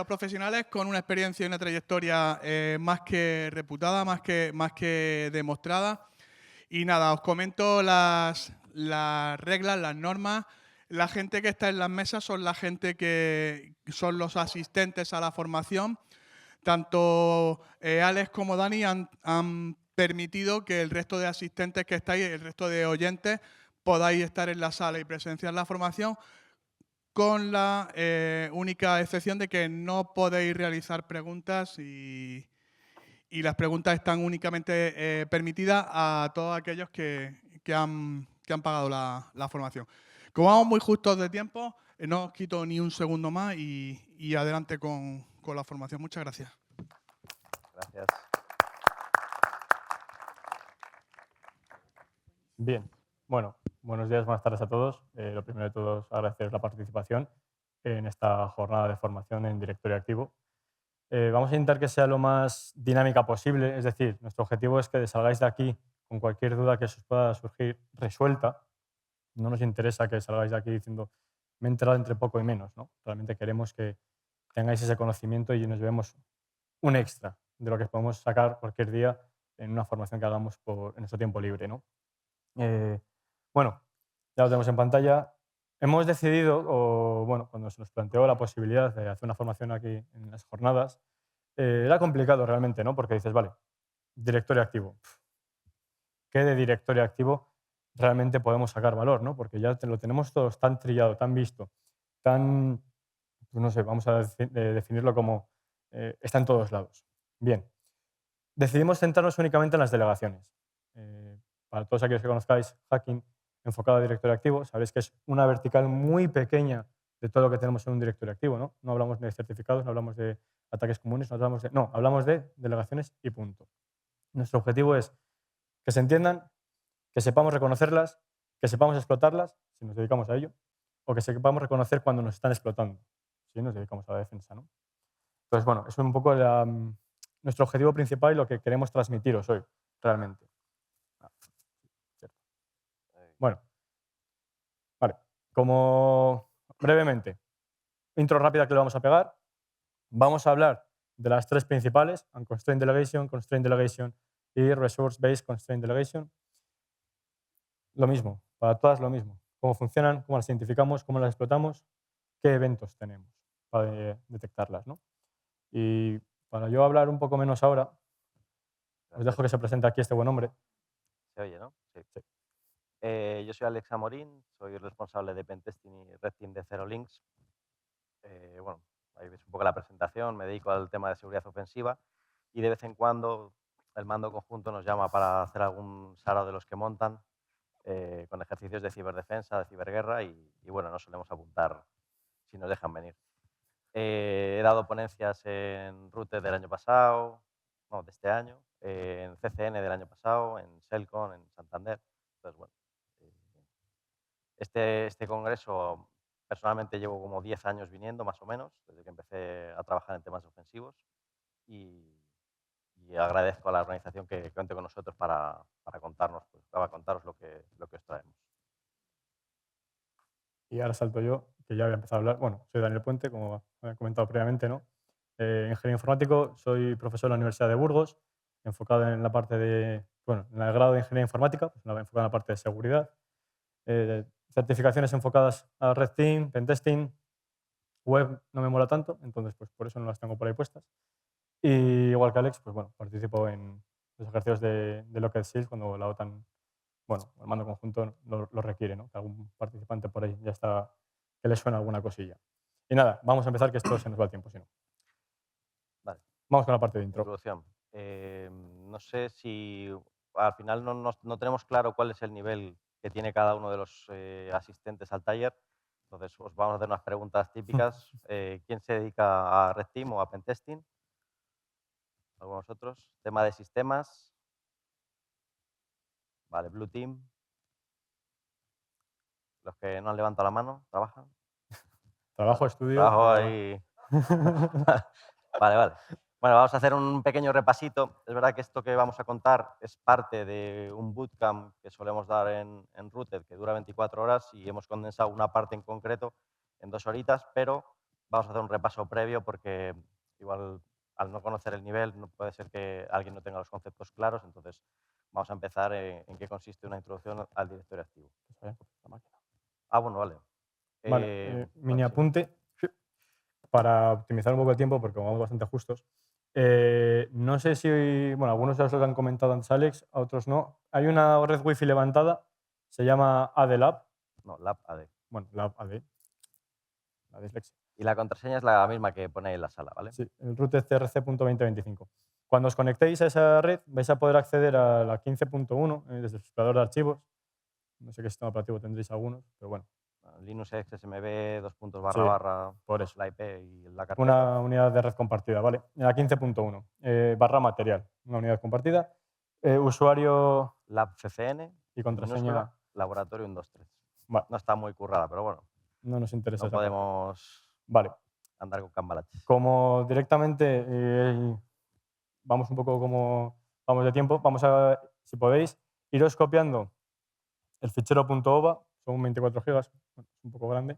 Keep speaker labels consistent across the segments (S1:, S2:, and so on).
S1: profesionales con una experiencia y una trayectoria más que reputada, más que demostrada. Y nada, os comento las reglas, las normas. La gente que está en las mesas son la gente que son los asistentes a la formación. Tanto Alex como Dani han permitido que el resto de asistentes que estáis, el resto de oyentes, podáis estar en la sala y presenciar la formación, con la única excepción de que no podéis realizar preguntas y las preguntas están únicamente permitidas a todos aquellos que han pagado la formación. Como vamos muy justos de tiempo, no os quito ni un segundo más y adelante con la formación. Muchas gracias.
S2: Gracias.
S3: Bien, bueno, buenos días, buenas tardes a todos. Lo primero de todo es agradeceros la participación en esta jornada de formación en directorio activo. Vamos a intentar que sea lo más dinámica posible, es decir, nuestro objetivo es que salgáis de aquí con cualquier duda que os pueda surgir resuelta. No nos interesa que salgáis de aquí diciendo me he enterado entre poco y menos, ¿no? Realmente queremos que tengáis ese conocimiento y nos llevemos un extra de lo que podemos sacar cualquier día en una formación que hagamos en nuestro tiempo libre, ¿no? Bueno, ya lo tenemos en pantalla. Hemos decidido, o bueno, cuando se nos planteó la posibilidad de hacer una formación aquí en las jornadas, era complicado realmente, ¿no? Porque dices, vale, directorio activo. ¿Qué de directorio activo realmente podemos sacar valor, ¿no? Porque ya lo tenemos todos tan trillado, tan visto, tan, pues no sé, vamos a definirlo como está en todos lados. Bien, decidimos centrarnos únicamente en las delegaciones. Para todos aquellos que conozcáis hacking enfocado a directorio activo, sabréis que es una vertical muy pequeña de todo lo que tenemos en un directorio activo, ¿no? No hablamos de certificados, no hablamos de ataques comunes, no, hablamos de delegaciones y punto. Nuestro objetivo es que se entiendan, que sepamos reconocerlas, que sepamos explotarlas, si nos dedicamos a ello, o que sepamos reconocer cuando nos están explotando, si nos dedicamos a la defensa, ¿no? Entonces, bueno, es un poco nuestro objetivo principal y lo que queremos transmitiros hoy, realmente. Cierto. Bueno, vale. Como brevemente, intro rápida que le vamos a pegar, vamos a hablar de las tres principales, Unconstrained Delegation y Resource-Based Constrained Delegation. Lo mismo, para todas lo mismo. Cómo funcionan, cómo las identificamos, cómo las explotamos, qué eventos tenemos para detectarlas, ¿no? Y para yo hablar un poco menos ahora, os dejo que se presente aquí este buen hombre.
S2: ¿Se oye, no? Sí.
S3: Sí.
S2: Yo soy Alex Amorín, soy responsable de Pentesting y Red Team de Zero Links. Bueno, ahí veis un poco la presentación, me dedico al tema de seguridad ofensiva y de vez en cuando el mando conjunto nos llama para hacer algún SARA de los que montan con ejercicios de ciberdefensa, de ciberguerra y bueno, nos solemos apuntar si nos dejan venir. He dado ponencias en Rooted del año pasado, no, de este año, en CCN del año pasado, en Selcon, en Santander. Entonces, bueno, este congreso personalmente llevo como 10 años viniendo, más o menos, desde que empecé a trabajar en temas ofensivos y agradezco a la organización que cuente con nosotros para contarnos, para contaros lo que os traemos.
S3: Y ahora salto yo, que ya voy a empezar a hablar. Bueno, soy Daniel Puente, como he comentado previamente, ¿no? Ingeniero informático, soy profesor en la Universidad de Burgos, enfocado en la parte de, bueno, en el grado de Ingeniería Informática, pues enfocado en la parte de seguridad. Certificaciones enfocadas a Red Team, Pentesting, web no me mola tanto, entonces pues por eso no las tengo por ahí puestas. Y igual que Alex, pues bueno, participo en los ejercicios de Locked Shield cuando la OTAN, bueno, el mando conjunto lo requiere, ¿no? Que algún participante por ahí ya está, que le suena alguna cosilla. Y nada, vamos a empezar, que esto se nos va el tiempo, si no.
S2: Vale.
S3: Vamos con la parte de intro.
S2: Introducción. No sé si al final no tenemos claro cuál es el nivel que tiene cada uno de los asistentes al taller. Entonces, os vamos a hacer unas preguntas típicas. ¿Quién se dedica a Red Team o a Pentesting? ¿Algunos otros? Tema de sistemas. Vale, Blue Team. Los que no han levantado la mano, ¿trabajan?
S3: Trabajo,
S2: Vale.
S3: estudio.
S2: Trabajo ahí. Vale. Bueno, vamos a hacer un pequeño repasito. Es verdad que esto que vamos a contar es parte de un bootcamp que solemos dar en Rooted, que dura 24 horas y hemos condensado una parte en concreto en 2 horitas, pero vamos a hacer un repaso previo porque igual al no conocer el nivel no puede ser que alguien no tenga los conceptos claros, entonces vamos a empezar en qué consiste una introducción al directorio activo. Ah, bueno, vale.
S3: Vale, mini
S2: sí.
S3: apunte para optimizar un poco el tiempo, porque como vamos bastante justos. No sé si, bueno, algunos ya os lo han comentado antes Alex, a otros no. Hay una red wifi levantada, se llama AD-Lab.
S2: No, Lab AD.
S3: Bueno, Lab AD. La dislexia.
S2: Y la contraseña es la misma que pone ahí en la sala, ¿vale?
S3: Sí, el root es crc.2025. Cuando os conectéis a esa red, vais a poder acceder a la 15.1 desde el explorador de archivos. No sé qué sistema operativo tendréis algunos, pero bueno.
S2: Linux XSMB,
S3: Sí, por eso.
S2: la IP y la carpeta.
S3: Una unidad de red compartida, ¿vale? La 15.1, barra material, una unidad compartida. Usuario
S2: Lab CCN
S3: y contraseña.
S2: minúscula, laboratorio 123.
S3: Vale,
S2: No está muy currada, pero bueno,
S3: no nos interesa
S2: no
S3: esa parte.
S2: podemos
S3: Vale.
S2: andar con cambalaches.
S3: Como directamente vamos un poco como vamos de tiempo, vamos a, si podéis, iros copiando el fichero .ova, son 24 gigas, bueno, es un poco grande.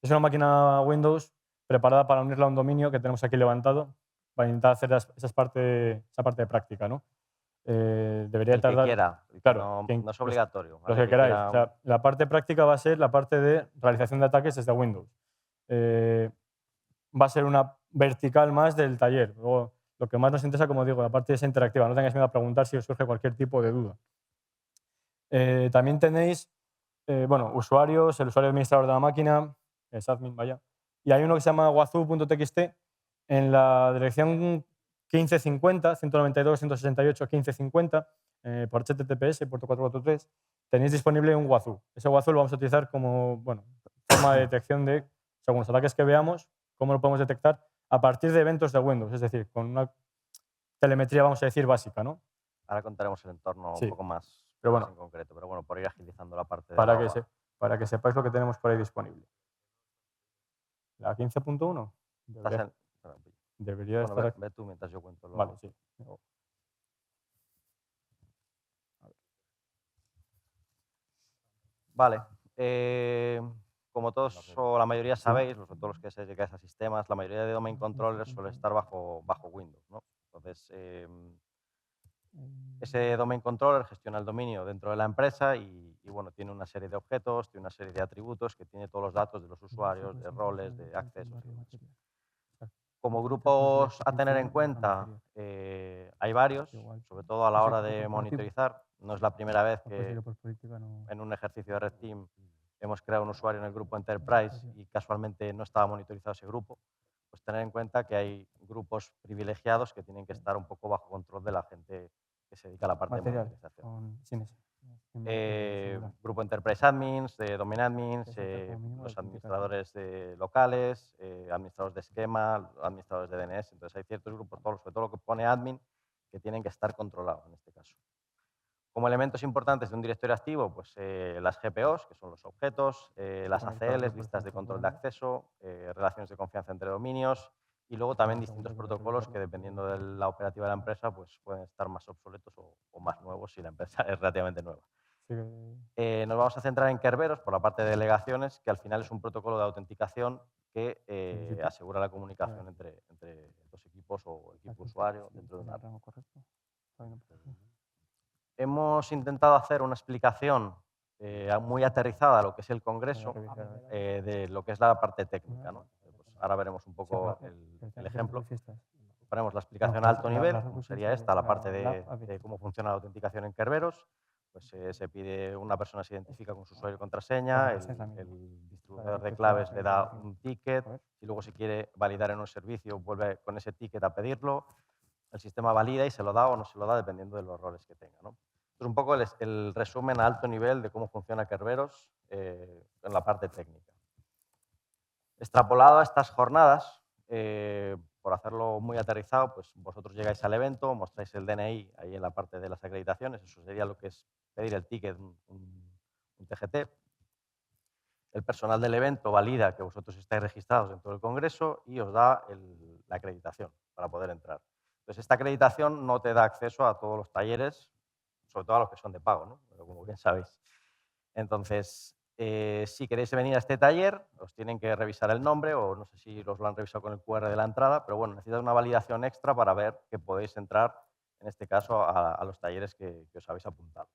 S3: Es una máquina Windows preparada para unirla a un dominio que tenemos aquí levantado para intentar hacer esa parte de práctica, ¿no? Debería
S2: El
S3: tardar.
S2: que quiera,
S3: Claro,
S2: no es obligatorio.
S3: los
S2: ¿vale?
S3: que
S2: Que
S3: queráis.
S2: quiera-
S3: O sea, la parte práctica va a ser la parte de realización de ataques desde Windows. Va a ser una vertical más del taller. Luego, lo que más nos interesa, como digo, la parte es interactiva. No tengáis miedo a preguntar si os surge cualquier tipo de duda. También tenéis, bueno, usuarios, el usuario administrador de la máquina, es admin, vaya. Y hay uno que se llama wazoo.txt en la dirección 1550, 192, 168, 1550, por HTTPS, puerto 443, tenéis disponible un wazoo. Ese wazoo lo vamos a utilizar como, bueno, forma de detección de, según los ataques que veamos, cómo lo podemos detectar a partir de eventos de Windows, es decir, con una telemetría, vamos a decir, básica, ¿no?
S2: Ahora contaremos el entorno
S3: Sí.
S2: un poco más,
S3: Pero
S2: más
S3: bueno,
S2: en concreto, pero bueno, por ir agilizando la parte de
S3: para
S2: la
S3: que,
S2: OVA.
S3: para que sepáis lo que tenemos por ahí disponible. La 15.1
S2: Estás en-
S3: debería
S2: Bueno,
S3: estar aquí.
S2: ve tú mientras yo cuento.
S3: Vale, sí.
S2: Vale. Como todos o la mayoría
S3: Sí.
S2: sabéis, todos los que se dedican a sistemas, la mayoría de domain controllers suele estar bajo Windows, ¿no? Entonces, ese domain controller gestiona el dominio dentro de la empresa y, bueno, tiene una serie de objetos, tiene una serie de atributos que tiene todos los datos de los usuarios, de roles, de accesos. Como grupos a tener en cuenta, hay varios, sobre todo a la hora de monitorizar. No es la primera vez que en un ejercicio de Red Team hemos creado un usuario en el grupo Enterprise y casualmente no estaba monitorizado ese grupo. Pues tener en cuenta que hay grupos privilegiados que tienen que estar un poco bajo control de la gente que se dedica a la parte de monitorización. Grupo Enterprise Admins, Domain Admins, los administradores locales, administradores de esquema, administradores de DNS. Entonces hay ciertos grupos, sobre todo lo que pone admin, que tienen que estar controlados en este caso. Como elementos importantes de un directorio activo, pues las GPOs, que son los objetos, las ACLs, listas de control de acceso, relaciones de confianza entre dominios y luego también distintos protocolos que dependiendo de la operativa de la empresa pues pueden estar más obsoletos o más nuevos si la empresa es relativamente nueva. Nos vamos a centrar en Kerberos por la parte de delegaciones, que al final es un protocolo de autenticación que asegura la comunicación entre dos equipos o equipo usuario dentro de una red. Hemos intentado hacer una explicación muy aterrizada a lo que es el congreso, de lo que es la parte técnica, ¿no? Pues ahora veremos un poco el ejemplo. Ponemos la explicación a alto nivel, como sería esta, la parte de cómo funciona la autenticación en Kerberos. Pues se pide, una persona se identifica con su usuario y contraseña, el distribuidor de claves le da un ticket, y luego si quiere validar en un servicio vuelve con ese ticket a pedirlo, el sistema valida y se lo da o no se lo da dependiendo de los roles que tenga, ¿no? Es un poco el resumen a alto nivel de cómo funciona Kerberos en la parte técnica. Extrapolado a estas jornadas, por hacerlo muy aterrizado, pues vosotros llegáis al evento, mostráis el DNI ahí en la parte de las acreditaciones, eso sería lo que es pedir el ticket, un TGT. El personal del evento valida que vosotros estáis registrados dentro del congreso y os da la acreditación para poder entrar. Entonces, esta acreditación no te da acceso a todos los talleres, sobre todo a los que son de pago, ¿no? Pero como bien sabéis. Entonces, si queréis venir a este taller, os tienen que revisar el nombre, o no sé si os lo han revisado con el QR de la entrada, pero bueno, necesitáis una validación extra para ver que podéis entrar, en este caso, a los talleres que os habéis apuntado.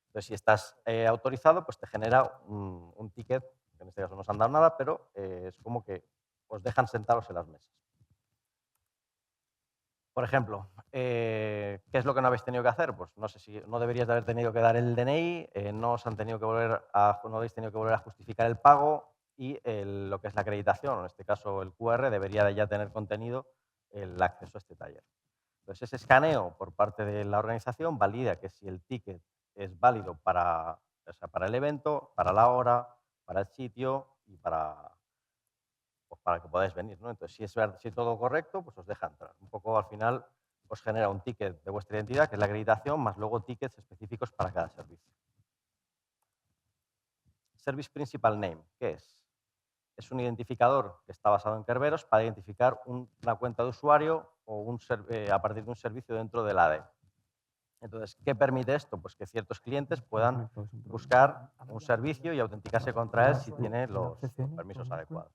S2: Entonces, si estás autorizado, pues te genera un ticket, que en este caso no os han dado nada, pero es como que os dejan sentaros en las mesas. Por ejemplo, ¿qué es lo que no habéis tenido que hacer? Pues no sé si no deberíais de haber tenido que dar el DNI, no os han tenido que no habéis tenido que volver a justificar el pago y lo que es la acreditación, en este caso el QR, debería de ya tener contenido el acceso a este taller. Entonces, ese escaneo por parte de la organización valida que si el ticket es válido para el evento, para la hora, para el sitio y pues para que podáis venir, ¿no? Entonces, si es todo correcto, pues os deja entrar. Un poco al final os genera un ticket de vuestra identidad, que es la acreditación, más luego tickets específicos para cada servicio. Service Principal Name, ¿qué es? Es un identificador que está basado en Kerberos para identificar una cuenta de usuario o a partir de un servicio dentro del AD. Entonces, ¿qué permite esto? Pues que ciertos clientes puedan buscar un servicio y autenticarse contra él si tiene los permisos adecuados.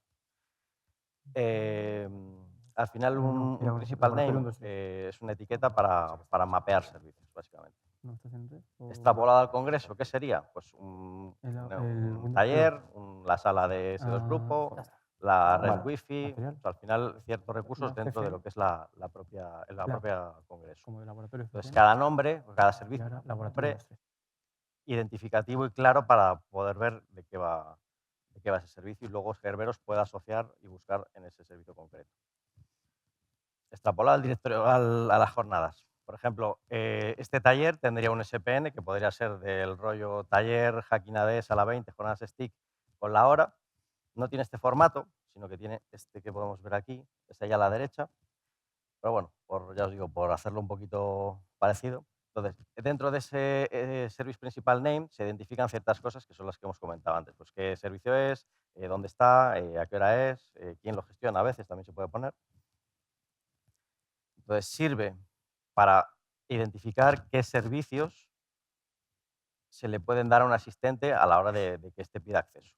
S2: Al final, un principal name es una etiqueta para mapear servicios, básicamente. Extrapolado al congreso, ¿qué sería? Pues un taller, la sala de S2 Grupo, la red Wi-Fi, o sea, al final ciertos recursos dentro de lo que es la propia congreso. Entonces, cada nombre, cada servicio, un nombre identificativo y claro para poder ver de qué va ese servicio y luego Kerberos pueda asociar y buscar en ese servicio concreto. Extrapolar al directorio a las jornadas. Por ejemplo, este taller tendría un SPN que podría ser del rollo taller Hacking AD Sala 20 jornadas stick con la hora. No tiene este formato, sino que tiene este que podemos ver aquí, este allá a la derecha. Pero bueno, ya os digo, por hacerlo un poquito parecido. Entonces, dentro de ese Service Principal Name se identifican ciertas cosas que son las que hemos comentado antes. Pues qué servicio es, dónde está, a qué hora es, quién lo gestiona, a veces también se puede poner. Entonces, sirve para identificar qué servicios se le pueden dar a un asistente a la hora de que éste pida acceso.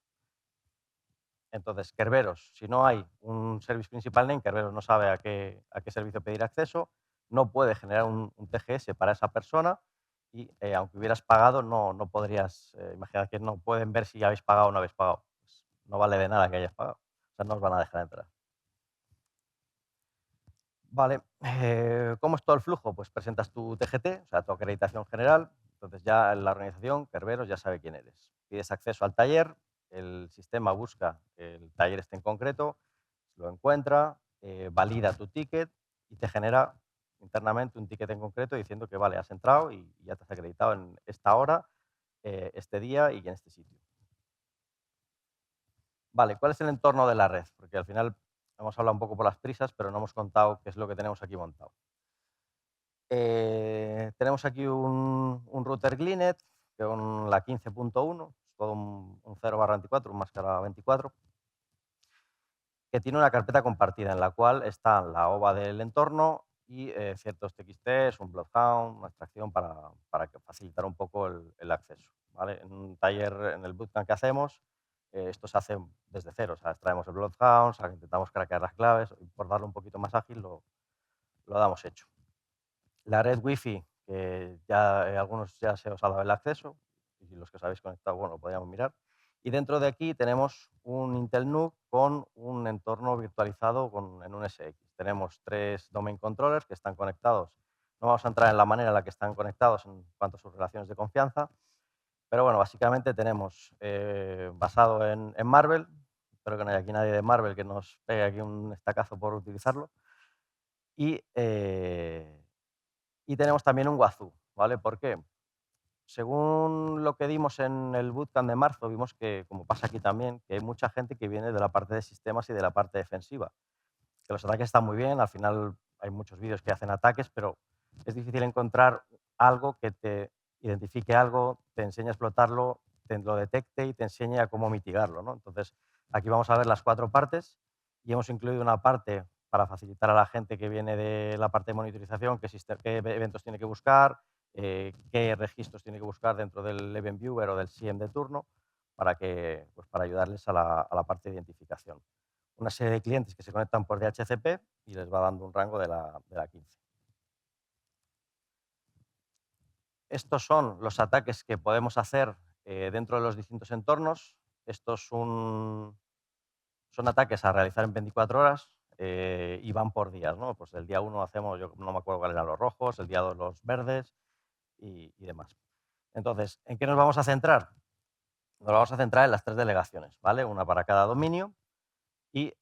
S2: Entonces, Kerberos, si no hay un Service Principal Name, Kerberos no sabe a qué servicio pedir acceso, no puede generar un TGS para esa persona y aunque hubieras pagado, no podrías, imaginar que no pueden ver si habéis pagado o no habéis pagado. Pues no vale de nada que hayas pagado, o sea, no os van a dejar entrar. Vale, ¿cómo es todo el flujo? Pues presentas tu TGT, o sea, tu acreditación general, entonces ya la organización, Kerberos, ya sabe quién eres. Pides acceso al taller, el sistema busca que el taller esté en concreto, lo encuentra, valida tu ticket y te genera internamente un ticket en concreto diciendo que vale, has entrado y ya te has acreditado en esta hora, este día y en este sitio. Vale, ¿cuál es el entorno de la red? Porque al final hemos hablado un poco por las prisas, pero no hemos contado qué es lo que tenemos aquí montado. Tenemos aquí un router Glinet con la 15.1, es todo un 0/24, un máscara 24, que tiene una carpeta compartida en la cual está la OVA del entorno y ciertos TXTs, un Bloodhound, una extracción para facilitar un poco el acceso. ¿Vale? En un taller, en el bootcamp que hacemos, esto se hace desde cero, o sea, extraemos el Bloodhound, intentamos craquear las claves y por darlo un poquito más ágil lo damos hecho. La red Wi-Fi, que ya algunos ya se os ha dado el acceso, y los que os habéis conectado, bueno, lo podríamos mirar. Y dentro de aquí tenemos un Intel NUC con un entorno virtualizado en un SX. Tenemos 3 domain controllers que están conectados. No vamos a entrar en la manera en la que están conectados en cuanto a sus relaciones de confianza, pero bueno, básicamente tenemos basado en Marvel, espero que no haya aquí nadie de Marvel que nos pegue aquí un estacazo por utilizarlo, y tenemos también un Wazoo, ¿vale? ¿Por qué? Según lo que dimos en el bootcamp de marzo, vimos que, como pasa aquí también, que hay mucha gente que viene de la parte de sistemas y de la parte defensiva. Que los ataques están muy bien, al final hay muchos vídeos que hacen ataques, pero es difícil encontrar algo que te identifique algo, te enseñe a explotarlo, te lo detecte y te enseñe a cómo mitigarlo, ¿no? Entonces, aquí vamos a ver las 4 partes y hemos incluido una parte para facilitar a la gente que viene de la parte de monitorización qué eventos tiene que buscar, qué registros tiene que buscar dentro del Event Viewer o del SIEM de turno para ayudarles a la parte de identificación. Una serie de clientes que se conectan por DHCP y les va dando un rango de la 15. Estos son los ataques que podemos hacer dentro de los distintos entornos. Estos son ataques a realizar en 24 horas y van por días, ¿no? Pues el día 1 hacemos, yo no me acuerdo cuáles eran los rojos, el día 2 los verdes y demás. Entonces, ¿en qué nos vamos a centrar? Nos vamos a centrar en las 3 delegaciones, ¿vale? Una para cada dominio y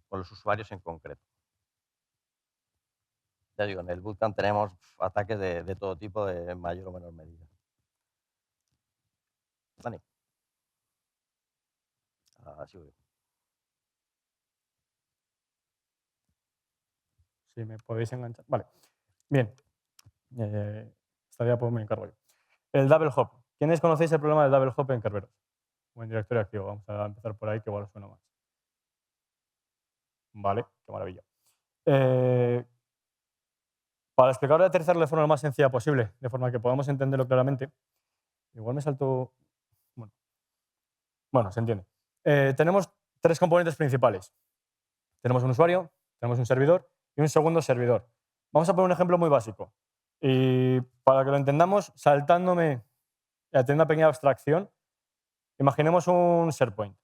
S2: con los usuarios en concreto. Ya digo, en el bootcamp tenemos ataques de todo tipo, de mayor o menor medida. Dani. Así voy.
S3: Si me podéis enganchar. Vale. Bien. Esta ya pues me encargo yo. El double hop. ¿Quiénes conocéis el problema del double hop en Kerberos? O en directorio activo. Vamos a empezar por ahí, que igual os suena más. Vale, qué maravilla. Para explicarlo y aterrizarlo de forma lo más sencilla posible, de forma que podamos entenderlo claramente, igual me salto... Bueno, se entiende. Tenemos 3 componentes principales. Tenemos un usuario, tenemos un servidor y un segundo servidor. Vamos a poner un ejemplo muy básico. Y para que lo entendamos, saltándome y haciendo una pequeña abstracción, imaginemos un SharePoint.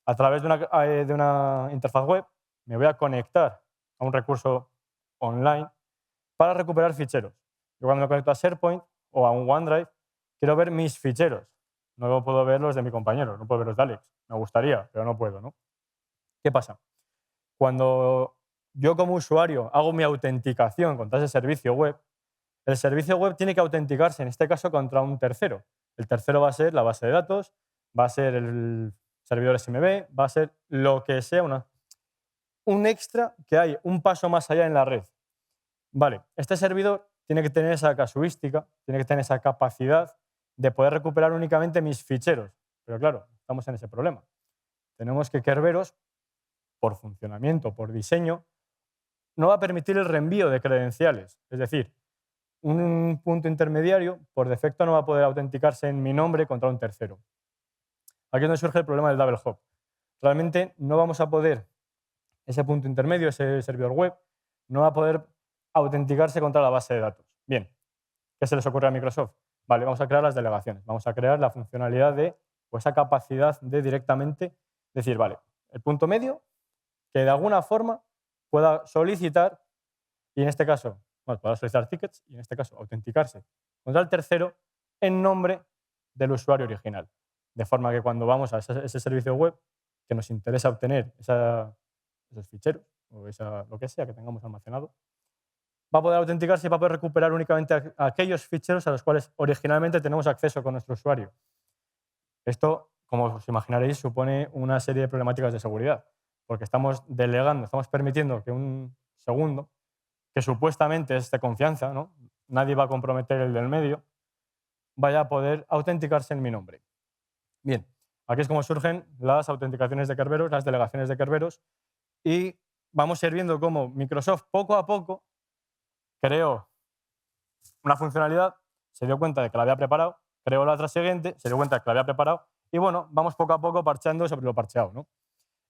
S3: A través de una interfaz web me voy a conectar a un recurso online para recuperar ficheros. Yo cuando me conecto a SharePoint o a un OneDrive, quiero ver mis ficheros. No puedo ver los de mi compañero, no puedo ver los de Alex. Me gustaría, pero no puedo, ¿no? ¿Qué pasa? Cuando yo como usuario hago mi autenticación contra ese servicio web, el servicio web tiene que autenticarse, en este caso, contra un tercero. El tercero va a ser la base de datos, va a ser el servidor SMB, va a ser lo que sea, un extra que hay, un paso más allá en la red. Vale, este servidor tiene que tener esa casuística, tiene que tener esa capacidad de poder recuperar únicamente mis ficheros. Pero claro, estamos en ese problema. Tenemos que Kerberos, por funcionamiento, por diseño, no va a permitir el reenvío de credenciales. Es decir, un punto intermediario, por defecto, no va a poder autenticarse en mi nombre contra un tercero. Aquí es donde surge el problema del double hop. Realmente no vamos a poder, ese punto intermedio, ese servidor web, no va a poder autenticarse contra la base de datos. Bien, ¿qué se les ocurre a Microsoft? Vale, vamos a crear las delegaciones, vamos a crear la funcionalidad de, o esa capacidad de directamente decir, vale, el punto medio, que de alguna forma pueda solicitar, y en este caso, bueno, pueda solicitar tickets, y en este caso autenticarse contra el tercero en nombre del usuario original. De forma que cuando vamos a ese servicio web que nos interesa obtener esos ficheros o lo que sea que tengamos almacenado, va a poder autenticarse y va a poder recuperar únicamente aquellos ficheros a los cuales originalmente tenemos acceso con nuestro usuario. Esto, como os imaginaréis, supone una serie de problemáticas de seguridad, porque estamos delegando, estamos permitiendo que un segundo, que supuestamente es de confianza, ¿no? Nadie va a comprometer el del medio, vaya a poder autenticarse en mi nombre. Bien, aquí es como surgen las autenticaciones de Kerberos, las delegaciones de Kerberos, y vamos a ir viendo cómo Microsoft poco a poco creó una funcionalidad, se dio cuenta de que la había preparado, creó la otra siguiente, se dio cuenta de que la había preparado, y bueno, vamos poco a poco parcheando sobre lo parcheado, ¿no?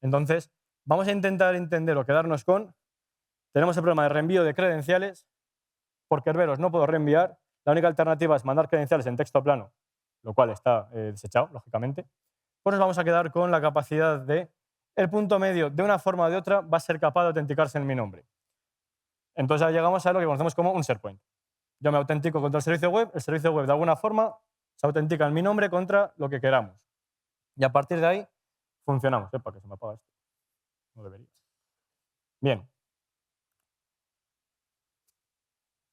S3: Entonces, vamos a intentar entender o quedarnos con, tenemos el problema de reenvío de credenciales, por Kerberos no puedo reenviar, la única alternativa es mandar credenciales en texto plano, lo cual está desechado, lógicamente. Pues nos vamos a quedar con la capacidad de, el punto medio, de una forma o de otra, va a ser capaz de autenticarse en mi nombre. Entonces llegamos a lo que conocemos como un SharePoint. Yo me autentico contra el servicio web de alguna forma se autentica en mi nombre contra lo que queramos. Y a partir de ahí funcionamos. ¿Para que se me apaga esto? No debería. Bien.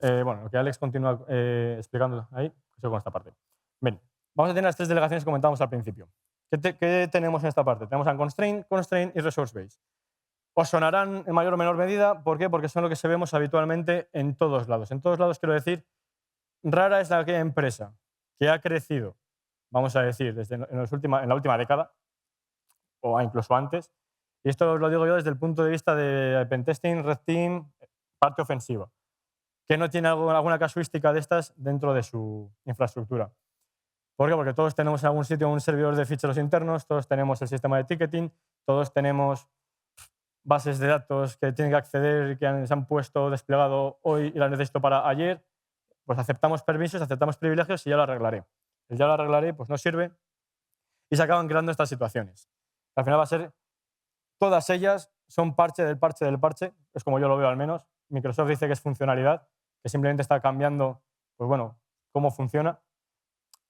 S3: Bueno, lo que Alex continúa explicando ahí, eso con esta parte. Bien, vamos a tener las 3 delegaciones que comentábamos al principio. ¿Qué tenemos en esta parte? Tenemos Unconstrained, Constrained y Resource Based. Os sonarán en mayor o menor medida. ¿Por qué? Porque son lo que se vemos habitualmente en todos lados. En todos lados, quiero decir, rara es aquella empresa que ha crecido, vamos a decir, en la última década, o incluso antes, y esto os lo digo yo desde el punto de vista de pentesting, red team, parte ofensiva, que no tiene alguna casuística de estas dentro de su infraestructura. ¿Por qué? Porque todos tenemos en algún sitio un servidor de ficheros internos, todos tenemos el sistema de ticketing, todos tenemos bases de datos que tienen que acceder, que se han puesto desplegado hoy y las necesito para ayer. Pues aceptamos permisos, aceptamos privilegios y ya lo arreglaré. El ya lo arreglaré pues no sirve y se acaban creando estas situaciones. Al final va a ser, todas ellas son parche del parche del parche, es como yo lo veo al menos. Microsoft dice que es funcionalidad, que simplemente está cambiando, pues bueno, cómo funciona.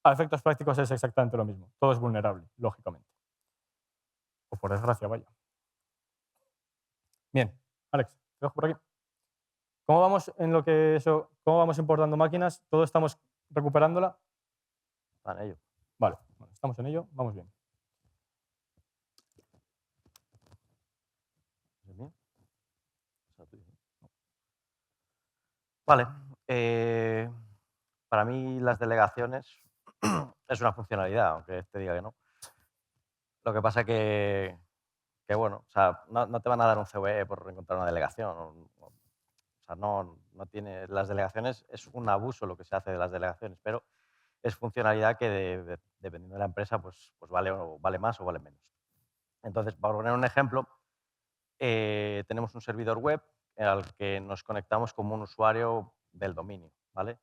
S3: A efectos prácticos es exactamente lo mismo. Todo es vulnerable, lógicamente. O por desgracia, vaya. Bien, Alex, te dejo por aquí. ¿Cómo vamos en lo que eso? ¿Cómo vamos importando máquinas? ¿Todo estamos recuperándola?
S2: Está en ello.
S3: Vale, bueno, estamos en ello, vamos bien.
S2: ¿Es mío? ¿Es tuyo? No. Vale. Para mí las delegaciones es una funcionalidad, aunque te diga que no. Lo que pasa que bueno, o sea, no te van a dar un CVE por encontrar una delegación. O sea, no tiene, las delegaciones es un abuso lo que se hace de las delegaciones, pero es funcionalidad que dependiendo de la empresa pues vale más o vale menos. Entonces, para poner un ejemplo, tenemos un servidor web al que nos conectamos como un usuario del dominio, ¿vale?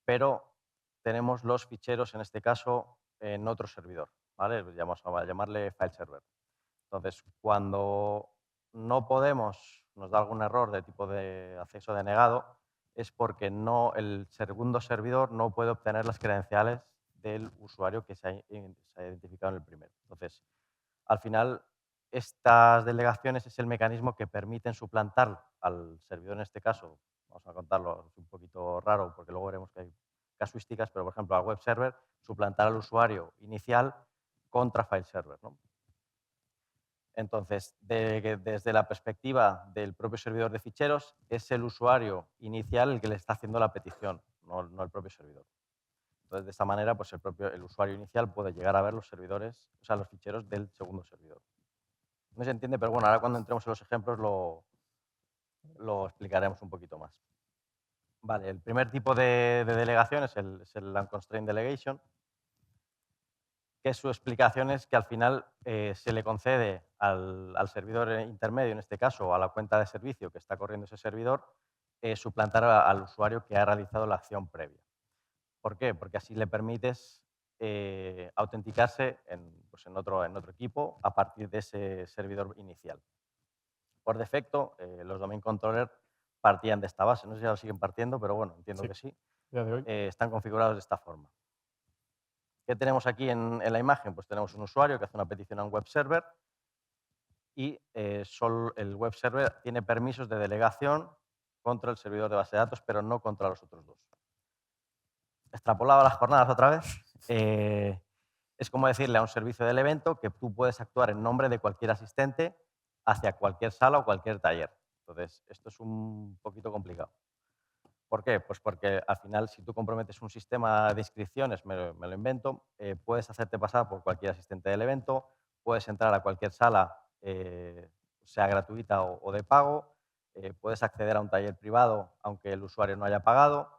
S2: Pero tenemos los ficheros, en este caso, en otro servidor, ¿vale? Vamos a llamarle file server. Entonces, cuando no podemos, nos da algún error de tipo de acceso denegado, es porque el segundo servidor no puede obtener las credenciales del usuario que se ha identificado en el primero. Entonces, al final, estas delegaciones es el mecanismo que permiten suplantar al servidor, en este caso, vamos a contarlo, es un poquito raro porque luego veremos que hay casuísticas, pero por ejemplo, al web server, suplantar al usuario inicial contra file server, ¿no? Entonces, desde la perspectiva del propio servidor de ficheros, es el usuario inicial el que le está haciendo la petición, no el propio servidor. Entonces, de esta manera, pues el usuario inicial puede llegar a ver los servidores, o sea, los ficheros del segundo servidor. No se entiende, pero bueno, ahora cuando entremos en los ejemplos lo explicaremos un poquito más. Vale, el primer tipo de delegación es el Unconstrained Delegation, que su explicación es que al final se le concede al servidor intermedio, en este caso, o a la cuenta de servicio que está corriendo ese servidor, suplantar al usuario que ha realizado la acción previa. ¿Por qué? Porque así le permites autenticarse en otro equipo a partir de ese servidor inicial. Por defecto, los domain controller partían de esta base. No sé si ahora siguen partiendo, pero bueno, entiendo que sí.
S3: Día de hoy.
S2: Están configurados de esta forma. ¿Qué tenemos aquí en la imagen? Pues tenemos un usuario que hace una petición a un web server y solo el web server tiene permisos de delegación contra el servidor de base de datos, pero no contra los otros dos. Extrapolado a las jornadas otra vez, es como decirle a un servicio del evento que tú puedes actuar en nombre de cualquier asistente hacia cualquier sala o cualquier taller. Entonces, esto es un poquito complicado. ¿Por qué? Pues porque al final, si tú comprometes un sistema de inscripciones, me lo invento, puedes hacerte pasar por cualquier asistente del evento, puedes entrar a cualquier sala, sea gratuita o de pago, puedes acceder a un taller privado aunque el usuario no haya pagado,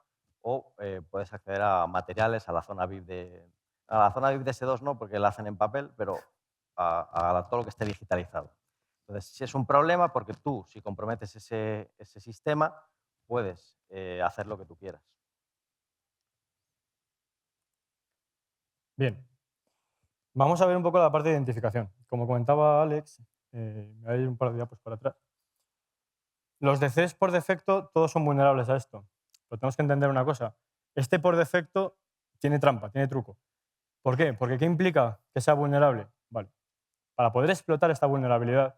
S2: o puedes acceder a materiales, a la zona VIP de S2 no, porque la hacen en papel, pero a todo lo que esté digitalizado. Entonces, si es un problema, porque tú, si comprometes ese sistema, puedes hacer lo que tú quieras.
S3: Bien. Vamos a ver un poco la parte de identificación. Como comentaba Alex, me voy a ir un par de diapos para atrás. Los DCs por defecto todos son vulnerables a esto. Pero tenemos que entender una cosa. Este por defecto tiene trampa, tiene truco. ¿Por qué? Porque ¿qué implica que sea vulnerable? Vale. Para poder explotar esta vulnerabilidad,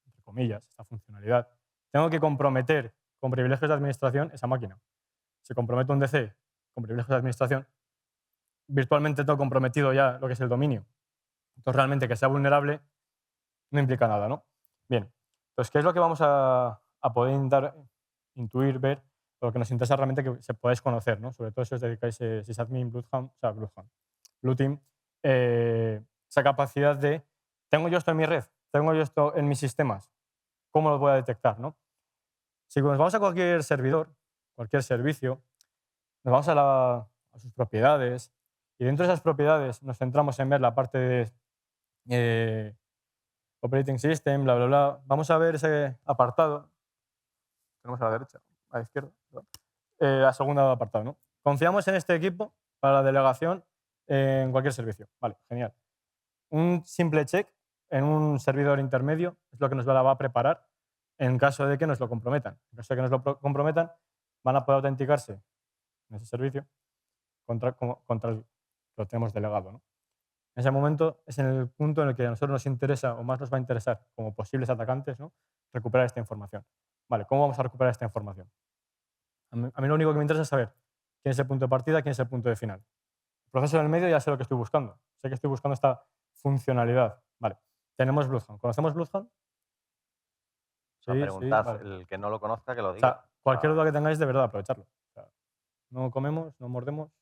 S3: entre comillas, esta funcionalidad, tengo que comprometer con privilegios de administración esa máquina. Si comprometo un DC con privilegios de administración, virtualmente tengo comprometido ya lo que es el dominio. Entonces, realmente que sea vulnerable no implica nada, ¿no? Bien. Entonces, ¿qué es lo que vamos a poder intentar intuir, ver, lo que nos interesa realmente que se podáis conocer, ¿no? Sobre todo si os dedicáis sysadmin, Blue Team, esa capacidad de, ¿tengo yo esto en mi red? ¿Tengo yo esto en mis sistemas? ¿Cómo lo voy a detectar, no? Si nos vamos a cualquier servidor, cualquier servicio, nos vamos a sus propiedades y dentro de esas propiedades nos centramos en ver la parte de operating system, bla, bla, bla. Vamos a ver ese apartado. Tenemos a la derecha, a la izquierda. La segunda apartado, ¿no? Confiamos en este equipo para la delegación en cualquier servicio. Vale, genial. Un simple check en un servidor intermedio es lo que nos va a preparar en caso de que nos lo comprometan. En caso de que nos lo comprometan, van a poder autenticarse en ese servicio contra el que lo tenemos delegado, ¿no? En ese momento es en el punto en el que a nosotros nos interesa o más nos va a interesar como posibles atacantes, ¿no? Recuperar esta información. Vale, ¿cómo vamos a recuperar esta información? A mí lo único que me interesa es saber quién es el punto de partida, quién es el punto de final. El proceso del medio ya sé lo que estoy buscando. Sé que estoy buscando esta funcionalidad. Vale, tenemos Bloodhound. ¿Conocemos Bloodhound?
S2: O sea, preguntad,
S3: vale.
S2: el que no lo conozca que lo
S3: O
S2: diga.
S3: sea, cualquier duda que tengáis, de verdad, aprovecharlo. O sea, no comemos, no mordemos,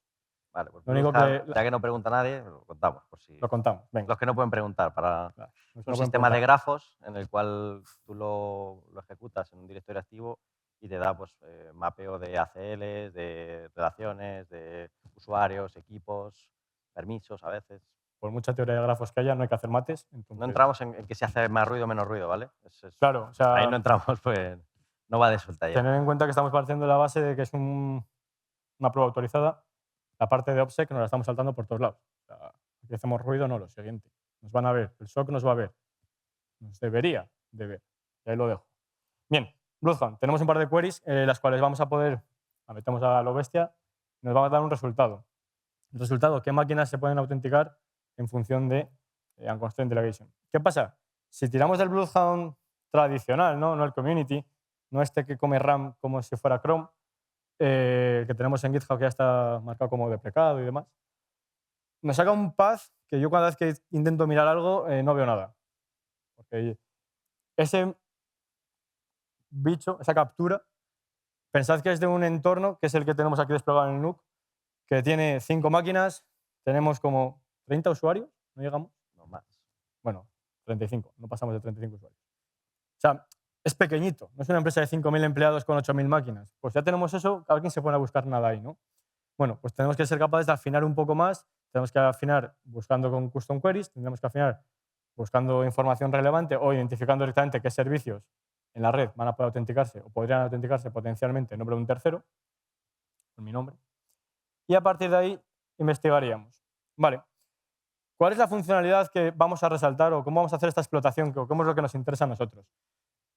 S2: Vale, pues
S3: lo único
S2: Bloodhound, ya que no pregunta nadie, lo contamos. Por si
S3: lo contamos. Venga.
S2: los que no pueden preguntar, para
S3: Claro,
S2: un
S3: no pueden
S2: sistema de
S3: preguntar.
S2: grafos en el cual tú lo ejecutas en un directorio activo y te da pues, mapeo de ACLs, de relaciones, de usuarios, equipos, permisos a veces.
S3: Por mucha teoría de grafos que haya, no hay que hacer mates. Entonces,
S2: No entramos en que si hace más ruido o menos ruido, ¿vale?
S3: claro, o sea,
S2: ahí no entramos, pues no va de suelta ya.
S3: tener en cuenta que estamos partiendo de la base de que es una prueba autorizada. La parte de OPSEC nos la estamos saltando por todos lados. O sea, aquí hacemos ruido, no, lo siguiente. Nos van a ver, el SOC nos va a ver. Nos debería de ver. Y ahí lo dejo. Bien, Bloodhound. Tenemos un par de queries las cuales vamos a poder, la metemos a lo bestia, y nos va a dar un resultado. El resultado, qué máquinas se pueden autenticar en función de Unconstrained Delegation. ¿Qué pasa? Si tiramos del Bloodhound tradicional, no el community, no este que come RAM como si fuera Chrome, que tenemos en GitHub que ya está marcado como deprecado y demás, nos saca un path que yo cada vez que intento mirar algo no veo nada. Porque ese bicho, esa captura, pensad que es de un entorno que es el que tenemos aquí desplegado en el NUC, que tiene 5 máquinas, tenemos como 30 usuarios, ¿no llegamos?
S2: No más.
S3: Bueno, 35, no pasamos de 35 usuarios. O sea, es pequeñito, no es una empresa de 5.000 empleados con 8.000 máquinas. Pues ya tenemos eso, alguien se pone a buscar nada ahí, ¿no? Bueno, pues tenemos que ser capaces de afinar un poco más, tenemos que afinar buscando con custom queries, tendremos que afinar buscando información relevante o identificando directamente qué servicios en la red van a poder autenticarse o podrían autenticarse potencialmente en nombre de un tercero, con mi nombre. Y a partir de ahí investigaríamos. Vale, ¿cuál es la funcionalidad que vamos a resaltar o cómo vamos a hacer esta explotación o cómo es lo que nos interesa a nosotros?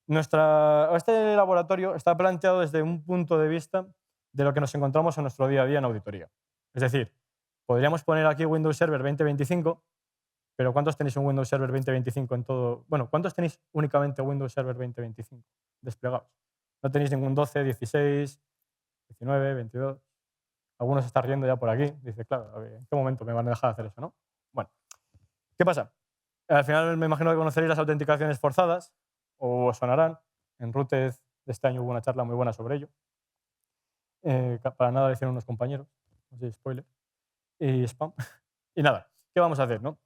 S3: Este laboratorio está planteado desde un punto de vista de lo que nos encontramos en nuestro día a día en auditoría. Es decir, podríamos poner aquí Windows Server 2025, pero ¿cuántos tenéis un Windows Server 2025 en todo? Bueno, ¿cuántos tenéis únicamente Windows Server 2025 desplegados? No tenéis ningún 12, 16, 19, 22. Algunos se están riendo ya por aquí. Dice, claro, a ver, ¿en qué momento me van a dejar hacer eso, no? Bueno, ¿qué pasa? Al final me imagino que conoceréis las autenticaciones forzadas, o os sonarán. En Rooted de este año hubo una charla muy buena sobre ello. Para nada lo hicieron unos compañeros. No sé, spoiler. Y spam. Y nada, ¿qué vamos a hacer, no?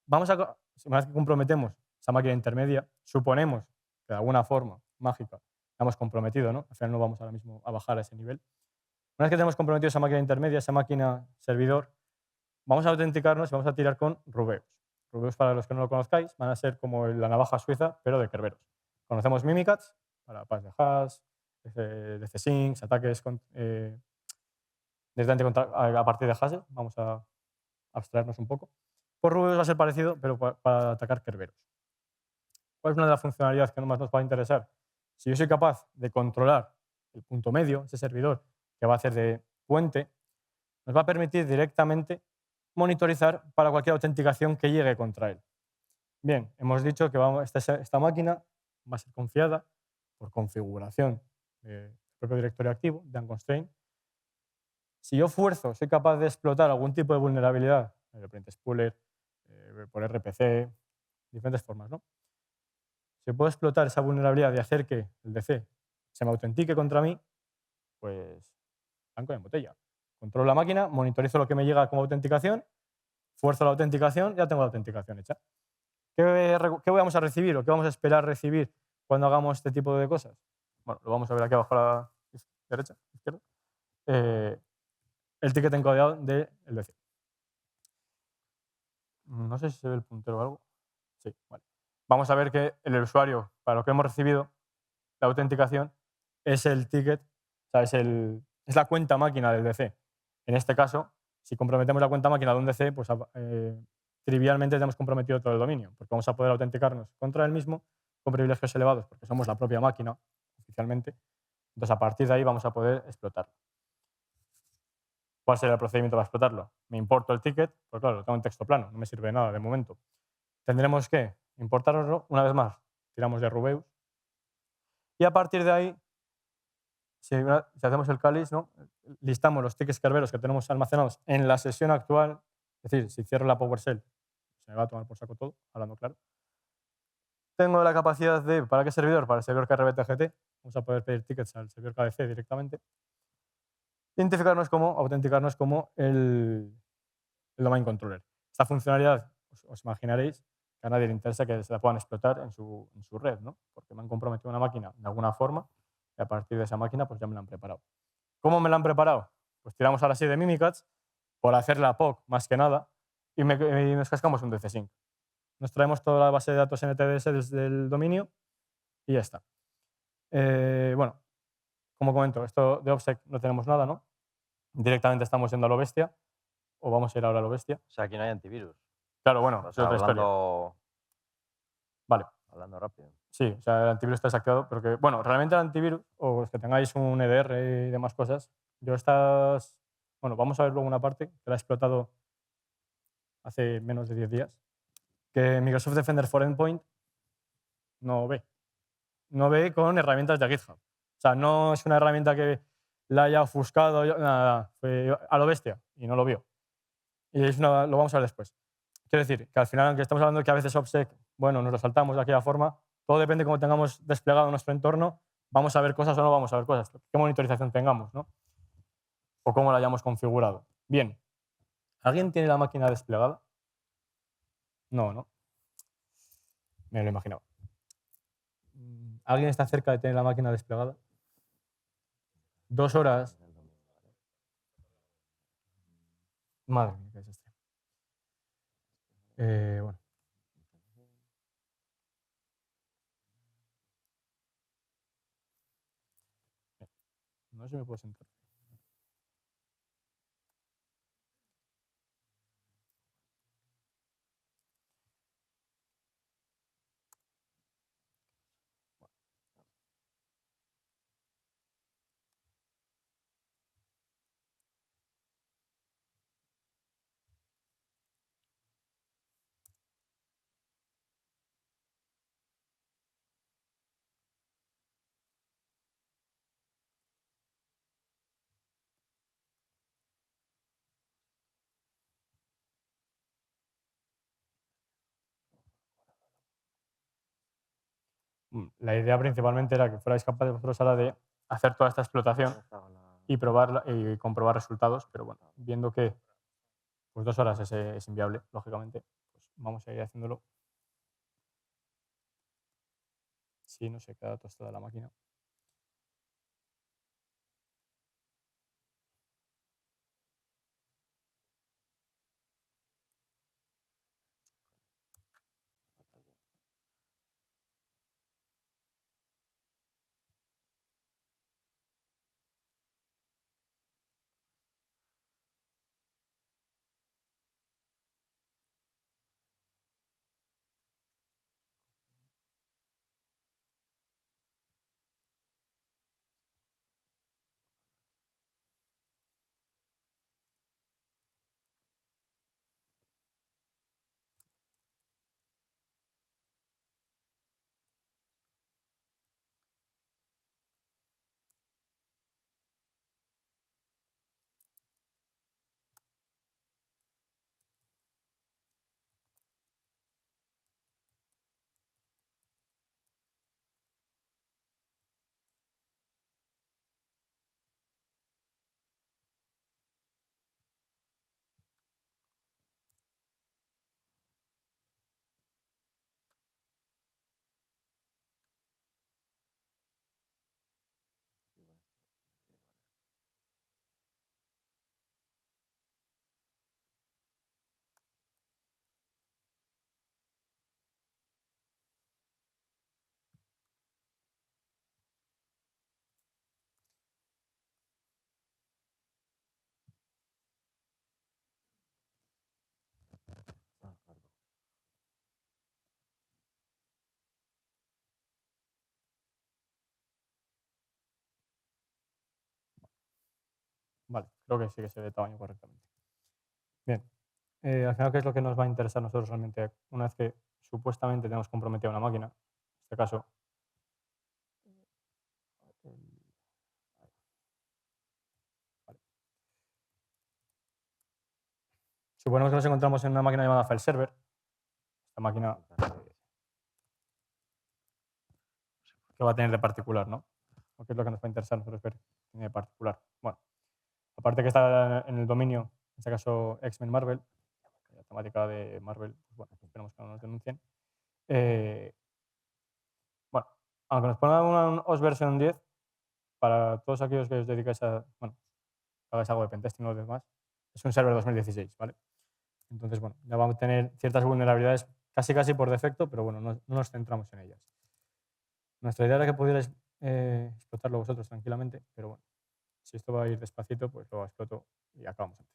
S3: Una vez que comprometemos esa máquina intermedia, suponemos que de alguna forma mágica la hemos comprometido, ¿no? Al final no vamos ahora mismo a bajar a ese nivel. Una vez que tenemos comprometido esa máquina intermedia, esa máquina servidor, vamos a autenticarnos y vamos a tirar con Rubeus. Rubeus, para los que no lo conozcáis, van a ser como la navaja suiza, pero de Kerberos. Conocemos Mimikatz para pass de hash, DC-Syncs, ataques directamente a partir de hashes. Vamos a abstraernos un poco. Pues Rubeus va a ser parecido, pero para atacar Kerberos. ¿Cuál es una de las funcionalidades que más nos va a interesar? Si yo soy capaz de controlar el punto medio, ese servidor que va a hacer de puente, nos va a permitir directamente monitorizar para cualquier autenticación que llegue contra él. Bien, hemos dicho que esta máquina va a ser confiada por configuración del propio directorio activo, de Unconstrained. Si yo soy capaz de explotar algún tipo de vulnerabilidad, print spooler, por RPC, diferentes formas, ¿no? Si puedo explotar esa vulnerabilidad y hacer que el DC se me autentique contra mí, pues blanco en botella. Controlo la máquina, monitorizo lo que me llega como autenticación, fuerzo la autenticación, ya tengo la autenticación hecha. ¿Qué vamos a recibir o qué vamos a esperar recibir cuando hagamos este tipo de cosas? Bueno, lo vamos a ver aquí abajo derecha, izquierda, el ticket encodeado del DC. No sé si se ve el puntero o algo. Sí, vale. Vamos a ver que el usuario, para lo que hemos recibido, la autenticación, es el ticket, o sea, es la cuenta máquina del DC. En este caso, si comprometemos la cuenta máquina de un DC, pues trivialmente tenemos comprometido todo el dominio, porque vamos a poder autenticarnos contra el mismo con privilegios elevados, porque somos la propia máquina oficialmente. Entonces, a partir de ahí vamos a poder explotarlo. ¿Cuál sería el procedimiento para explotarlo? Me importo el ticket, pues claro, lo tengo en texto plano, no me sirve de nada de momento. Tendremos que importarlo una vez más, tiramos de Rubeus, y a partir de ahí, si hacemos el cáliz, ¿no? Listamos los tickets kerberos que tenemos almacenados en la sesión actual, es decir, si cierro la PowerShell, se me va a tomar por saco todo, hablando claro. Tengo la capacidad de, ¿para qué servidor? Para el servidor KRBTGT, vamos a poder pedir tickets al servidor KDC directamente. Autenticarnos como el domain controller. Esta funcionalidad, os imaginaréis que a nadie le interesa que se la puedan explotar en su red, ¿no? Porque me han comprometido una máquina de alguna forma y a partir de esa máquina pues ya me la han preparado. ¿Cómo me la han preparado? Pues tiramos ahora sí de Mimikatz por hacer la POC más que nada y nos cascamos un DCSync. Nos traemos toda la base de datos NTDS desde el dominio y ya está. Bueno, como comento, esto de OPSEC no tenemos nada, ¿no? Directamente estamos yendo a lo bestia o vamos a ir ahora a lo bestia.
S2: O sea, aquí no hay antivirus.
S3: Claro, bueno,
S2: O
S3: es
S2: sea,
S3: otra historia. Vale.
S2: Hablando rápido.
S3: Sí, o sea, el antivirus está desactivado, pero que, bueno, realmente el antivirus, o que tengáis un EDR y demás cosas, bueno, vamos a ver luego una parte que la he explotado hace menos de 10 días, que Microsoft Defender for Endpoint no ve. No ve con herramientas de GitHub. O sea, no es una herramienta que la haya ofuscado, nada, fue a lo bestia y no lo vio. Y lo vamos a ver después. Quiero decir que al final, aunque estamos hablando que a veces OPSEC, bueno, nos lo saltamos de aquella forma, todo depende de cómo tengamos desplegado nuestro entorno, vamos a ver cosas o no vamos a ver cosas, qué monitorización tengamos, ¿no? O cómo la hayamos configurado. Bien, ¿alguien tiene la máquina desplegada? No, ¿no? Me lo imaginaba. ¿Alguien está cerca de tener la máquina desplegada? 2 horas. Madre mía, qué desastre. Bueno. No sé si me puedo sentar. La idea principalmente era que fuerais capaces vosotros ahora de hacer toda esta explotación y probarla y comprobar resultados, pero bueno, viendo que pues 2 horas es inviable, lógicamente, pues vamos a ir haciéndolo. Sí, no sé qué datos está de la máquina. Vale, creo que sí que se ve tamaño correctamente. Bien, al final, ¿qué es lo que nos va a interesar a nosotros realmente una vez que supuestamente tenemos comprometida una máquina? En este caso, el- vale. Suponemos que nos encontramos en una máquina llamada file server. Esta máquina, ¿qué va a tener de particular, no? ¿O qué es lo que nos va a interesar a nosotros ver que tiene de particular? Bueno, aparte que está en el dominio, en este caso X-Men Marvel, la temática de Marvel, pues bueno, esperemos que no nos denuncien. Bueno, aunque nos pongan una OS version 10, para todos aquellos que os dedicáis a, bueno, hagáis algo de pentesting o demás, es un server 2016, ¿vale? Entonces, bueno, ya vamos a tener ciertas vulnerabilidades casi por defecto, pero bueno, no nos centramos en ellas. Nuestra idea era que pudierais explotarlo vosotros tranquilamente, pero bueno, si esto va a ir despacito, pues lo exploto y acabamos antes.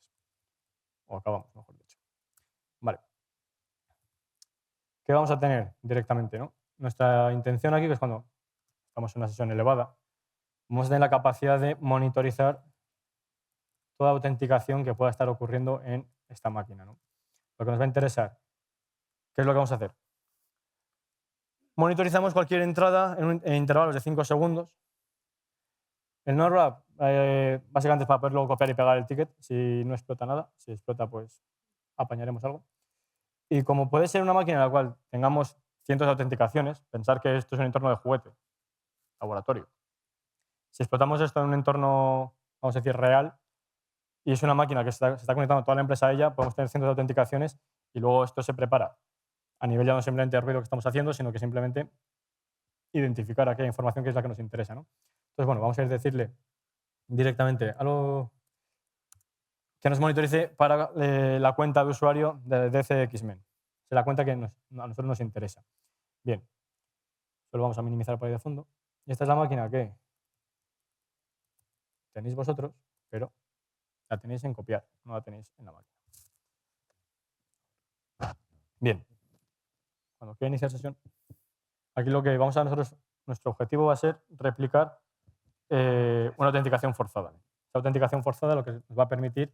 S3: O acabamos, mejor dicho. Vale. ¿Qué vamos a tener directamente, no? Nuestra intención aquí, que es cuando estamos en una sesión elevada, vamos a tener la capacidad de monitorizar toda autenticación que pueda estar ocurriendo en esta máquina, ¿no? Lo que nos va a interesar, ¿qué es lo que vamos a hacer? Monitorizamos cualquier entrada en intervalos de 5 segundos. El no-wrap, básicamente es para poderlo copiar y pegar el ticket si no explota nada. Si explota, pues apañaremos algo. Y como puede ser una máquina en la cual tengamos cientos de autenticaciones, pensar que esto es un entorno de juguete, laboratorio. Si explotamos esto en un entorno, vamos a decir, real, y es una máquina que se está conectando toda la empresa a ella, podemos tener cientos de autenticaciones y luego esto se prepara a nivel ya no simplemente de ruido que estamos haciendo, sino que simplemente identificar aquella información que es la que nos interesa, ¿no? Entonces, bueno, vamos a ir a decirle directamente algo que nos monitorice para la cuenta de usuario de DCXmen. Es la cuenta que a nosotros nos interesa. Bien, solo vamos a minimizar por ahí de fondo. Y esta es la máquina que tenéis vosotros, pero la tenéis en copiar, no la tenéis en la máquina. Bien, cuando quiera iniciar sesión, aquí lo que vamos a nosotros, nuestro objetivo va a ser replicar una autenticación forzada. Esa autenticación forzada lo que nos va a permitir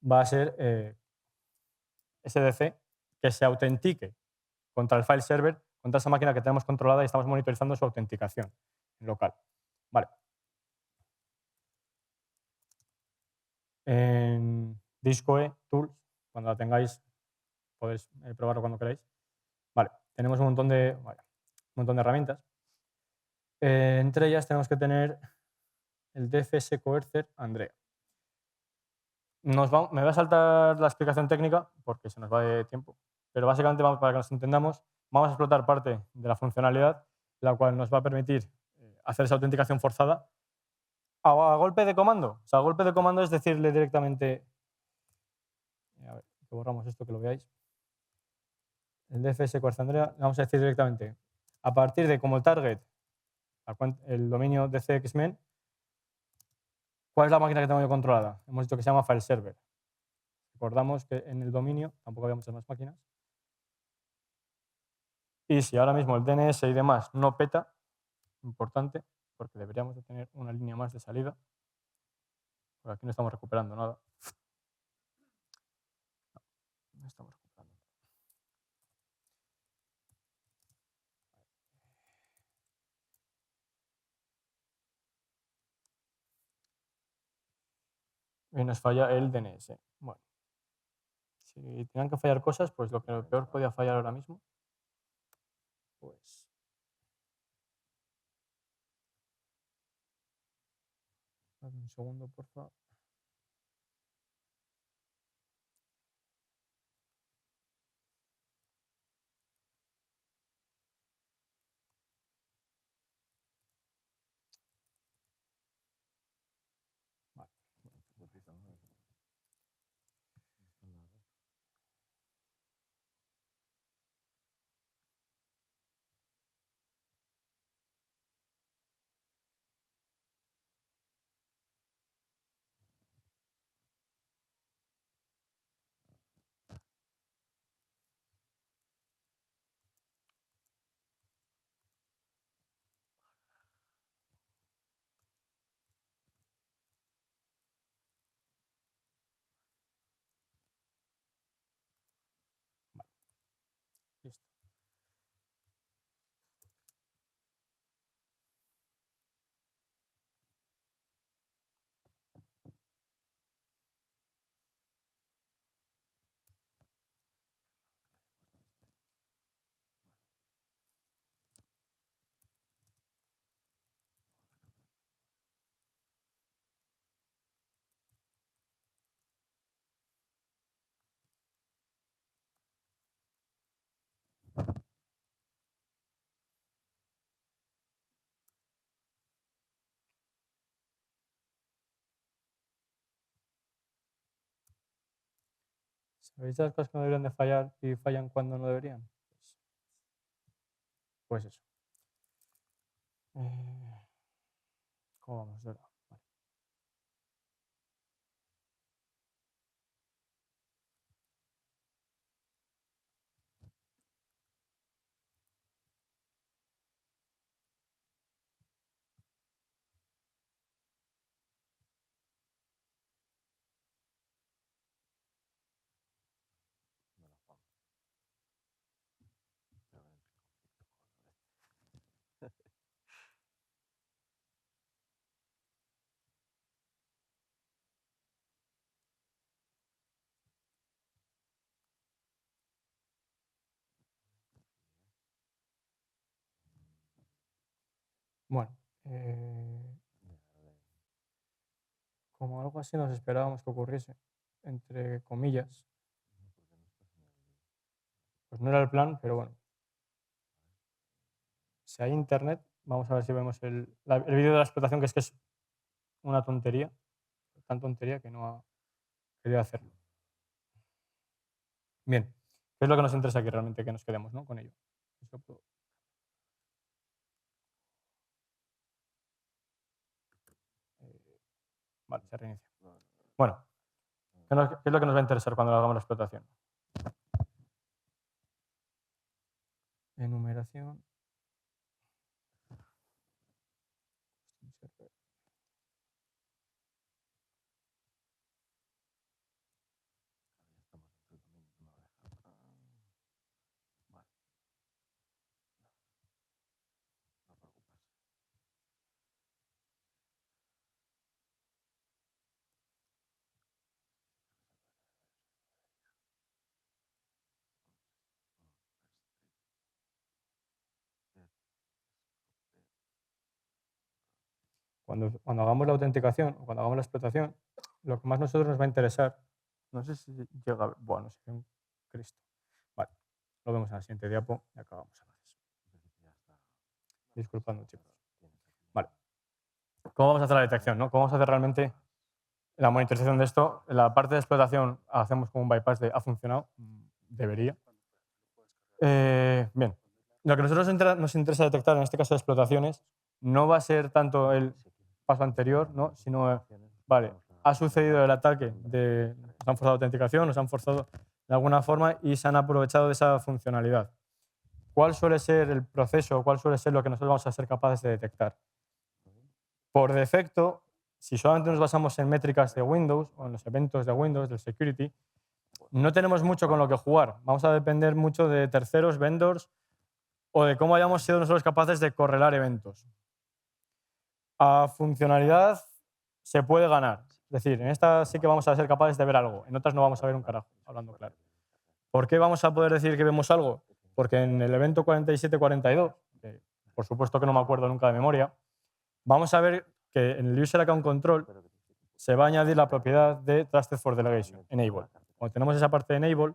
S3: va a ser SDC que se autentique contra el file server, contra esa máquina que tenemos controlada y estamos monitorizando su autenticación local. Vale. En Discoe Tools, cuando la tengáis, podéis probarlo cuando queráis. Vale, tenemos un montón de herramientas. Entre ellas tenemos que tener el DFS Coercer Andrea. Me voy a saltar la explicación técnica porque se nos va de tiempo, pero básicamente, para que nos entendamos, vamos a explotar parte de la funcionalidad, la cual nos va a permitir hacer esa autenticación forzada a golpe de comando. O sea, a golpe de comando es decirle directamente, a ver, que borramos esto, que lo veáis. El DFS Coercer Andrea, le vamos a decir directamente, a partir de como target, el dominio DCXmen, ¿cuál es la máquina que tengo yo controlada? Hemos dicho que se llama file server. Recordamos que en el dominio tampoco había muchas más máquinas. Y si ahora mismo el DNS y demás no peta, importante, porque deberíamos de tener una línea más de salida, por aquí no estamos recuperando nada. No estamos recuperando. Y nos falla el DNS. Bueno, si tenían que fallar cosas, pues lo que peor podía fallar ahora mismo, pues dame un segundo, por favor. Vale. Listo. ¿Sabéis las cosas que no deberían de fallar y fallan cuando no deberían? Pues eso. ¿Cómo vamos? Vale. Bueno, como algo así nos esperábamos que ocurriese, entre comillas. Pues no era el plan, pero bueno. Si hay internet, vamos a ver si vemos el vídeo de la explotación, que es una tontería, tan tontería que no ha querido hacerlo. Bien, ¿qué es lo que nos interesa aquí realmente? Que nos quedemos, ¿no? Con ello. Vale, se reinicia. Bueno, ¿qué es lo que nos va a interesar cuando hagamos la explotación? Enumeración. Cuando hagamos la autenticación o cuando hagamos la explotación, lo que más a nosotros nos va a interesar, no sé si llega a ver, bueno, no sé, un Cristo. Vale, lo vemos en la siguiente diapo y acabamos. Gracias. Disculpadme, chicos. Vale. ¿Cómo vamos a hacer la detección? ¿No? ¿Cómo vamos a hacer realmente la monitorización de esto? En la parte de explotación hacemos como un bypass de ha funcionado, debería. Bien, lo que a nosotros nos interesa detectar en este caso de explotaciones no va a ser tanto el paso anterior, ¿no? Sino, vale, ha sucedido el ataque, nos han forzado autenticación, nos han forzado de alguna forma y se han aprovechado de esa funcionalidad. ¿Cuál suele ser el proceso? ¿Cuál suele ser lo que nosotros vamos a ser capaces de detectar? Por defecto, si solamente nos basamos en métricas de Windows o en los eventos de Windows, del security, no tenemos mucho con lo que jugar. Vamos a depender mucho de terceros, vendors, o de cómo hayamos sido nosotros capaces de correlar eventos. A funcionalidad se puede ganar. Es decir, en esta sí que vamos a ser capaces de ver algo, en otras no vamos a ver un carajo, hablando claro. ¿Por qué vamos a poder decir que vemos algo? Porque en el evento 4742, que por supuesto que no me acuerdo nunca de memoria, vamos a ver que en el User Account Control se va a añadir la propiedad de Trusted for Delegation, Enable. Cuando tenemos esa parte de Enable,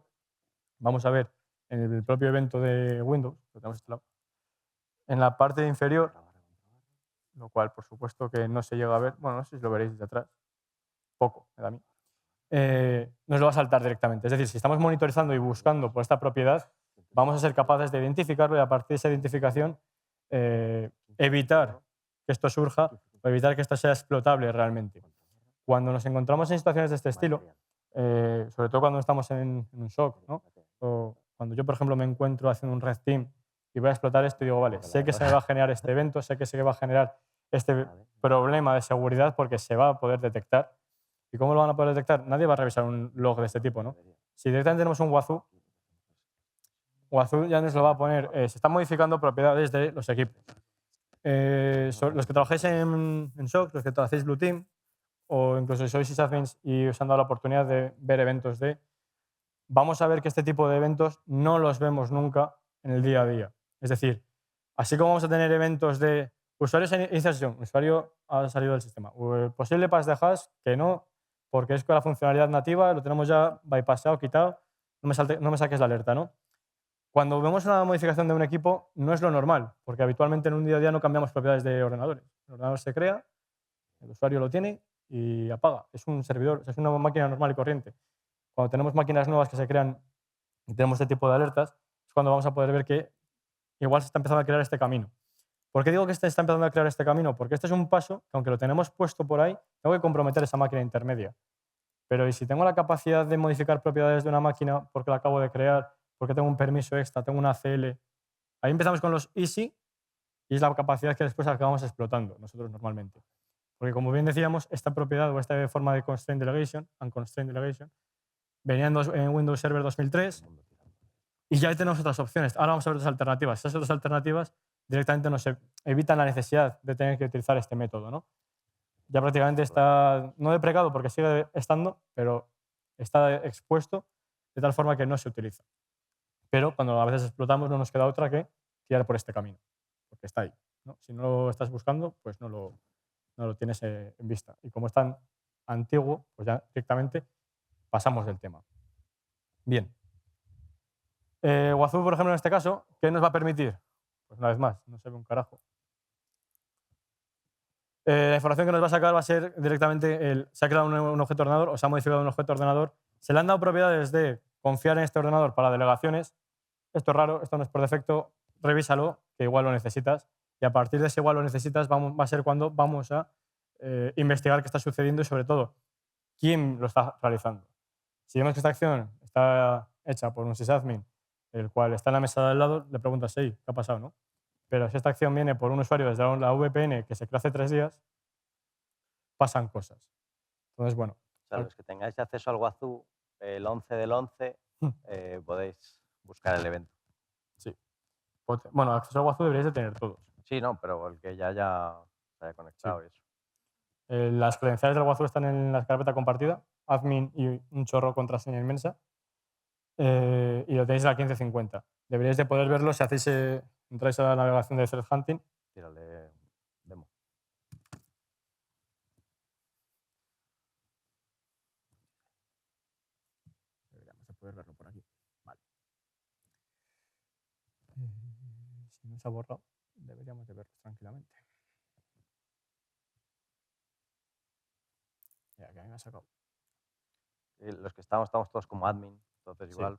S3: vamos a ver en el propio evento de Windows, lo tenemos este lado, en la parte inferior, lo cual por supuesto que no se llega a ver, bueno, no sé si lo veréis desde atrás, poco, me da a mí, nos lo va a saltar directamente. Es decir, si estamos monitorizando y buscando por esta propiedad, vamos a ser capaces de identificarlo y a partir de esa identificación evitar que esto surja o evitar que esto sea explotable realmente. Cuando nos encontramos en situaciones de este estilo, sobre todo cuando estamos en un SOC, ¿no? O cuando yo, por ejemplo, me encuentro haciendo un red team y voy a explotar esto y digo, vale, sé que se me va a generar este evento, sé que se va a generar este problema de seguridad porque se va a poder detectar. ¿Y cómo lo van a poder detectar? Nadie va a revisar un log de este tipo, ¿no? Si directamente tenemos un Wazoo ya nos lo va a poner. Se están modificando propiedades de los equipos. Los que trabajáis en SOC, los que hacéis Blue Team, o incluso sois sysadmins y os han dado la oportunidad de ver eventos vamos a ver que este tipo de eventos no los vemos nunca en el día a día. Es decir, así como vamos a tener eventos de usuarios en iniciación, usuario ha salido del sistema, o el posible pass de hash, que no, porque es con la funcionalidad nativa, lo tenemos ya bypassado, quitado, no me saques la alerta, ¿no? Cuando vemos una modificación de un equipo, no es lo normal, porque habitualmente en un día a día no cambiamos propiedades de ordenadores. El ordenador se crea, el usuario lo tiene y apaga. Es un servidor, es una máquina normal y corriente. Cuando tenemos máquinas nuevas que se crean y tenemos este tipo de alertas, es cuando vamos a poder ver que igual se está empezando a crear este camino. ¿Por qué digo que se está empezando a crear este camino? Porque este es un paso que, aunque lo tenemos puesto por ahí, tengo que comprometer esa máquina intermedia. Pero ¿y si tengo la capacidad de modificar propiedades de una máquina porque la acabo de crear, porque tengo un permiso extra, tengo una ACL? Ahí empezamos con los easy y es la capacidad que después acabamos explotando nosotros normalmente. Porque, como bien decíamos, esta propiedad o esta forma de constraint delegation, unconstrained delegation, venía en Windows Server 2003 y ya tenemos otras opciones. Ahora vamos a ver otras alternativas. Esas otras alternativas directamente nos evitan la necesidad de tener que utilizar este método, ¿no? Ya prácticamente está, no deprecado porque sigue estando, pero está expuesto de tal forma que no se utiliza. Pero cuando a veces explotamos no nos queda otra que tirar por este camino, porque está ahí, ¿no? Si no lo estás buscando, pues no lo tienes en vista. Y como es tan antiguo, pues ya directamente pasamos del tema. Bien. Wazoo, por ejemplo, en este caso, ¿qué nos va a permitir? Pues una vez más, no se ve un carajo. La información que nos va a sacar va a ser directamente se ha creado un objeto ordenador o se ha modificado un objeto ordenador. Se le han dado propiedades de confiar en este ordenador para delegaciones. Esto es raro, esto no es por defecto, revísalo, que igual lo necesitas. Y a partir de ese igual lo necesitas va a ser cuando vamos a investigar qué está sucediendo y, sobre todo, quién lo está realizando. Si vemos que esta acción está hecha por un sysadmin, el cual está en la mesa de al lado, le preguntas, hey, ¿qué ha pasado? ¿No? Pero si esta acción viene por un usuario desde la VPN que se creó hace 3 días, pasan cosas. Entonces, bueno.
S2: O sea, los que tengáis acceso al Wazoo, el 11 del 11, podéis buscar el evento.
S3: Sí. Bueno, acceso al Wazoo deberíais de tener todos.
S2: Sí, no, pero el que ya se haya conectado y eso.
S3: Las credenciales del Wazoo están en la carpeta compartida, admin y un chorro contraseña inmensa. Y lo tenéis a la 1550. Deberíais de poder verlo si hacéis, entráis a la navegación de Threat Hunting.
S2: Tírale demo.
S3: Deberíamos de poder verlo por aquí. Vale. Si no se ha borrado, deberíamos de verlo tranquilamente. Ya, que me ha sacado.
S2: Los que estamos todos como admin, entonces igual.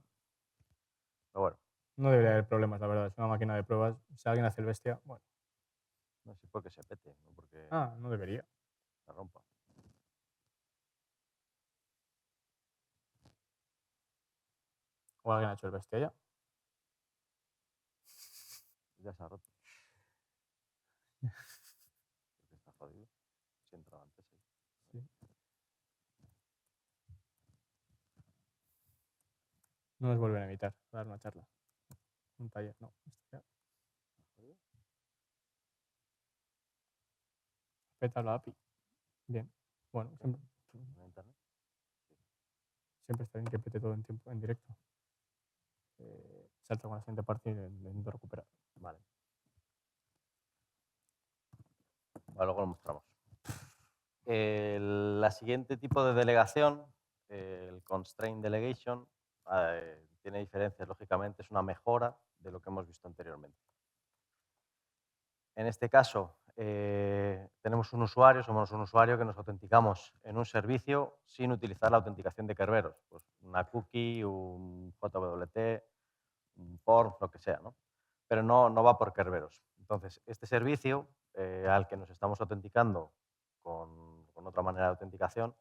S2: Pero bueno.
S3: No debería haber problemas, la verdad. Es una máquina de pruebas. Si alguien hace el bestia, bueno.
S2: No sé por qué se pete, no porque
S3: No debería.
S2: se rompa.
S3: ¿O alguien ha hecho el bestia ya?
S2: Ya se ha roto. Porque está jodido. Si entraba antes ahí.
S3: Sí. No nos vuelven a invitar a dar una charla. Un taller, no. Peta la API. Bien. Bueno, siempre está bien que pete todo en directo. Salta con la siguiente parte y le intento recuperar.
S2: Vale. Bueno, luego lo mostramos. La siguiente tipo de delegación, el constraint delegation, tiene diferencias, lógicamente, es una mejora de lo que hemos visto anteriormente. En este caso, tenemos un usuario, somos un usuario que nos autenticamos en un servicio sin utilizar la autenticación de Kerberos, pues una cookie, un JWT, un PORM, lo que sea, ¿no? Pero no va por Kerberos. Entonces, este servicio al que nos estamos autenticando con otra manera de autenticación,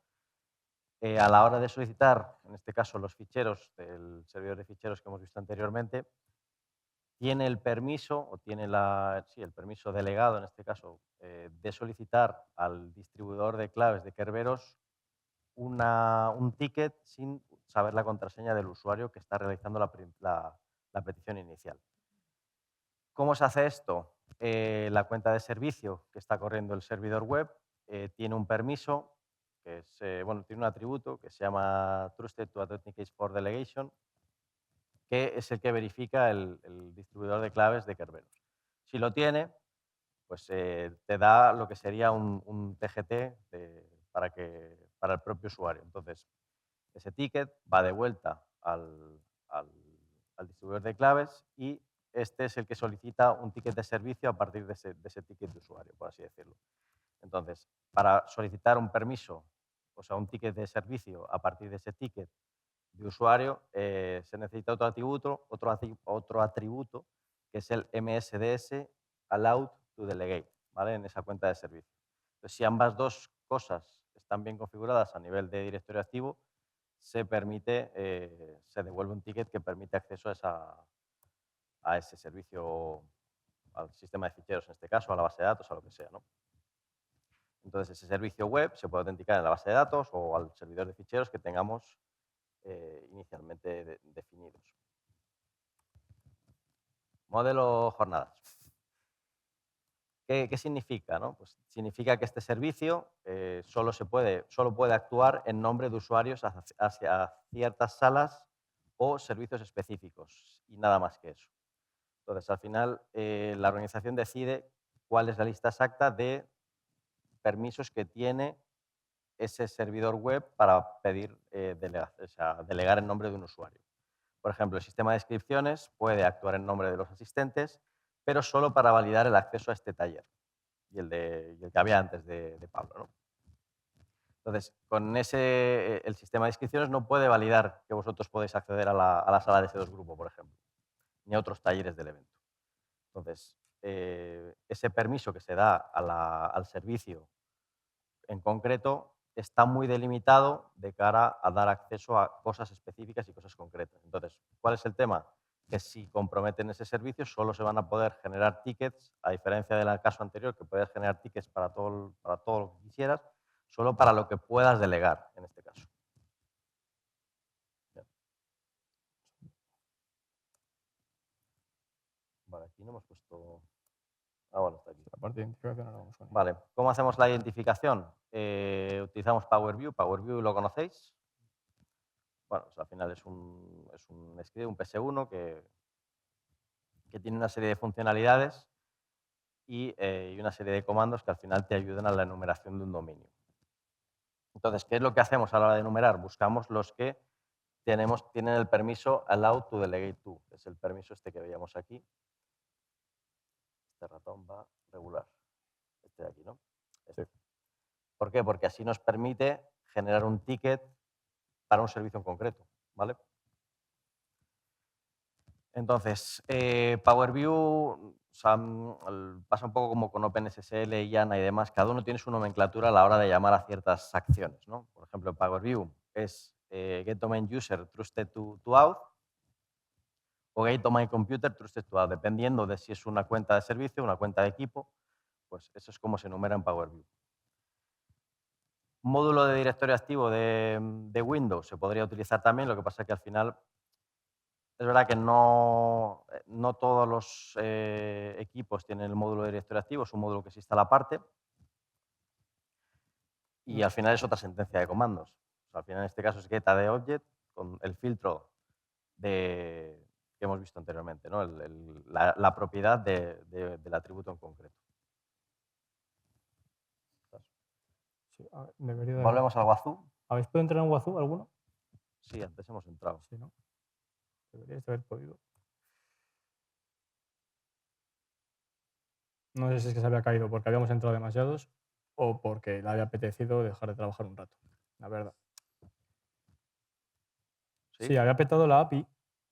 S2: a la hora de solicitar, en este caso, los ficheros del servidor de ficheros que hemos visto anteriormente, tiene el permiso, o tiene el permiso delegado, en este caso, de solicitar al distribuidor de claves de Kerberos un ticket sin saber la contraseña del usuario que está realizando la la petición inicial. ¿Cómo se hace esto? La cuenta de servicio que está corriendo el servidor web tiene un permiso, que es, tiene un atributo que se llama Trusted to Authenticate for Delegation, que es el que verifica el distribuidor de claves de Kerberos. Si lo tiene, pues te da lo que sería un TGT para el propio usuario. Entonces, ese ticket va de vuelta al distribuidor de claves y este es el que solicita un ticket de servicio a partir de ese ticket de usuario, por así decirlo. Entonces, para solicitar un permiso, o sea, un ticket de servicio a partir de ese ticket de usuario, se necesita otro atributo, que es el MSDS Allowed to Delegate, ¿vale? En esa cuenta de servicio. Entonces, si ambas dos cosas están bien configuradas a nivel de directorio activo, se devuelve un ticket que permite acceso a ese servicio, al sistema de ficheros en este caso, a la base de datos, a lo que sea, ¿no? Entonces, ese servicio web se puede autenticar en la base de datos o al servidor de ficheros que tengamos inicialmente definidos. Modelo jornadas. ¿Qué significa? ¿No? Pues significa que este servicio solo puede actuar en nombre de usuarios hacia ciertas salas o servicios específicos y nada más que eso. Entonces, al final, la organización decide cuál es la lista exacta de permisos que tiene ese servidor web para pedir delegar en nombre de un usuario. Por ejemplo, el sistema de inscripciones puede actuar en nombre de los asistentes, pero solo para validar el acceso a este taller y el que había antes de Pablo, ¿no? Entonces, con el sistema de inscripciones no puede validar que vosotros podéis acceder a la sala de S2 Grupo, por ejemplo, ni a otros talleres del evento. Entonces, ese permiso que se da al servicio en concreto está muy delimitado de cara a dar acceso a cosas específicas y cosas concretas. Entonces, ¿cuál es el tema? Que si comprometen ese servicio solo se van a poder generar tickets, a diferencia del caso anterior, que puedes generar tickets para todo lo que quisieras, solo para lo que puedas delegar, en este caso. Bien. Vale, aquí no hemos puesto... Ah, bueno, está aquí.
S3: La parte de identificación ahora vamos con ella.
S2: Vale, ¿cómo hacemos la identificación? Utilizamos Power View. Power View lo conocéis. Bueno, pues al final es un script, un PS1 que tiene una serie de funcionalidades y una serie de comandos que al final te ayudan a la enumeración de un dominio. Entonces, ¿qué es lo que hacemos a la hora de enumerar? Buscamos los que tienen el permiso Allow to Delegate to, que es el permiso este que veíamos aquí. Este ratón va regular. Este de aquí, ¿no? Este. ¿Por qué? Porque así nos permite generar un ticket para un servicio en concreto, ¿vale? Entonces, Power View pasa un poco como con OpenSSL, YANA y demás. Cada uno tiene su nomenclatura a la hora de llamar a ciertas acciones, ¿no? Por ejemplo, en Power View es Get Domain User Trusted to Auth o Get Domain Computer Trusted to Auth, dependiendo de si es una cuenta de servicio o una cuenta de equipo. Pues eso es como se enumera en Power View. Módulo de directorio activo de Windows se podría utilizar también, lo que pasa es que al final es verdad que no todos los equipos tienen el módulo de directorio activo, es un módulo que se instala aparte y al final es otra sentencia de comandos. O sea, al final en este caso es getAddObject con el filtro que hemos visto anteriormente, ¿no? la propiedad del atributo en concreto.
S3: Sí, debería de haber.
S2: Volvemos al Wazoo.
S3: ¿Habéis podido entrar en Wazoo alguno?
S2: Sí, antes hemos entrado.
S3: Sí, ¿no? Deberíais de haber podido. No sé si es que se había caído porque habíamos entrado demasiados o porque le había apetecido dejar de trabajar un rato, la verdad. Sí, había petado la API,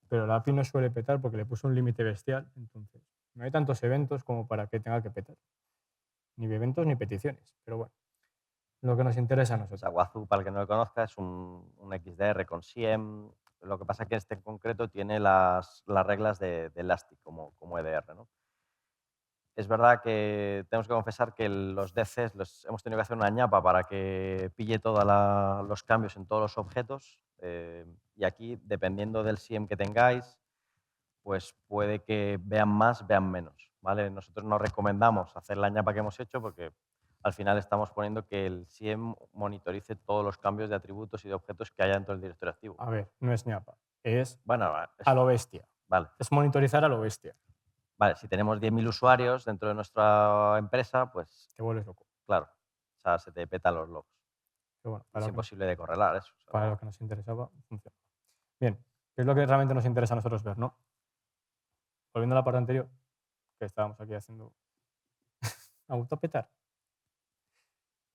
S3: pero la API no suele petar porque le puso un límite bestial, entonces no hay tantos eventos como para que tenga que petar. Ni eventos ni peticiones, pero bueno, lo que nos interesa a nosotros.
S2: O sea, Wazoo, para el que no lo conozca, es un XDR con SIEM. Lo que pasa es que este en concreto tiene las reglas de Elastic como EDR, ¿no? Es verdad que tenemos que confesar que los DCs hemos tenido que hacer una ñapa para que pille todos los cambios en todos los objetos. Y aquí, dependiendo del SIEM que tengáis, pues puede que vean más, vean menos, ¿vale? Nosotros no recomendamos hacer la ñapa que hemos hecho porque al final estamos poniendo que el SIEM monitorice todos los cambios de atributos y de objetos que haya dentro del directorio activo.
S3: A ver, no es ñapa, es
S2: Bueno,
S3: a lo bestia.
S2: vale.
S3: Es monitorizar a lo bestia.
S2: Vale, si tenemos 10.000 usuarios dentro de nuestra empresa, pues
S3: Te vuelves loco.
S2: claro, o sea, se te petan los logs.
S3: Pero bueno,
S2: Es imposible de correlar eso. O sea,
S3: para lo que nos interesaba, funciona. Bien, ¿qué es lo que realmente nos interesa a nosotros ver, no? Volviendo a la parte anterior, que estábamos aquí haciendo autopetar.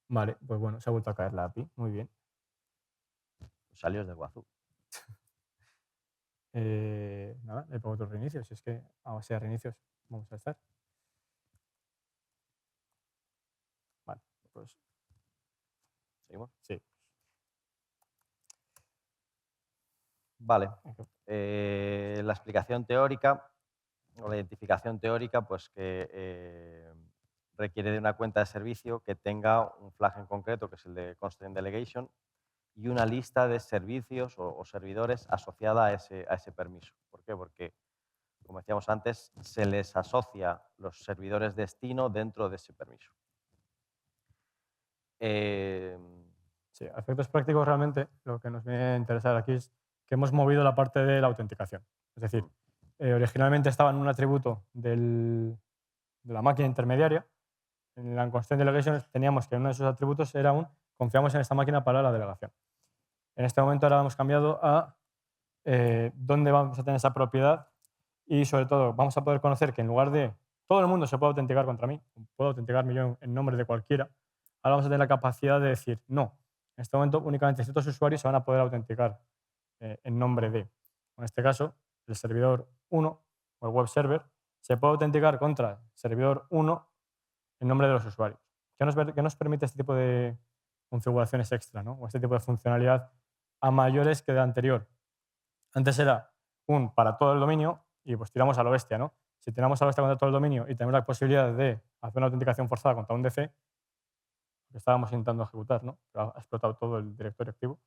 S3: Vale, pues bueno, se ha vuelto a caer la API, muy bien.
S2: salió de Wazoo.
S3: Nada, le pongo otros reinicios, si es que a base de reinicios vamos a estar. Vale, pues
S2: ¿Seguimos?
S3: sí.
S2: Vale.
S3: Ok.
S2: La explicación teórica o la identificación teórica, pues que requiere de una cuenta de servicio que tenga un flag en concreto, que es el de Constraint Delegation, y una lista de servicios o servidores asociada a ese permiso. ¿Por qué? Porque, como decíamos antes, se les asocia los servidores destino dentro de ese permiso.
S3: Sí, a efectos prácticos realmente lo que nos viene a interesar aquí es que hemos movido la parte de la autenticación. Es decir, originalmente estaba en un atributo de la máquina intermediaria. En la Constraint Delegation teníamos que uno de esos atributos era confiamos en esta máquina para la delegación. En este momento ahora hemos cambiado a dónde vamos a tener esa propiedad y sobre todo vamos a poder conocer que en lugar de todo el mundo se puede autenticar contra mí, puedo autenticarme yo en nombre de cualquiera, ahora vamos a tener la capacidad de decir no. En este momento únicamente ciertos usuarios se van a poder autenticar en nombre de. En este caso, el servidor 1 o el web server se puede autenticar contra el servidor 1 en nombre de los usuarios. ¿Qué nos permite este tipo de configuraciones extra, ¿no? O este tipo de funcionalidad a mayores que de anterior? Antes era un para todo el dominio y pues tiramos a lo bestia, ¿no? Si tiramos a lo bestia contra todo el dominio y tenemos la posibilidad de hacer una autenticación forzada contra un DC, que estábamos intentando ejecutar, ¿no? Pero ha explotado todo el directorio activo,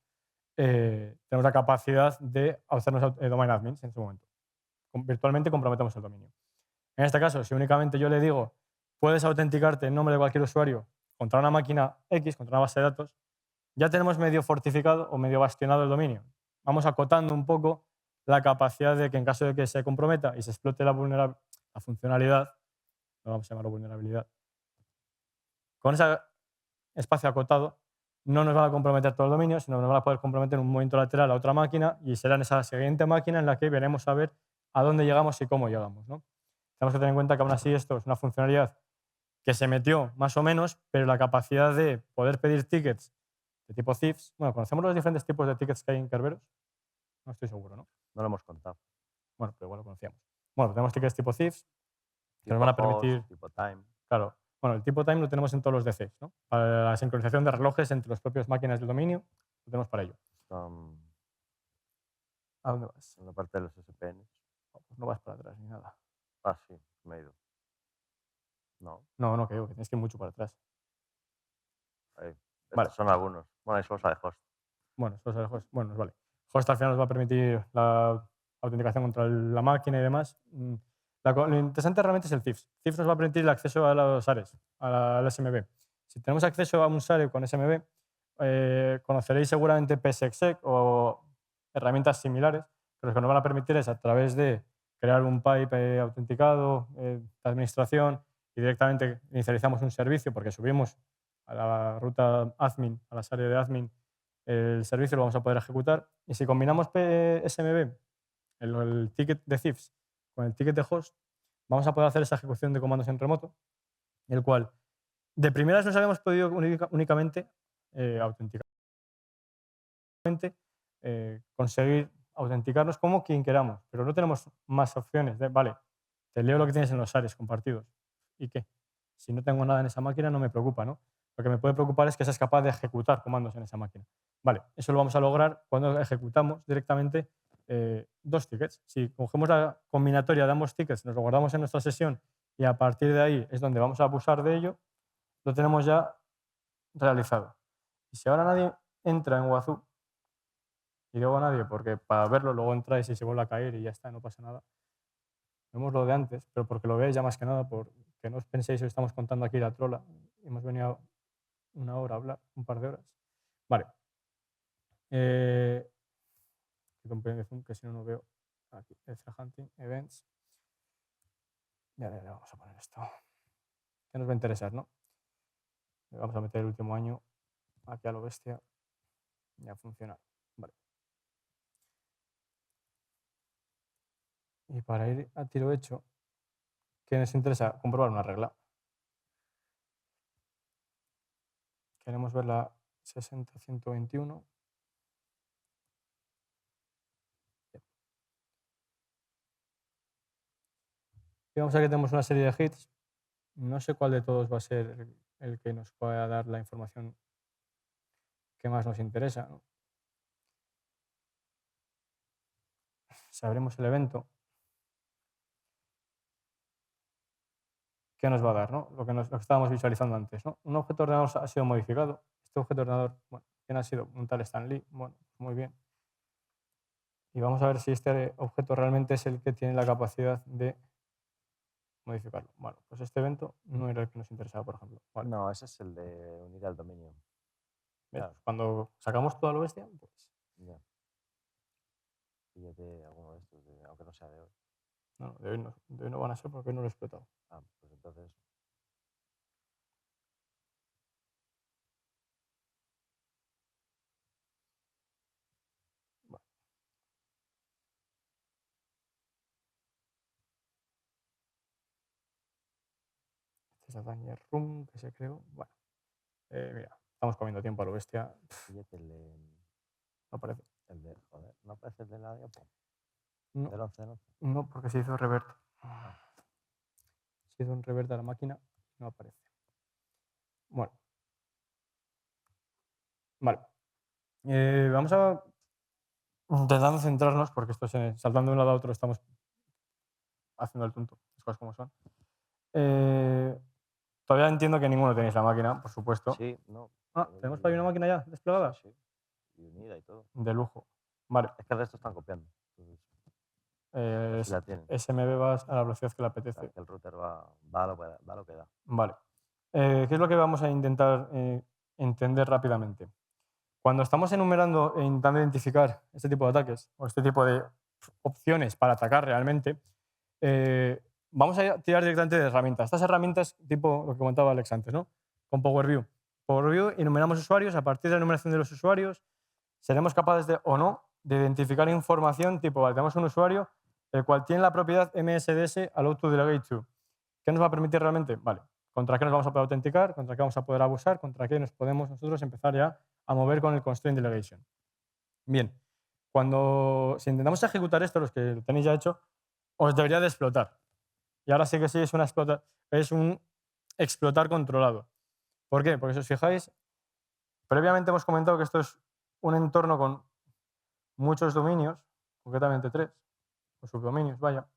S3: tenemos la capacidad de hacernos domain admins en su momento. Virtualmente comprometemos el dominio. En este caso, si únicamente yo le digo, puedes autenticarte en nombre de cualquier usuario contra una máquina X, contra una base de datos, ya tenemos medio fortificado o medio bastionado el dominio. Vamos acotando un poco la capacidad de que en caso de que se comprometa y se explote la funcionalidad, no vamos a llamarlo vulnerabilidad, con ese espacio acotado no nos van a comprometer todo el dominio, sino nos van a poder comprometer en un movimiento lateral a otra máquina y será en esa siguiente máquina en la que veremos a ver a dónde llegamos y cómo llegamos, ¿no? Tenemos que tener en cuenta que aún así esto es una funcionalidad que se metió más o menos, pero la capacidad de poder pedir tickets de tipo thieves, bueno, ¿conocemos los diferentes tipos de tickets que hay en Kerberos? No estoy seguro, ¿no?
S2: No lo hemos contado.
S3: Bueno, pero igual lo conocíamos. Bueno, tenemos tickets tipo thieves que
S2: Tipo
S3: nos van a
S2: host,
S3: permitir,
S2: tipo time.
S3: claro, bueno, el tipo time lo tenemos en todos los DCs, ¿no? Para la sincronización de relojes entre las propias máquinas del dominio, lo tenemos para ello. ¿A dónde vas?
S2: En la parte de los SPN.
S3: Pues no vas para atrás ni nada.
S2: Ah, sí, me he ido. No,
S3: No, que digo, que tienes que ir mucho para atrás.
S2: ahí.
S3: Vale.
S2: Estos son algunos. Bueno, eso es de host.
S3: Bueno, eso es el host. Bueno, nos vale. Host al final nos va a permitir la autenticación contra la máquina y demás. Lo interesante realmente es el CIFS. CIFS nos va a permitir el acceso a los SARES, al SMB. Si tenemos acceso a un SARE con SMB, conoceréis seguramente PSExec o herramientas similares, que lo que nos van a permitir es a través de crear un pipe autenticado de administración y directamente inicializamos un servicio porque subimos a la ruta admin, a la SARE de admin, el servicio lo vamos a poder ejecutar. Y si combinamos SMB, el ticket de CIFS, con el ticket de host, vamos a poder hacer esa ejecución de comandos en remoto, el cual de primeras nos habíamos podido únicamente autenticar. Conseguir autenticarnos como quien queramos, pero no tenemos más opciones de, vale, te leo lo que tienes en los ARES compartidos. ¿Y qué? Si no tengo nada en esa máquina no me preocupa, ¿no? Lo que me puede preocupar es que seas capaz de ejecutar comandos en esa máquina. Vale, eso lo vamos a lograr cuando ejecutamos directamente dos tickets. Si cogemos la combinatoria de ambos tickets, nos lo guardamos en nuestra sesión y a partir de ahí es donde vamos a abusar de ello, lo tenemos ya realizado. Y si ahora nadie entra en Wazoo, y digo a nadie porque para verlo luego entráis y se vuelve a caer y ya está, no pasa nada. vemos lo de antes, pero porque lo veáis ya más que nada, porque no os penséis que os estamos contando aquí la trola. Hemos venido una hora a hablar, un par de horas. Vale. Quito un pelín de zoom, que si no, no veo aquí. El thread hunting, events. Ya le vamos a poner esto. ¿Qué nos va a interesar, no? Le vamos a meter el último año aquí a lo bestia. Ya funciona. Vale. Y para ir a tiro hecho, ¿qué nos interesa? Comprobar una regla. Queremos ver la 60-121. Y vamos a ver que tenemos una serie de hits. No sé cuál de todos va a ser el que nos pueda dar la información que más nos interesa, ¿no? Si abrimos el evento, ¿qué nos va a dar, no? Lo que estábamos visualizando antes, ¿no? Un objeto ordenador ha sido modificado. Este objeto ordenador, bueno, ¿quién ha sido? Un tal Stan Lee. Bueno, muy bien. Y vamos a ver si este objeto realmente es el que tiene la capacidad de modificarlo. Bueno, pues este evento no era el que nos interesaba, por ejemplo. Vale.
S2: No, ese es el de unir al dominio.
S3: Bien,
S2: Claro.
S3: cuando sacamos toda lo bestia, pues
S2: Ya. Píllate alguno de estos, aunque no sea de hoy.
S3: no, de hoy no van a ser porque hoy no lo he explotado.
S2: Ah, pues entonces.
S3: Vale. Este es el Danger Room que se creó. Bueno, mira, estamos comiendo tiempo a lo bestia.
S2: Píllate el de.
S3: No aparece.
S2: El de. Joder, ¿no aparece el de la diapo?
S3: No,
S2: Del 11 del 11.
S3: no, porque se hizo revert. Se hizo un revert a la máquina y no aparece. Bueno. Vale. Vamos a intentando centrarnos, porque esto es saltando de un lado a otro estamos haciendo el tonto, las cosas como son. Todavía entiendo que ninguno tenéis la máquina, por supuesto.
S2: Sí, no.
S3: ¿Tenemos para ahí una máquina ya desplegada?
S2: Sí, sí. Y unida y todo.
S3: De lujo. Vale.
S2: Es que el resto están copiando. Entonces, sí la tienen.
S3: SMB va a la velocidad que le apetece.
S2: Claro, que el router va a lo que da.
S3: Vale. ¿Qué es lo que vamos a intentar entender rápidamente? Cuando estamos enumerando e intentando identificar este tipo de ataques o este tipo de opciones para atacar realmente, vamos a tirar directamente de herramientas. Estas herramientas, tipo lo que comentaba Alex antes, ¿no? Con Power BI. Power BI enumeramos usuarios, a partir de la enumeración de los usuarios, seremos capaces de, o no, de identificar información tipo, vale, tenemos un usuario el cual tiene la propiedad MSDS allow to delegate to. ¿Qué nos va a permitir realmente? Vale, ¿contra qué nos vamos a poder autenticar? ¿Contra qué vamos a poder abusar? ¿Contra qué nos podemos nosotros empezar ya a mover con el constraint delegation? Bien, si intentamos ejecutar esto, los que lo tenéis ya hecho, os debería de explotar. Y ahora sí que sí es un explotar controlado. ¿Por qué? Porque si os fijáis, previamente hemos comentado que esto es un entorno con muchos dominios, concretamente 3, o subdominios, vaya,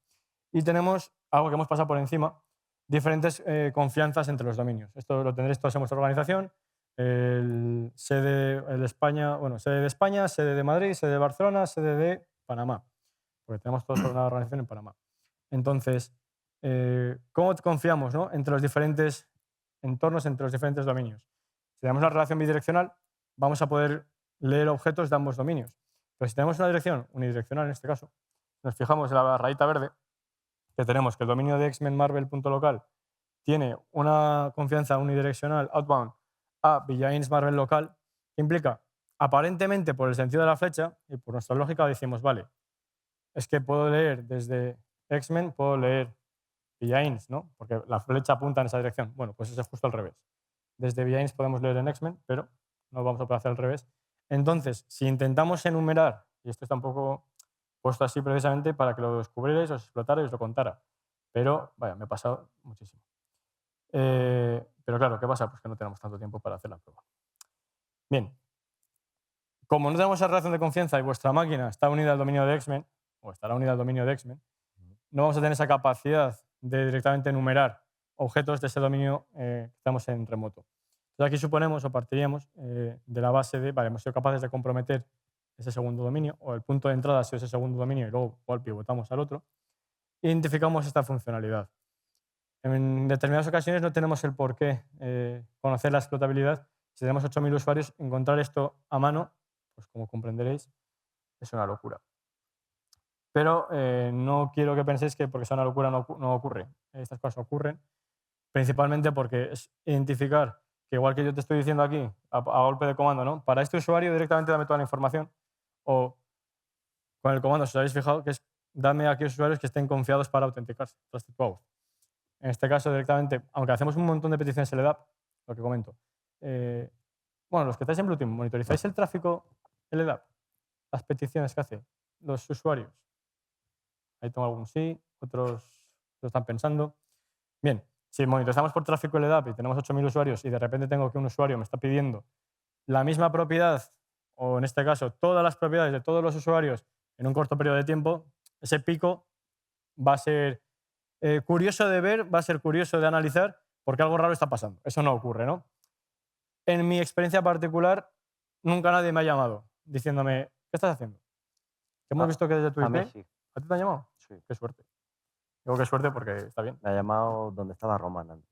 S3: y tenemos algo que hemos pasado por encima, diferentes confianzas entre los dominios. Esto lo tendréis todos en vuestra organización, sede de España, sede de Madrid, sede de Barcelona, sede de Panamá, porque tenemos todos una organización en Panamá. Entonces, ¿cómo confiamos, ¿no? Entre los diferentes entornos, entre los diferentes dominios? Si tenemos una relación bidireccional, vamos a poder leer objetos de ambos dominios. Pero si tenemos una dirección unidireccional, en este caso, nos fijamos en la rayita verde, que tenemos que el dominio de xmenmarvel.local tiene una confianza unidireccional outbound a Villains Marvel local, que implica, aparentemente por el sentido de la flecha y por nuestra lógica, decimos, vale, es que puedo leer desde X-Men, puedo leer Villains, ¿no? Porque la flecha apunta en esa dirección. Bueno, pues es justo al revés. Desde Villains podemos leer en X-Men, pero no vamos a poder hacer al revés. Entonces, si intentamos enumerar, y esto está un poco puesto así precisamente para que lo descubrierais, os explotara y os lo contara, pero vaya, me he pasado muchísimo. Pero claro, ¿qué pasa? Pues que no tenemos tanto tiempo para hacer la prueba. Bien, como no tenemos esa relación de confianza y vuestra máquina está unida al dominio de X-Men, o estará unida al dominio de X-Men, no vamos a tener esa capacidad de directamente enumerar objetos de ese dominio que estamos en remoto. Entonces aquí suponemos o partiríamos de la base de, vale, hemos sido capaces de comprometer ese segundo dominio, o el punto de entrada ha sido ese segundo dominio y luego igual pivotamos al otro. identificamos esta funcionalidad. En determinadas ocasiones no tenemos el por qué conocer la explotabilidad. Si tenemos 8.000 usuarios, encontrar esto a mano, pues como comprenderéis, es una locura. Pero no quiero que penséis que porque sea una locura no ocurre. Estas cosas ocurren principalmente porque es identificar que igual que yo te estoy diciendo aquí, a golpe de comando, ¿no? Para este usuario directamente dame toda la información, o con el comando, si os habéis fijado, que es dame a aquellos usuarios que estén confiados para autenticarse, Trusted to Auth. En este caso, directamente, aunque hacemos un montón de peticiones en LDAP, lo que comento, bueno, los que estáis en Blue Team, ¿monitorizáis el tráfico LDAP? Las peticiones que hacen los usuarios. Ahí tengo algún sí, otros lo están pensando. Bien, si monitorizamos por tráfico LDAP y tenemos 8.000 usuarios y de repente tengo que un usuario me está pidiendo la misma propiedad, o en este caso todas las propiedades de todos los usuarios en un corto periodo de tiempo, ese pico va a ser curioso de ver, va a ser curioso de analizar, porque algo raro está pasando. Eso no ocurre, ¿no? En mi experiencia particular, nunca nadie me ha llamado diciéndome, ¿qué estás haciendo? Hemos visto que desde tu
S2: A mí
S3: IP,
S2: sí.
S3: ¿a ti te han llamado?
S2: Sí.
S3: Qué suerte. Digo qué suerte porque está bien.
S2: Me ha llamado donde estaba Roman antes.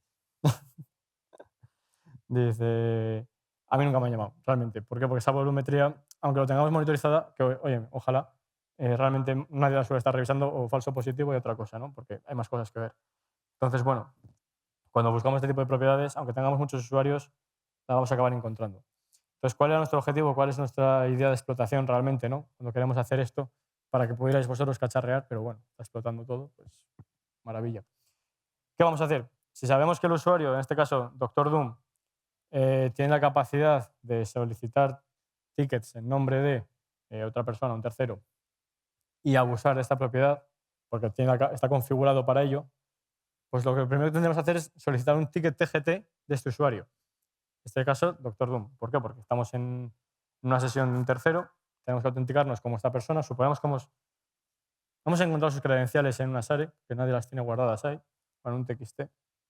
S3: Dice, a mí nunca me han llamado, realmente. ¿Por qué? Porque esa volumetría, aunque lo tengamos monitorizada, que oye, ojalá, realmente nadie la suele estar revisando o falso positivo y otra cosa, ¿no? Porque hay más cosas que ver. Entonces, bueno, cuando buscamos este tipo de propiedades, aunque tengamos muchos usuarios, la vamos a acabar encontrando. Entonces, ¿cuál era nuestro objetivo? ¿Cuál es nuestra idea de explotación realmente, ¿no? Cuando queremos hacer esto, para que pudierais vosotros cacharrear, pero bueno, está explotando todo, pues maravilla. ¿Qué vamos a hacer? Si sabemos que el usuario, en este caso, Doctor Doom, tiene la capacidad de solicitar tickets en nombre de otra persona, un tercero, y abusar de esta propiedad, porque está configurado para ello, pues lo que primero que tendremos que hacer es solicitar un ticket TGT de este usuario. En este caso, Doctor Doom. ¿Por qué? Porque estamos en una sesión de un tercero, tenemos que autenticarnos como esta persona, suponemos que hemos encontrado sus credenciales en una SARE, que nadie las tiene guardadas ahí, o en un TXT,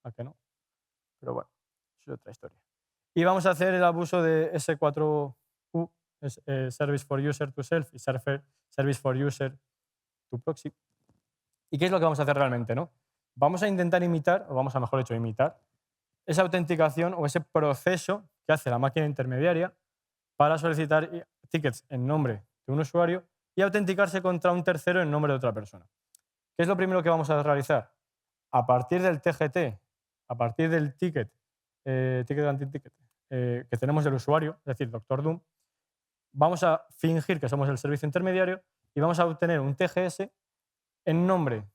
S3: ¿a que no? Pero bueno, eso es otra historia. Y vamos a hacer el abuso de S4U, Service for User to Self y Service for User to Proxy. ¿Y qué es lo que vamos a hacer realmente, no? Vamos a intentar imitar, o vamos a, mejor dicho, imitar, esa autenticación o ese proceso que hace la máquina intermediaria para solicitar tickets en nombre de un usuario y autenticarse contra un tercero en nombre de otra persona. ¿Qué es lo primero que vamos a realizar? A partir del TGT, a partir del ticket anti-ticket que tenemos del usuario, es decir, Doctor Doom, vamos a fingir que somos el servicio intermediario y vamos a obtener un TGS en nombre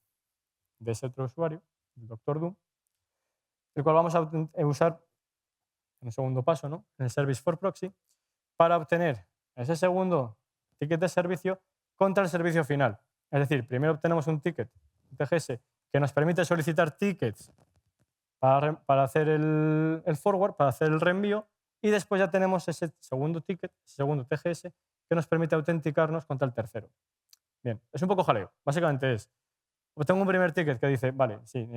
S3: de ese otro usuario, el Doctor Doom, el cual vamos a usar en un segundo paso, ¿no? En el Service for Proxy, para obtener ese segundo ticket de servicio contra el servicio final. Es decir, primero obtenemos un ticket, un TGS, que nos permite solicitar tickets para hacer el forward, para hacer el reenvío, y después ya tenemos ese segundo ticket, ese segundo TGS, que nos permite autenticarnos contra el tercero. Bien, es un poco jaleo. Básicamente es, tengo un primer ticket que dice, vale, sí,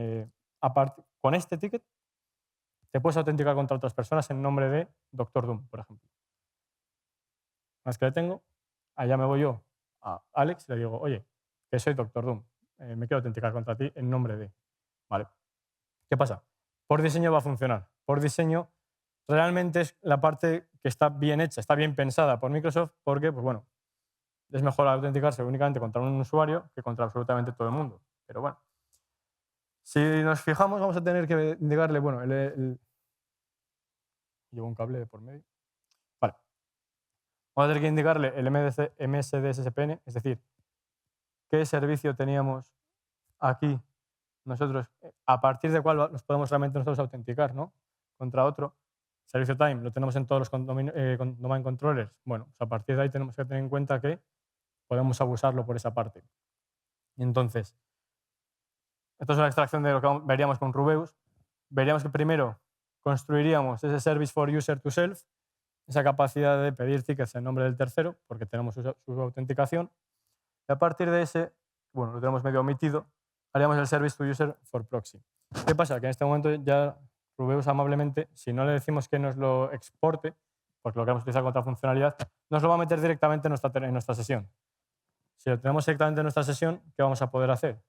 S3: con este ticket te puedes autenticar contra otras personas en nombre de Doctor Doom, por ejemplo. Una vez que le tengo, allá me voy yo a Alex y le digo, oye, que soy Doctor Doom, me quiero autenticar contra ti en nombre de... Vale. ¿Qué pasa? Por diseño va a funcionar. Por diseño realmente es la parte que está bien hecha, está bien pensada por Microsoft porque, pues bueno, es mejor autenticarse únicamente contra un usuario que contra absolutamente todo el mundo. Pero bueno, si nos fijamos vamos a tener que indicarle, bueno, llevo un cable de por medio. Vale. Vamos a tener que indicarle el MSDSPN, es decir, qué servicio teníamos aquí nosotros, a partir de cuál nos podemos realmente nosotros autenticar, ¿no? Contra otro. Servicio time lo tenemos en todos los domain controllers. Bueno, pues a partir de ahí tenemos que tener en cuenta que podemos abusarlo por esa parte. Y entonces, esto es una extracción de lo que veríamos con Rubeus. Veríamos que primero construiríamos ese Service for User to Self, esa capacidad de pedir tickets en nombre del tercero, porque tenemos su autenticación. Y a partir de ese, bueno, lo tenemos medio omitido, haríamos el Service to User for Proxy. ¿Qué pasa? Que en este momento ya Rubeus amablemente, si no le decimos que nos lo exporte, porque lo queremos utilizar con otra funcionalidad, nos lo va a meter directamente en nuestra sesión. Si lo tenemos directamente en nuestra sesión, ¿qué vamos a poder hacer?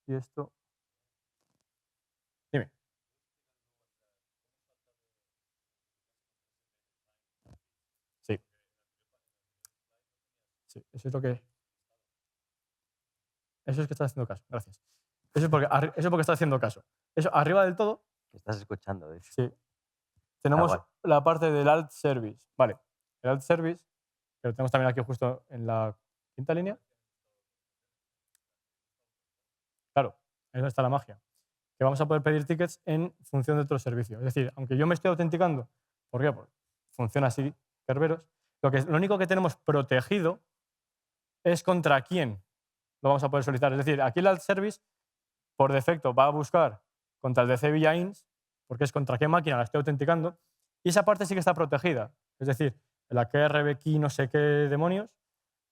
S3: y esto. Dime. Sí. Sí, eso es lo que... Eso es que estás haciendo caso, gracias. Eso es porque estás haciendo caso. Eso, arriba del todo,
S2: Que estás escuchando, dice.
S3: sí, tenemos
S2: guay.
S3: la parte del alt service. Vale, el alt service, que lo tenemos también aquí justo en la quinta línea. Claro, ahí es donde está la magia. Que vamos a poder pedir tickets en función de otro servicio. Es decir, aunque yo me estoy autenticando, ¿por qué? Porque funciona así, Kerberos, lo único que tenemos protegido es contra quién lo vamos a poder solicitar. Es decir, aquí el alt service, por defecto, va a buscar contra el DC vía ins, porque es contra qué máquina la estoy autenticando, y esa parte sí que está protegida. Es decir, la KRB key no sé qué demonios,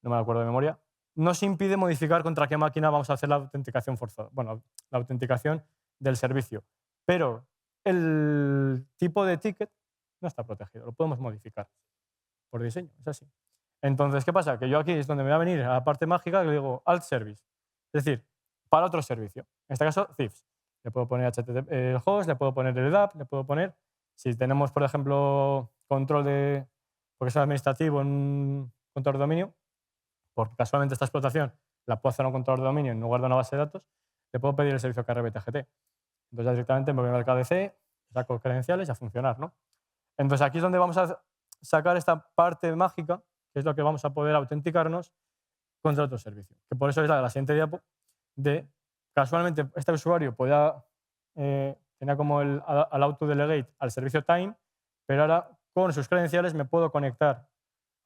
S3: no me acuerdo de memoria, nos impide modificar contra qué máquina vamos a hacer la autenticación forzada. Bueno, la autenticación del servicio. Pero el tipo de ticket no está protegido, lo podemos modificar por diseño, es así. Entonces, ¿qué pasa? Que yo aquí es donde me va a venir a la parte mágica que le digo alt service. Es decir, para otro servicio. En este caso, Thieves. Le puedo poner HTTP, el host, le puedo poner el DAP, le puedo poner, si tenemos, por ejemplo, control de, porque es administrativo en un control de dominio, porque casualmente esta explotación la puedo hacer en un control de dominio en lugar de una base de datos, le puedo pedir el servicio KRBTGT. Entonces ya directamente me voy al KDC, saco credenciales y a funcionar, ¿no? Entonces aquí es donde vamos a sacar esta parte mágica, que es lo que vamos a poder autenticarnos contra otro servicio. Que por eso es la siguiente diapo de, casualmente, este usuario tenía como al auto-delegate al servicio time, pero ahora con sus credenciales me puedo conectar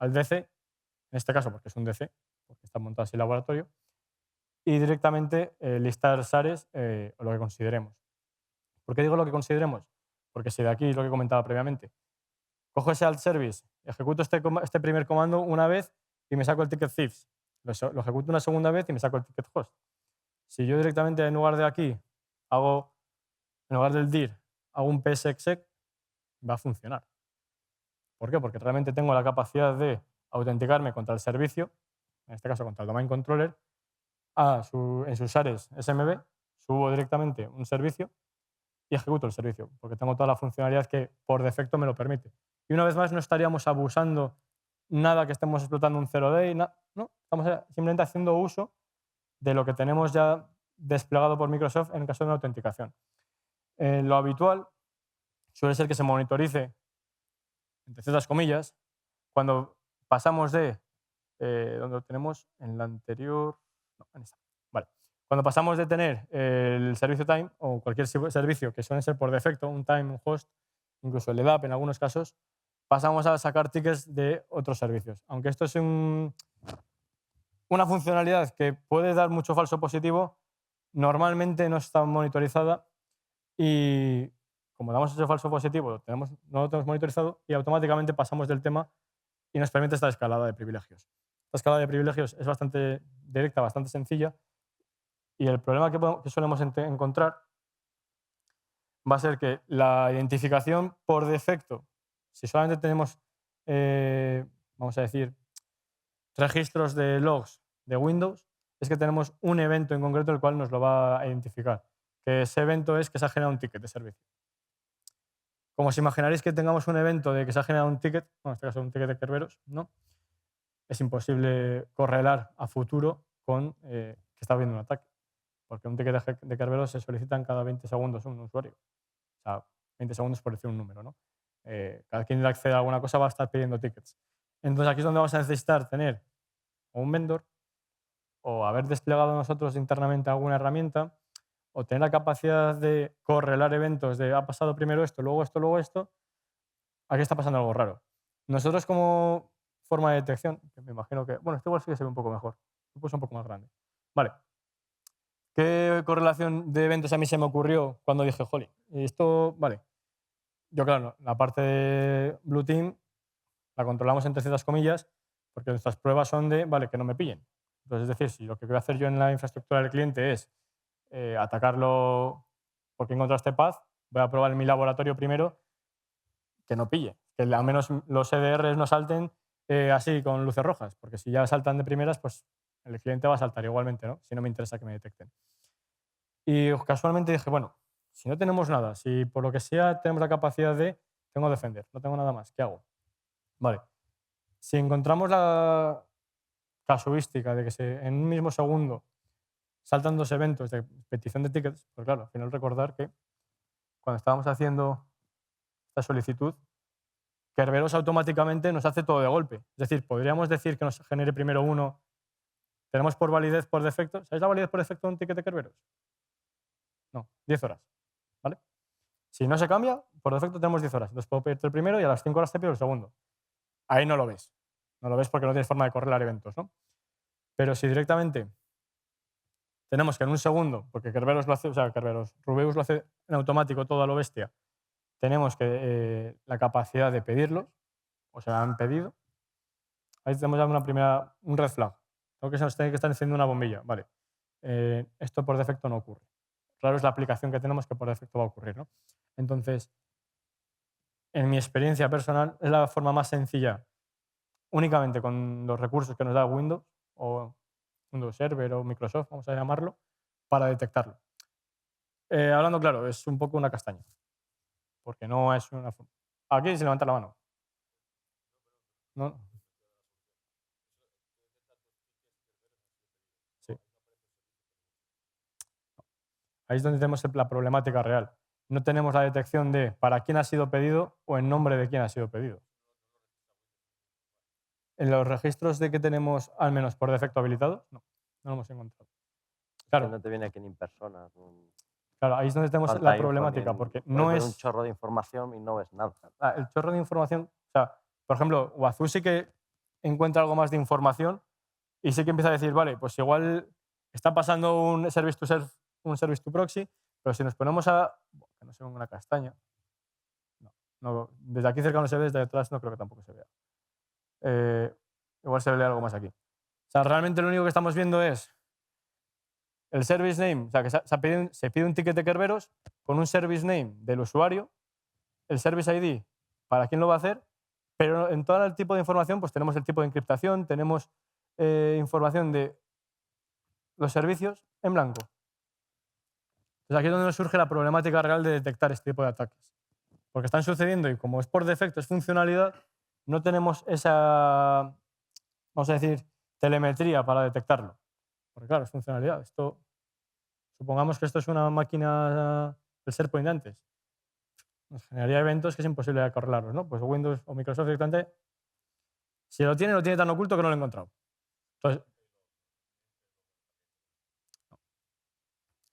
S3: al DC, en este caso porque es un DC, porque está montado así el laboratorio, y directamente listar SARes o lo que consideremos. ¿Por qué digo lo que consideremos? Porque si de aquí es lo que comentaba previamente, cojo ese alt service, ejecuto este primer comando una vez y me saco el ticket thieves. Lo ejecuto una segunda vez y me saco el ticket host. Si yo directamente en lugar de aquí en lugar del dir, hago un psexec, va a funcionar. ¿Por qué? Porque realmente tengo la capacidad de autenticarme contra el servicio, en este caso contra el domain controller, en sus ARES SMB, subo directamente un servicio y ejecuto el servicio, porque tengo toda la funcionalidad que por defecto me lo permite. Y una vez más no estaríamos abusando nada que estemos explotando un 0-day, no, estamos simplemente haciendo uso de lo que tenemos ya desplegado por Microsoft en el caso de una autenticación. Lo habitual suele ser que se monitorice, entre ciertas comillas, cuando pasamos de, donde lo tenemos en la anterior, no, en esta, vale. Cuando pasamos de tener el servicio time o cualquier servicio que suele ser por defecto, un time, un host, incluso el EDAP en algunos casos, pasamos a sacar tickets de otros servicios. Aunque esto es una funcionalidad que puede dar mucho falso positivo, normalmente no está monitorizada y como damos ese falso positivo, no lo tenemos monitorizado y automáticamente pasamos del tema y nos permite esta escalada de privilegios. Esta escalada de privilegios es bastante directa, bastante sencilla y el problema que solemos encontrar va a ser que la identificación por defecto, si solamente tenemos, vamos a decir, registros de logs de Windows, es que tenemos un evento en concreto el cual nos lo va a identificar. Que ese evento es que se ha generado un ticket de servicio. Como os imaginaréis que tengamos un evento de que se ha generado un ticket, bueno, en este caso un ticket de Kerberos, ¿no? Es imposible correlar a futuro con que está habiendo un ataque. Porque un ticket de Kerberos se solicitan cada 20 segundos un usuario. O sea, 20 segundos por decir un número, ¿no? Cada quien le accede a alguna cosa va a estar pidiendo tickets. Entonces aquí es donde vamos a necesitar tener un vendor o haber desplegado nosotros internamente alguna herramienta o tener la capacidad de correlar eventos de ha pasado primero esto, luego esto, luego esto, aquí está pasando algo raro. Nosotros como forma de detección, que me imagino que, bueno, esto igual sí que se ve un poco mejor, lo puse un poco más grande. Vale. ¿Qué correlación de eventos a mí se me ocurrió cuando dije, jolly, esto, vale. Yo, claro, la parte de Blue Team la controlamos entre ciertas comillas porque nuestras pruebas son de, vale, que no me pillen. Entonces, es decir, si lo que voy a hacer yo en la infraestructura del cliente es atacarlo porque encontraste path, voy a probar en mi laboratorio primero que no pille, que al menos los EDRs no salten así con luces rojas, porque si ya saltan de primeras, pues el cliente va a saltar igualmente, ¿no? Si no me interesa que me detecten. Y casualmente dije, bueno, si no tenemos nada, si por lo que sea tenemos la capacidad de, tengo defender, no tengo nada más, ¿qué hago? Vale, si encontramos la casuística de que en un mismo segundo saltan 2 eventos de petición de tickets, pues claro, al final recordar que cuando estábamos haciendo esta solicitud, Kerberos automáticamente nos hace todo de golpe. Es decir, podríamos decir que nos genere primero uno. Tenemos por validez por defecto. ¿Sabéis la validez por defecto de un ticket de Kerberos? No, 10 horas. ¿Vale? Si no se cambia, por defecto tenemos 10 horas. Entonces puedo pedirte el primero y a las 5 horas te pido el segundo. Ahí no lo ves. No lo ves porque no tienes forma de correlar eventos, ¿no? Pero si directamente tenemos que en un segundo, porque Kerberos lo hace, o sea, Rubeus lo hace en automático todo a lo bestia, tenemos que, la capacidad de pedirlos, o se han pedido. Ahí tenemos ya un red flag. Tengo que se nos tiene que estar encendiendo una bombilla. Vale. Esto por defecto no ocurre. Raro es la aplicación que tenemos que por defecto va a ocurrir, ¿no? Entonces, en mi experiencia personal, es la forma más sencilla, únicamente con los recursos que nos da Windows o Windows Server o Microsoft, vamos a llamarlo, para detectarlo. Hablando claro, es un poco una castaña, porque no es una forma. Aquí se levanta la mano. ¿No? Sí. Ahí es donde tenemos la problemática real. No tenemos la detección de para quién ha sido pedido o en nombre de quién ha sido pedido. En los registros de que tenemos, al menos por defecto habilitados, no lo hemos encontrado. Claro,
S2: No te viene aquí ni en persona.
S3: claro, ahí es donde tenemos
S2: Falta
S3: la
S2: info,
S3: problemática, porque no
S2: puedes ver
S3: es
S2: un chorro de información y no ves nada.
S3: el chorro de información. O sea, por ejemplo, Wazoo sí que encuentra algo más de información y sí que empieza a decir, vale, pues igual está pasando un service to self, un service to proxy, pero si nos ponemos que no se ve una castaña. No, desde aquí cerca no se ve, desde atrás no creo que tampoco se vea. Igual se ve algo más aquí. O sea, realmente lo único que estamos viendo es el service name, o sea, que se pide un ticket de Kerberos con un service name del usuario, el service ID para quién lo va a hacer, pero en todo el tipo de información pues tenemos el tipo de encriptación, tenemos información de los servicios en blanco. Entonces aquí es donde nos surge la problemática real de detectar este tipo de ataques. Porque están sucediendo y como es por defecto, es funcionalidad, no tenemos esa, vamos a decir, telemetría para detectarlo. Porque claro, es funcionalidad. Supongamos que esto es una máquina del SharePoint antes. Nos generaría eventos que es imposible de correlarlos, ¿no? Pues Windows o Microsoft directamente, si lo tiene tan oculto que no lo he encontrado.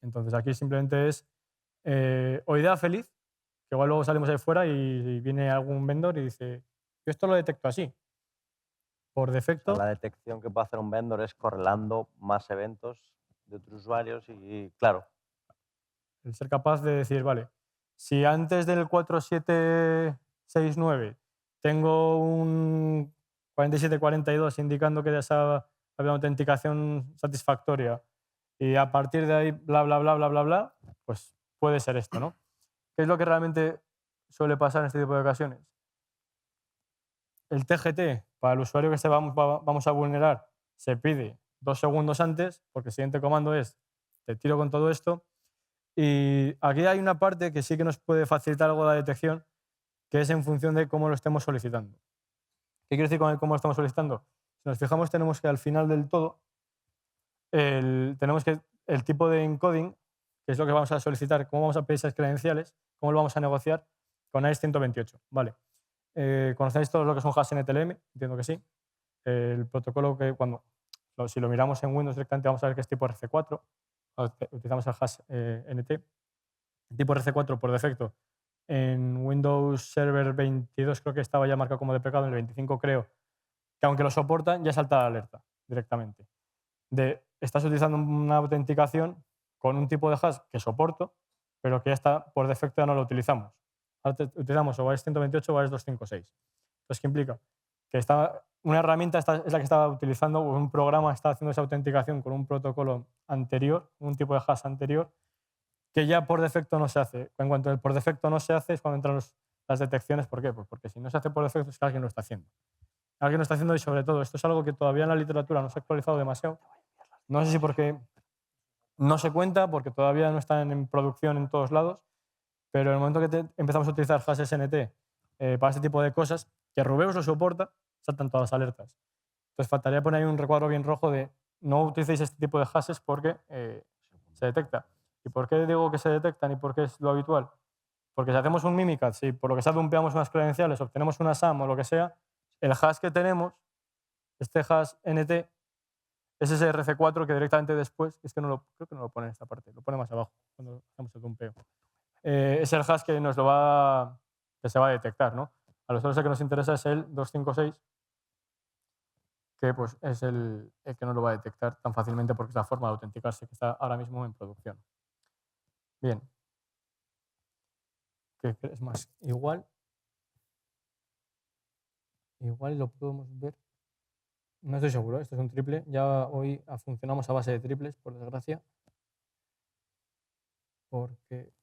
S3: Entonces aquí simplemente es o idea feliz, que igual luego salimos ahí fuera y viene algún vendor y dice, yo esto lo detecto así. Por defecto.
S2: O sea, la detección que puede hacer un vendor es correlando más eventos de otros usuarios y, claro.
S3: El ser capaz de decir, vale, si antes del 4769 tengo un 4742 indicando que ya había una autenticación satisfactoria y a partir de ahí bla, bla, bla, bla, bla, bla, pues puede ser esto, ¿no? ¿Qué es lo que realmente suele pasar en este tipo de ocasiones? El TGT, para el usuario que vamos a vulnerar, se pide 2 segundos antes, porque el siguiente comando es, te tiro con todo esto. Y aquí hay una parte que sí que nos puede facilitar algo la detección, que es en función de cómo lo estemos solicitando. ¿Qué quiere decir con cómo lo estamos solicitando? Si nos fijamos, tenemos que al final del todo, tenemos que el tipo de encoding, que es lo que vamos a solicitar, cómo vamos a pedir esas credenciales, cómo lo vamos a negociar con AES 128. Vale. ¿Conocéis todos lo que es un hash NTLM? Entiendo que sí. El protocolo que si lo miramos en Windows directamente vamos a ver que es tipo RC4. Utilizamos el hash NT. El tipo RC4 por defecto en Windows Server 22 creo que estaba ya marcado como deprecado, en el 25 creo que aunque lo soportan ya salta la alerta directamente. Estás utilizando una autenticación con un tipo de hash que soporto, pero que ya está por defecto ya no lo utilizamos. Ahora utilizamos o AES 128 o AES 256. Entonces, ¿qué implica? Que una herramienta es la que estaba utilizando, o un programa está haciendo esa autenticación con un protocolo anterior, un tipo de hash anterior, que ya por defecto no se hace. En cuanto el por defecto no se hace es cuando entran las detecciones. ¿Por qué? Pues porque si no se hace por defecto es que alguien lo está haciendo. Alguien lo está haciendo y sobre todo, esto es algo que todavía en la literatura no se ha actualizado demasiado. No sé si porque no se cuenta porque todavía no están en producción en todos lados, pero en el momento que empezamos a utilizar hashes NT para este tipo de cosas, que Rubeus lo soporta, saltan todas las alertas. Entonces faltaría poner ahí un recuadro bien rojo de no utilicéis este tipo de hashes porque se detecta. ¿Y por qué digo que se detectan y por qué es lo habitual? Porque si hacemos un Mimikatz, si por lo que sea dumpeamos unas credenciales, obtenemos una SAM o lo que sea, el hash que tenemos, este hash NT, es ese RC4 que directamente después, es que creo que no lo pone en esta parte, lo pone más abajo cuando hacemos el dumpeo. Es el hash que que se va a detectar, ¿no? A nosotros el que nos interesa es el 256, que pues, es el que no lo va a detectar tan fácilmente porque es la forma de autenticarse que está ahora mismo en producción. Bien. ¿Qué es más? Igual lo podemos ver. No estoy seguro, esto es un triple. Ya hoy funcionamos a base de triples, por desgracia. Porque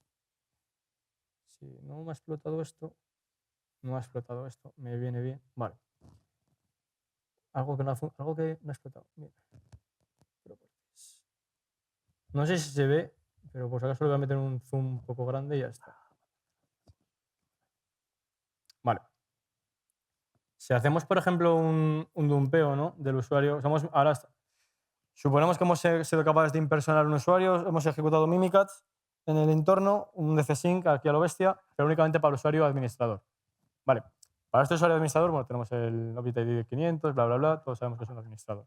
S3: si no me ha explotado esto, me viene bien. Vale. Algo que no ha explotado. Bien. No sé si se ve, pero por si acaso le voy a meter un zoom un poco grande y ya está. Vale. Si hacemos, por ejemplo, un dumpeo, ¿no?, del usuario, suponemos que hemos sido capaces de impersonar un usuario, hemos ejecutado Mimikatz en el entorno, un DC-Sync aquí a lo bestia, pero únicamente para el usuario administrador. Vale. Para este usuario administrador, bueno, tenemos el Object ID de 500, bla, bla, bla, todos sabemos que es un administrador.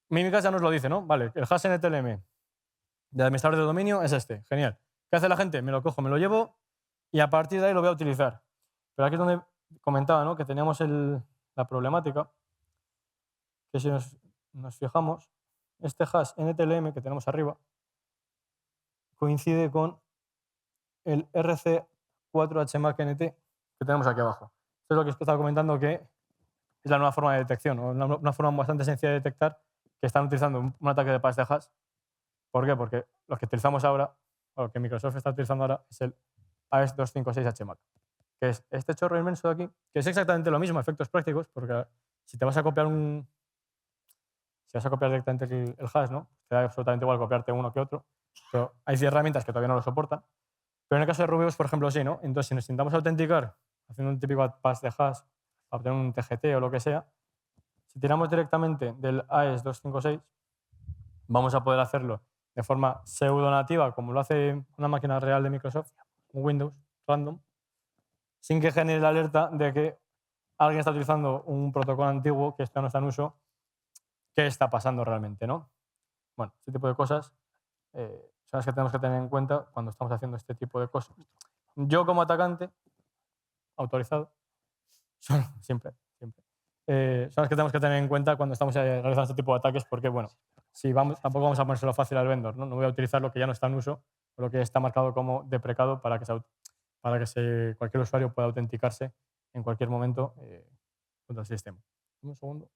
S3: Mimikatz ya nos lo dice, ¿no? Vale, el hash NTLM de administrador de dominio es este. Genial. ¿Qué hace la gente? Me lo cojo, me lo llevo y a partir de ahí lo voy a utilizar. Pero aquí es donde comentaba, ¿no?, que teníamos la problemática, que si nos fijamos, este hash NTLM que tenemos arriba coincide con el RC4HMACNT que tenemos aquí abajo. Esto es lo que os estaba comentando, que es la nueva forma de detección, ¿no? Una forma bastante sencilla de detectar que están utilizando un ataque de pass de hash. ¿Por qué? Porque lo que utilizamos ahora, o lo que Microsoft está utilizando ahora, es el AES256HMAC, que es este chorro inmenso de aquí, que es exactamente lo mismo, efectos prácticos, porque si te vas a copiar directamente el hash, ¿no?, te da absolutamente igual copiarte uno que otro, pero hay herramientas que todavía no lo soportan. Pero en el caso de Rubeus, por ejemplo, sí, ¿no? Entonces, si nos intentamos autenticar haciendo un típico pass de hash para obtener un TGT o lo que sea, si tiramos directamente del AES256, vamos a poder hacerlo de forma pseudo nativa, como lo hace una máquina real de Microsoft, un Windows random, sin que genere la alerta de que alguien está utilizando un protocolo antiguo que esto no está en uso. ¿Qué está pasando realmente, no? Bueno, este tipo de cosas son las que tenemos que tener en cuenta cuando estamos haciendo este tipo de cosas. Yo como atacante, autorizado, siempre, son las que tenemos que tener en cuenta cuando estamos realizando este tipo de ataques, porque, bueno, tampoco vamos a ponérselo fácil al vendor, ¿no? No voy a utilizar lo que ya no está en uso o lo que está marcado como deprecado para que cualquier usuario pueda autenticarse en cualquier momento contra el sistema. Un segundo.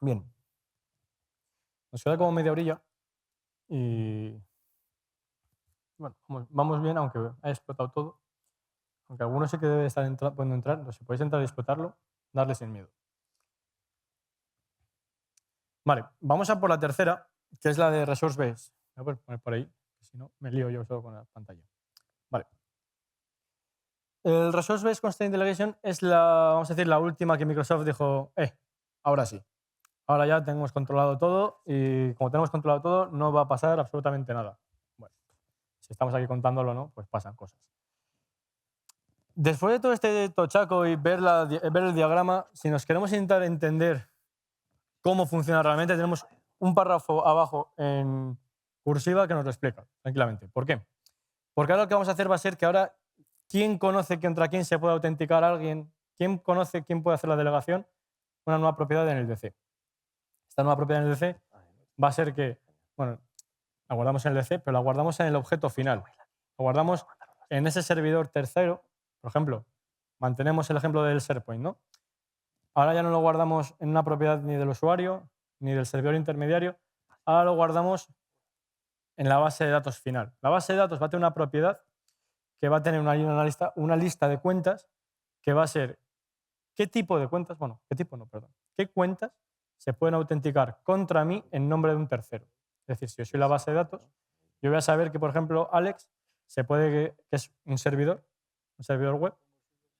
S3: Bien. Nos queda como media orilla y bueno, vamos bien, aunque haya explotado todo. Aunque algunos sí que debe estar pudiendo entrar, entonces si podéis entrar y explotarlo, darle sin miedo. Vale, vamos a por la tercera, que es la de Resource Base. Voy a poner por ahí, que si no me lío yo solo con la pantalla. Vale. El Resource Base Constraint Delegation es vamos a decir, la última que Microsoft dijo, ahora sí. Ahora ya tenemos controlado todo y como tenemos controlado todo, no va a pasar absolutamente nada. Bueno, si estamos aquí contándolo, ¿no?, pues pasan cosas. Después de todo este tochaco y ver el diagrama, si nos queremos intentar entender cómo funciona realmente, tenemos un párrafo abajo en cursiva que nos lo explica tranquilamente. ¿Por qué? Porque ahora lo que vamos a hacer va a ser que ahora, ¿quién conoce contra quién se puede autenticar a alguien? ¿Quién conoce quién puede hacer la delegación? Una nueva propiedad en el DC. Esta nueva propiedad en el DC va a ser que, bueno, la guardamos en el DC, pero la guardamos en el objeto final. La guardamos en ese servidor tercero. Por ejemplo, mantenemos el ejemplo del SharePoint, ¿no? Ahora ya no lo guardamos en una propiedad ni del usuario ni del servidor intermediario. Ahora lo guardamos en la base de datos final. La base de datos va a tener una propiedad que va a tener una lista de cuentas que va a ser qué tipo de cuentas, bueno, qué tipo no, perdón, qué cuentas se pueden autenticar contra mí en nombre de un tercero. Es decir, si yo soy la base de datos, yo voy a saber que, por ejemplo, Alex que es un servidor web,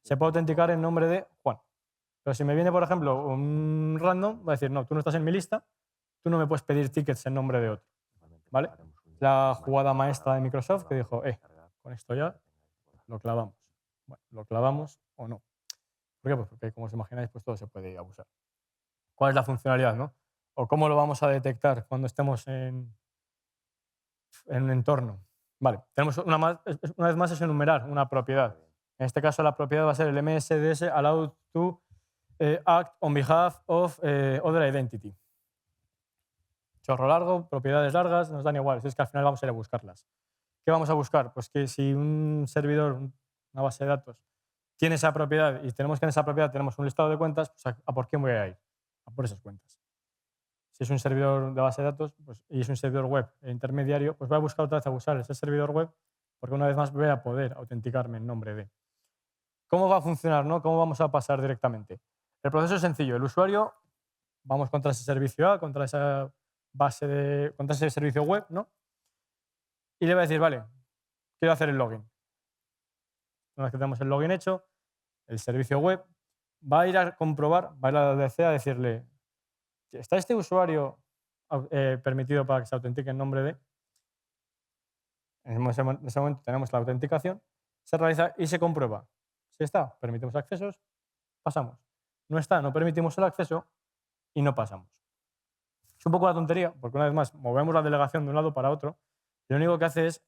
S3: se puede autenticar en nombre de Juan. Pero si me viene, por ejemplo, un random, va a decir, no, tú no estás en mi lista, tú no me puedes pedir tickets en nombre de otro. ¿Vale? La jugada maestra de Microsoft que dijo, con esto ya lo clavamos. Bueno, lo clavamos o no. ¿Por qué? Pues porque, como os imagináis, pues todo se puede abusar. ¿Cuál es la funcionalidad, no? O cómo lo vamos a detectar cuando estemos en un entorno. Vale, tenemos una vez más es enumerar una propiedad. En este caso la propiedad va a ser el MSDS allowed to act on behalf of other identity. Chorro largo, propiedades largas, nos dan igual, es que al final vamos a ir a buscarlas. ¿Qué vamos a buscar? Pues que si un servidor, una base de datos, tiene esa propiedad y tenemos que en esa propiedad tenemos un listado de cuentas, pues ¿a por quién voy a ir? A por esas cuentas. Si es un servidor de base de datos pues, y es un servidor web intermediario, pues voy a buscar otra vez a usar ese servidor web porque una vez más voy a poder autenticarme en nombre de. ¿Cómo va a funcionar? ¿No? ¿Cómo vamos a pasar directamente? El proceso es sencillo. El usuario, vamos contra ese servicio A, contra esa contra ese servicio web, ¿no? Y le va a decir, vale, quiero hacer el login. Una vez que tenemos el login hecho, el servicio web va a ir a comprobar, va a ir a la DC a decirle, ¿está este usuario permitido para que se autentique en nombre de? En ese momento tenemos la autenticación, se realiza y se comprueba. Si está, permitimos accesos, pasamos. No está, no permitimos el acceso y no pasamos. Es un poco una tontería, porque una vez más movemos la delegación de un lado para otro y lo único que hace es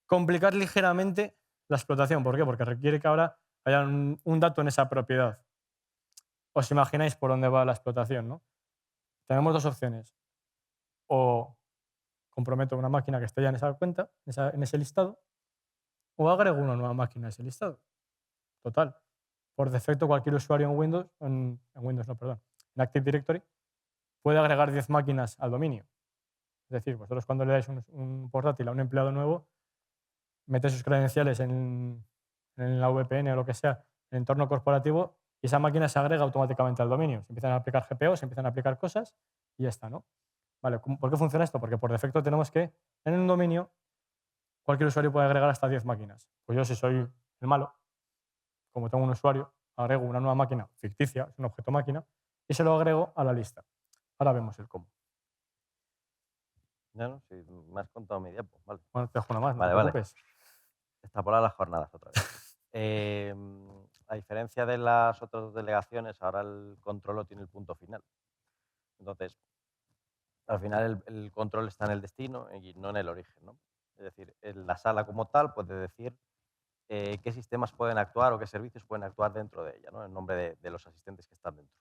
S3: complicar ligeramente la explotación. ¿Por qué? Porque requiere que ahora haya un dato en esa propiedad. Os imagináis por dónde va la explotación, ¿no? Tenemos dos opciones. O comprometo una máquina que esté ya en esa cuenta, en ese listado, o agrego una nueva máquina a ese listado. Total. Por defecto, cualquier usuario en Windows, en Active Directory, puede agregar 10 máquinas al dominio. Es decir, vosotros cuando le dais un portátil a un empleado nuevo, mete sus credenciales en la VPN o lo que sea, en el entorno corporativo, y esa máquina se agrega automáticamente al dominio. Se empiezan a aplicar GPO, se empiezan a aplicar cosas y ya está, ¿no? Vale, ¿por qué funciona esto? Porque por defecto tenemos que, en un dominio, cualquier usuario puede agregar hasta 10 máquinas. Pues yo, si soy el malo, como tengo un usuario, agrego una nueva máquina ficticia, es un objeto máquina, y se lo agrego a la lista. Ahora vemos el cómo.
S2: No, sí, me has contado mi tiempo. Vale.
S3: Bueno, te dejo una más, no
S2: Vale,
S3: te
S2: vale.
S3: preocupes.
S2: Extrapolar las jornadas otra vez. A diferencia de las otras delegaciones, ahora el control lo tiene el punto final. Entonces, al final el control está en el destino y no en el origen, ¿no? Es decir, la sala como tal puede decir qué sistemas pueden actuar o qué servicios pueden actuar dentro de ella, ¿no? En nombre de los asistentes que están dentro.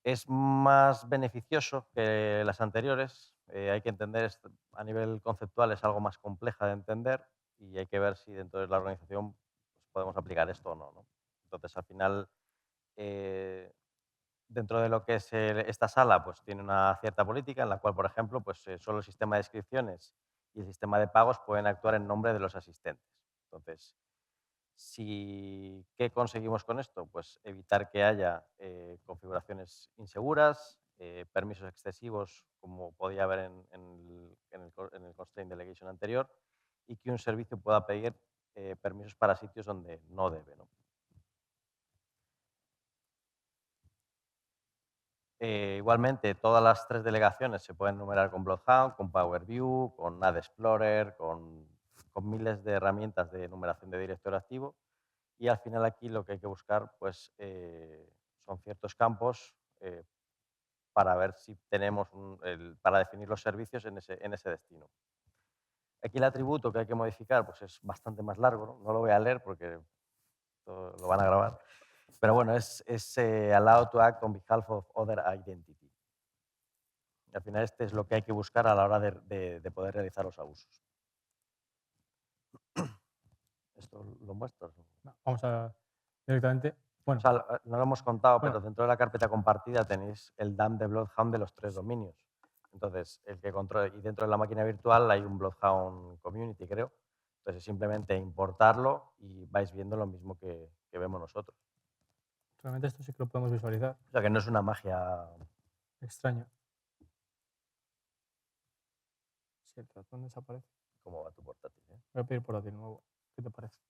S2: Es más beneficioso que las anteriores. Hay que entender, a nivel conceptual es algo más compleja de entender y hay que ver si dentro de la organización pues, podemos aplicar esto o no, ¿no? Entonces, al final, dentro de lo que es esta sala, pues tiene una cierta política en la cual, por ejemplo, pues solo el sistema de inscripciones y el sistema de pagos pueden actuar en nombre de los asistentes. Entonces, ¿qué conseguimos con esto? Pues evitar que haya configuraciones inseguras, permisos excesivos, como podía haber en el Constraint Delegation anterior, y que un servicio pueda pedir permisos para sitios donde no debe, ¿no? Igualmente, todas las tres delegaciones se pueden enumerar con Bloodhound, con Power View, con Ad Explorer, con miles de herramientas de enumeración de directorio activo. Y al final aquí lo que hay que buscar pues, son ciertos campos para ver si tenemos para definir los servicios en ese destino. Aquí el atributo que hay que modificar pues, es bastante más largo, no lo voy a leer porque lo van a grabar. Pero bueno, es allow to act on behalf of other identity. Y al final este es lo que hay que buscar a la hora de poder realizar los abusos. ¿Esto lo muestras?
S3: No, vamos a directamente. Bueno,
S2: O sea, no lo hemos contado,
S3: bueno.
S2: pero dentro de la carpeta compartida tenéis el DAM de Bloodhound de los 3 dominios. Entonces, el que controla, y dentro de la máquina virtual hay un Bloodhound Community, creo. Entonces, simplemente importarlo y vais viendo lo mismo que vemos nosotros.
S3: Realmente esto sí que lo podemos visualizar.
S2: O sea, que no es una magia
S3: Extraño. Si el ratón desaparece.
S2: ¿Cómo va tu portátil?
S3: Voy a pedir portátil nuevo. ¿Qué te parece?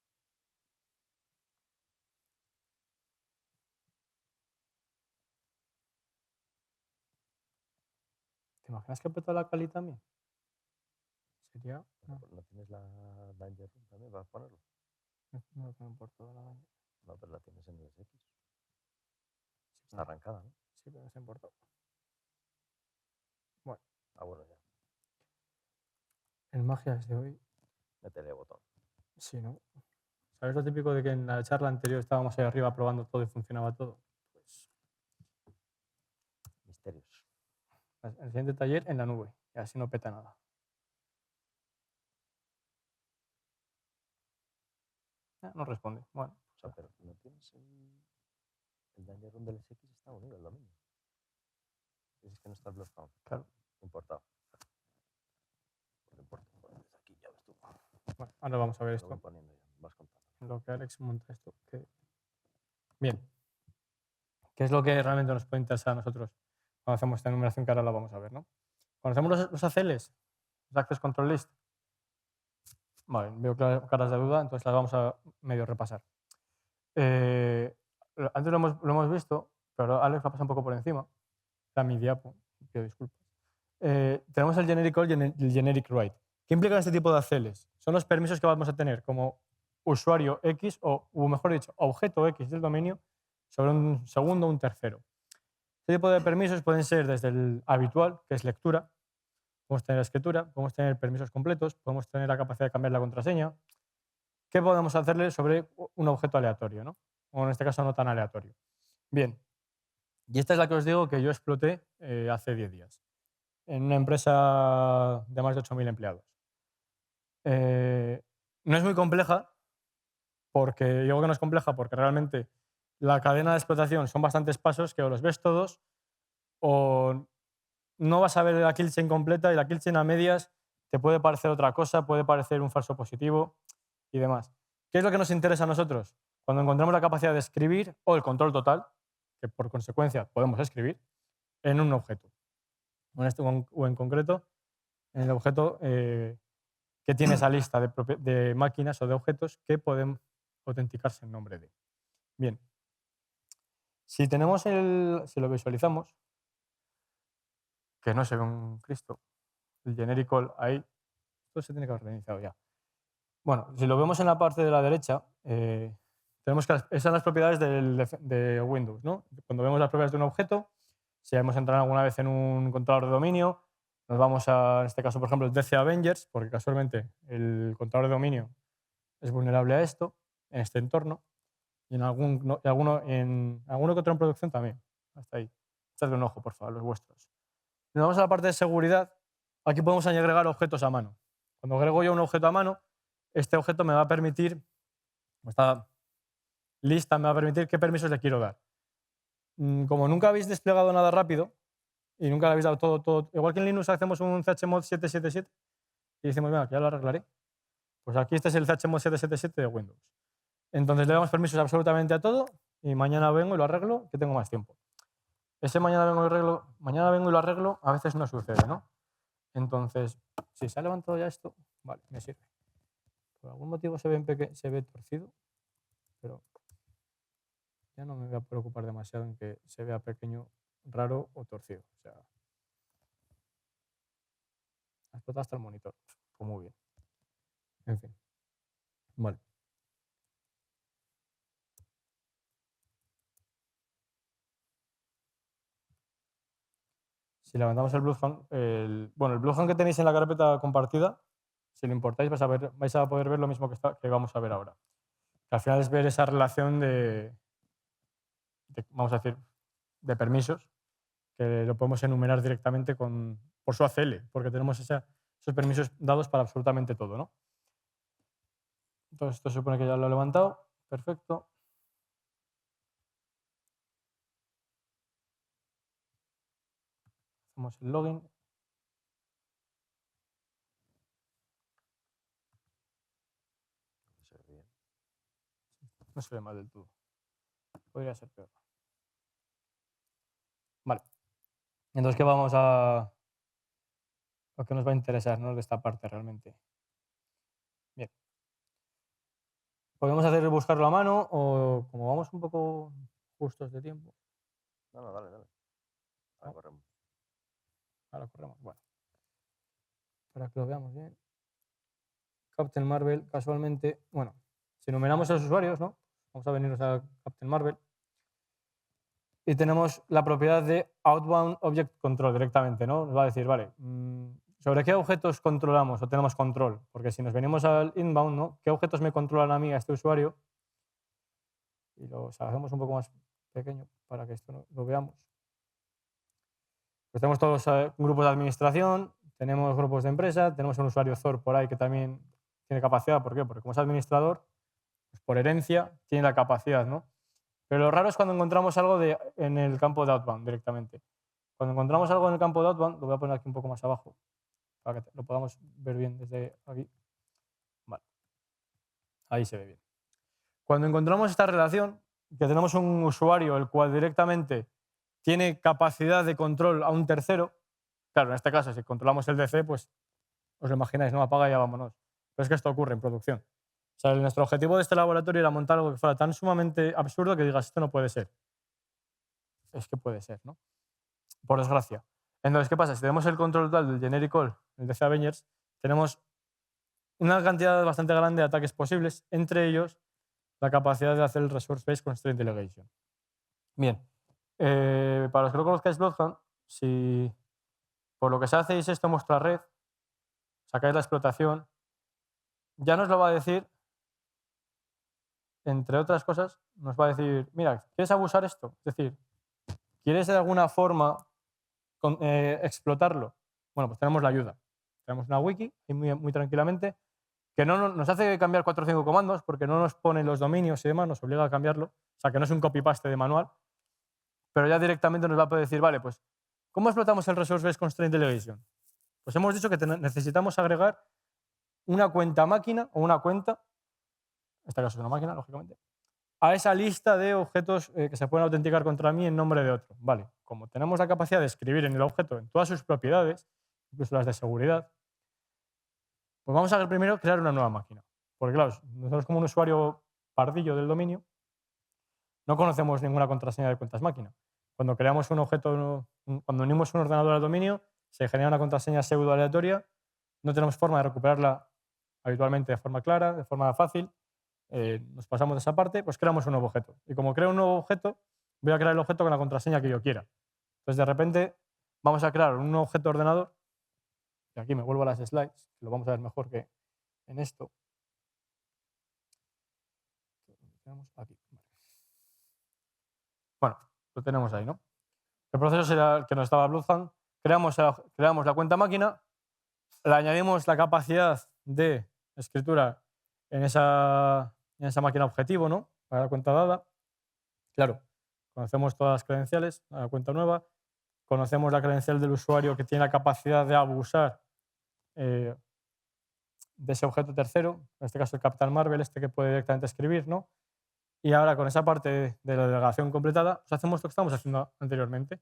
S3: ¿Te imaginas que peta la Kali también? Sería.
S2: ¿No tienes la Danger Room también para ponerlo?
S3: No lo tengo por toda la daña.
S2: No, pero la tienes en el SX.
S3: Sí,
S2: Está arrancada, ¿no?
S3: sí, pero no está en por todo. Bueno,
S2: Ah, bueno, ya.
S3: el magias de hoy.
S2: Métele botón.
S3: Sí, ¿no? ¿Sabes lo típico de que en la charla anterior estábamos ahí arriba probando todo y funcionaba todo? Pues
S2: Misterios.
S3: el siguiente taller en la nube. Y así no peta nada. No responde. Bueno,
S2: O sea, pero no tienes el Danger Room del SX está unido el dominio. Es que no está el Bloodhound.
S3: claro.
S2: Importado. Pues no importa. Pues desde aquí ya ves tú.
S3: Bueno, ahora vamos a ver
S2: Lo voy
S3: esto.
S2: poniendo ya. Vas contando.
S3: Lo que Alex monta esto. Bien. ¿Qué es lo que realmente nos puede interesar a nosotros cuando hacemos esta enumeración que ahora la vamos a ver, ¿no? Cuando hacemos los ACLs, los Access Control List, vale, veo caras de duda, entonces las vamos a medio repasar. Antes lo hemos visto, pero Alex va a pasar un poco por encima. Está mi diapo, pido disculpas. Tenemos el generic call y el generic write. ¿Qué implican este tipo de ACLs? Son los permisos que vamos a tener como usuario X o mejor dicho, objeto X del dominio sobre un segundo o un tercero. Este tipo de permisos pueden ser desde el habitual, que es lectura, podemos tener escritura, podemos tener permisos completos, podemos tener la capacidad de cambiar la contraseña. ¿Qué podemos hacerle sobre un objeto aleatorio, ¿no? O en este caso no tan aleatorio? Bien, y esta es la que os digo que yo exploté hace 10 días en una empresa de más de 8.000 empleados. No es muy compleja, porque digo que no es compleja porque realmente la cadena de explotación son bastantes pasos que o los ves todos o no vas a ver la kill chain completa y la kill chain a medias te puede parecer otra cosa, puede parecer un falso positivo y demás. ¿Qué es lo que nos interesa a nosotros? Cuando encontramos la capacidad de escribir o el control total, que por consecuencia podemos escribir, en un objeto. O en concreto, en el objeto que tiene esa lista de máquinas o de objetos que pueden autenticarse en nombre de. Bien. Si lo visualizamos, que no se ve un Cristo, el generic call ahí, esto se tiene que haber reiniciado ya. Bueno, si lo vemos en la parte de la derecha, tenemos que esas son las propiedades de Windows, ¿no? Cuando vemos las propiedades de un objeto, si hemos entrado alguna vez en un controlador de dominio, nos vamos a, en este caso, por ejemplo, el DC Avengers, porque casualmente el controlador de dominio es vulnerable a esto, en este entorno, y en alguno que otro en producción también. Hasta ahí. Echadle un ojo, por favor, los vuestros. Si nos vamos a la parte de seguridad, aquí podemos agregar objetos a mano. Cuando agrego yo un objeto a mano, este objeto me va a permitir, esta lista me va a permitir qué permisos le quiero dar. Como nunca habéis desplegado nada rápido y nunca le habéis dado todo, igual que en Linux hacemos un chmod 777 y decimos, venga, que ya lo arreglaré, pues aquí este es el chmod 777 de Windows. Entonces le damos permisos absolutamente a todo y mañana vengo y lo arreglo, que tengo más tiempo. Ese mañana vengo y lo arreglo, a veces no sucede, ¿no? Entonces, si se ha levantado ya esto, vale, me sirve. Por algún motivo se ve torcido, pero ya no me voy a preocupar demasiado en que se vea pequeño, raro o torcido. O sea, ha explotado hasta el monitor. Pues muy bien. En fin. Vale. Si levantamos el Bloodhound, el Bloodhound que tenéis en la carpeta compartida, si lo importáis vais a poder ver lo mismo que vamos a ver ahora. Que al final es ver esa relación vamos a decir, de permisos, que lo podemos enumerar directamente por su ACL, porque tenemos esos permisos dados para absolutamente todo, ¿no? Entonces esto se supone que ya lo he levantado. Perfecto. Hacemos el login.
S2: Se ve bien.
S3: No se ve mal del todo. Podría ser peor. Vale. Entonces, ¿qué vamos a...? Lo que nos va a interesar, ¿no? De esta parte realmente. Bien. ¿Podemos buscarlo a mano o como vamos un poco justos de tiempo?
S2: No, no, dale, dale. Ahora
S3: ¿No?
S2: corremos.
S3: Ahora corremos. Bueno, para que lo veamos bien. Captain Marvel, casualmente, bueno, si enumeramos a los usuarios, ¿no? Vamos a venirnos a Captain Marvel. Y tenemos la propiedad de Outbound Object Control directamente, ¿no? Nos va a decir, vale, ¿sobre qué objetos controlamos o tenemos control? Porque si nos venimos al inbound, ¿no? ¿Qué objetos me controlan a mí, a este usuario? Y lo hacemos un poco más pequeño para que esto lo veamos. Pues tenemos todos grupos de administración, tenemos grupos de empresa, tenemos un usuario Thor por ahí que también tiene capacidad. ¿Por qué? Porque como es administrador, pues por herencia tiene la capacidad, ¿no? Pero lo raro es cuando encontramos algo en el campo de Outbound directamente. Cuando encontramos algo en el campo de Outbound, lo voy a poner aquí un poco más abajo para que lo podamos ver bien desde aquí. Vale. Ahí se ve bien. Cuando encontramos esta relación, que tenemos un usuario el cual directamente tiene capacidad de control a un tercero, claro, en este caso, si controlamos el DC, pues os lo imagináis, no apaga y ya vámonos. Pero es que esto ocurre en producción. O sea, nuestro objetivo de este laboratorio era montar algo que fuera tan sumamente absurdo que digas, esto no puede ser. Es que puede ser, ¿no? Por desgracia. Entonces, ¿qué pasa? Si tenemos el control total del Generic All, el DC Avengers, tenemos una cantidad bastante grande de ataques posibles, entre ellos la capacidad de hacer el Resource Based Constraint Delegation. Bien, para los que no conozcáis Bloodhound, si por lo que se hacéis esto en vuestra red, sacáis la explotación, ya nos lo va a decir, entre otras cosas, nos va a decir, mira, ¿quieres abusar esto? Es decir, ¿quieres de alguna forma explotarlo? Bueno, pues tenemos la ayuda. Tenemos una wiki, y muy tranquilamente, que no nos hace cambiar 4 o 5 comandos porque no nos pone los dominios y demás, nos obliga a cambiarlo. O sea, que no es un copy-paste de manual, pero ya directamente nos va a poder decir, vale, pues, ¿cómo explotamos el Resource Based Constraint Delegation? Pues hemos dicho que necesitamos agregar una cuenta máquina o una cuenta, en este caso es una máquina, lógicamente, a esa lista de objetos que se pueden autenticar contra mí en nombre de otro. Vale, como tenemos la capacidad de escribir en el objeto en todas sus propiedades, incluso las de seguridad, pues vamos a primero crear una nueva máquina. Porque claro, nosotros como un usuario pardillo del dominio, no conocemos ninguna contraseña de cuentas máquina. Cuando creamos un objeto, cuando unimos un ordenador al dominio, se genera una contraseña pseudo aleatoria, no tenemos forma de recuperarla habitualmente de forma clara, de forma fácil, nos pasamos de esa parte, pues creamos un nuevo objeto. Y como creo un nuevo objeto, voy a crear el objeto con la contraseña que yo quiera. Entonces, de repente, vamos a crear un nuevo objeto ordenador, y aquí me vuelvo a las slides, que lo vamos a ver mejor que en esto. Tenemos aquí. Bueno, lo tenemos ahí, ¿no? El proceso será el que nos estaba Bloodhound. Creamos la cuenta máquina, le añadimos la capacidad de escritura en esa máquina objetivo, ¿no? Para la cuenta dada. Claro, conocemos todas las credenciales a la cuenta nueva, conocemos la credencial del usuario que tiene la capacidad de abusar de ese objeto tercero, en este caso el Captain Marvel, este que puede directamente escribir, ¿no? Y ahora con esa parte de la delegación completada, pues hacemos lo que estamos haciendo anteriormente.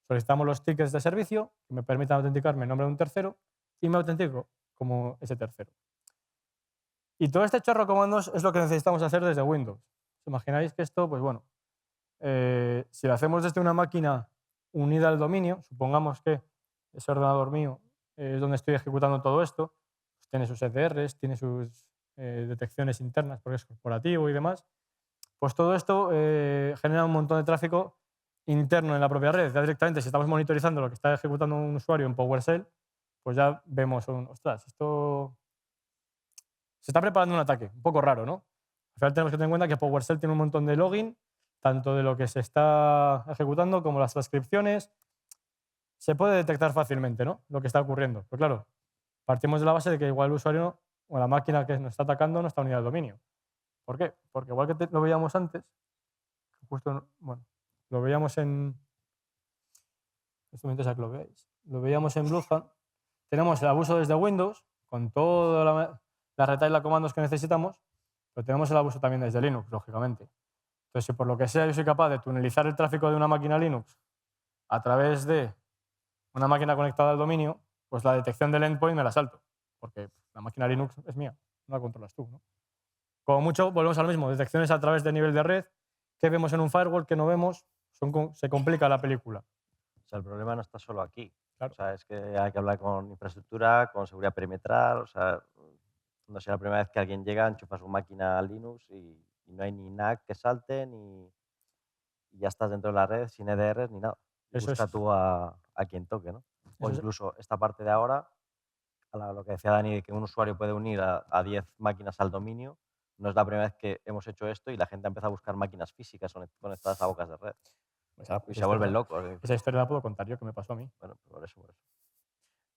S3: Solicitamos los tickets de servicio que me permitan autenticarme en nombre de un tercero y me autentico como ese tercero. Y todo este chorro de comandos es lo que necesitamos hacer desde Windows. ¿Os imagináis que esto, pues bueno, si lo hacemos desde una máquina unida al dominio, supongamos que ese ordenador mío es donde estoy ejecutando todo esto, pues tiene sus ECRs, tiene sus detecciones internas porque es corporativo y demás, pues todo esto genera un montón de tráfico interno en la propia red. Ya directamente, si estamos monitorizando lo que está ejecutando un usuario en PowerShell, pues ya vemos, ostras, esto se está preparando un ataque, un poco raro, ¿no? Al final tenemos que tener en cuenta que PowerShell tiene un montón de login, tanto de lo que se está ejecutando como las transcripciones. Se puede detectar fácilmente, ¿no? Lo que está ocurriendo. Pues claro, partimos de la base de que igual el usuario o la máquina que nos está atacando no está unida al dominio. ¿Por qué? Porque igual que lo veíamos antes, justo, bueno, lo veíamos en... Esto me interesa que lo veáis. Lo veíamos en Bloodhound. Tenemos el abuso desde Windows, con toda la retaila de comandos que necesitamos, pero tenemos el abuso también desde Linux, lógicamente. Entonces, si por lo que sea yo soy capaz de tunelizar el tráfico de una máquina Linux a través de una máquina conectada al dominio, pues la detección del endpoint me la salto, porque la máquina Linux es mía, no la controlas tú, ¿no? Como mucho, volvemos a lo mismo, detecciones a través de nivel de red, qué vemos en un firewall, qué no vemos, se complica la película.
S2: O sea, el problema no está solo aquí.
S3: Claro.
S2: O sea, es que hay que hablar con infraestructura, con seguridad perimetral. O sea, no sé, la primera vez que alguien llega, enchufa su máquina a Linux y no hay ni NAC que salte, y ya estás dentro de la red sin EDRs ni nada. Y
S3: Eso
S2: busca
S3: es.
S2: tú a quien toque, ¿no? O
S3: Eso es.
S2: incluso esta parte de ahora, lo que decía Dani, de que un usuario puede unir a 10 máquinas al dominio. No es la primera vez que hemos hecho esto y la gente empieza a buscar máquinas físicas conectadas a bocas de red. Y se vuelven locos.
S3: Esa historia la puedo contar yo, que me pasó a mí.
S2: Bueno, por eso.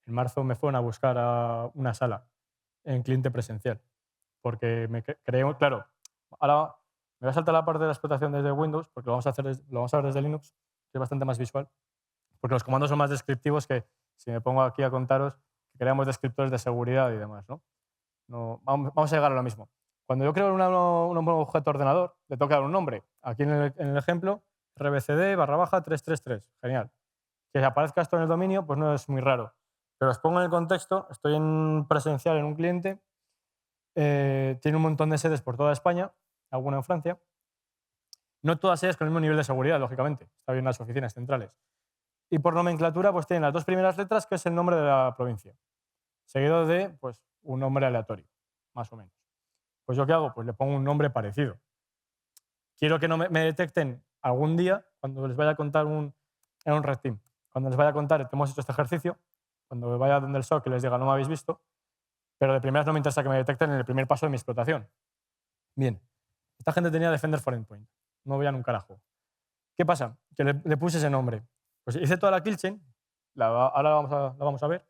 S3: En marzo me fueron a buscar a una sala en cliente presencial, porque me creé, claro, ahora me voy a saltar la parte de la explotación desde Windows, porque lo vamos a ver desde Linux, que es bastante más visual, porque los comandos son más descriptivos que si me pongo aquí a contaros que creamos descriptores de seguridad y demás, ¿no? Vamos a llegar a lo mismo. Cuando yo creo un nuevo objeto ordenador, le tengo que dar un nombre. Aquí en el ejemplo, rbcd/333. Genial. Que aparezca esto en el dominio, pues no es muy raro. Pero os pongo en el contexto, estoy en presencial en un cliente, tiene un montón de sedes por toda España, alguna en Francia. No todas ellas con el mismo nivel de seguridad, lógicamente. Está bien las oficinas centrales. Y por nomenclatura, pues tienen las dos primeras letras, que es el nombre de la provincia, seguido de pues, un nombre aleatorio, más o menos. Pues ¿yo qué hago? Pues le pongo un nombre parecido. Quiero que no me detecten algún día, cuando les vaya a contar en un red team, cuando les vaya a contar que hemos hecho este ejercicio, cuando vaya donde el SOC y les diga no me habéis visto, pero de primeras no me interesa que me detecten en el primer paso de mi explotación. Bien, esta gente tenía Defender for Endpoint, no veían un carajo. ¿Qué pasa? Que le puse ese nombre. Pues hice toda la kill chain, ahora la vamos a ver,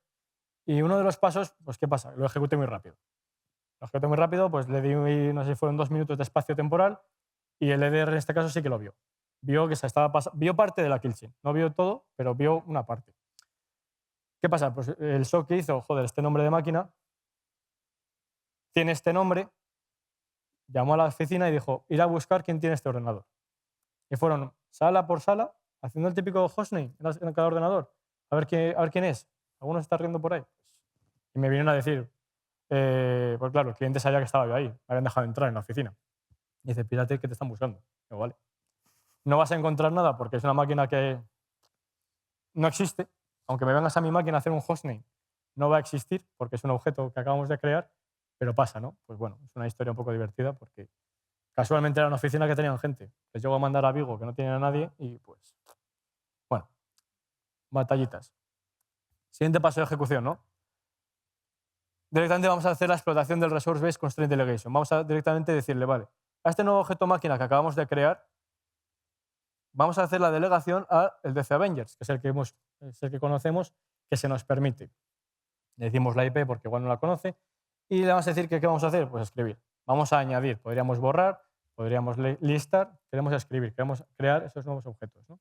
S3: y uno de los pasos, pues ¿qué pasa? Lo ejecuté muy rápido. Lo ejecuté muy rápido, pues le di, no sé si fueron 2 minutos de espacio temporal, y el EDR en este caso sí que lo vio. Vio que se estaba vio parte de la kill chain. No vio todo, pero vio una parte. ¿Qué pasa? Pues el SOC que hizo, joder, este nombre de máquina tiene este nombre, llamó a la oficina y dijo, ir a buscar quién tiene este ordenador. Y fueron sala por sala, haciendo el típico hostname en cada ordenador, a ver quién es. ¿Alguno se está riendo por ahí? Y me vinieron a decir, pues claro, el cliente sabía que estaba yo ahí, me habían dejado entrar en la oficina. Y dice, pírate que te están buscando. Digo, vale. No vas a encontrar nada porque es una máquina que no existe. Aunque me vengas a mi máquina a hacer un hostname, no va a existir porque es un objeto que acabamos de crear, pero pasa, ¿no? Pues bueno, es una historia un poco divertida porque casualmente era una oficina que tenían gente. Les llego a mandar a Vigo que no tienen a nadie y pues, bueno, batallitas. Siguiente paso de ejecución, ¿no? Directamente vamos a hacer la explotación del Resource Based Constraint Delegation. Vamos a directamente decirle, vale, a este nuevo objeto máquina que acabamos de crear, vamos a hacer la delegación al DC Avengers, que es el que conocemos, que se nos permite. Le decimos la IP porque igual no la conoce y le vamos a decir que qué vamos a hacer, pues escribir. Vamos a añadir, podríamos borrar, podríamos listar, queremos escribir, queremos crear esos nuevos objetos, ¿no?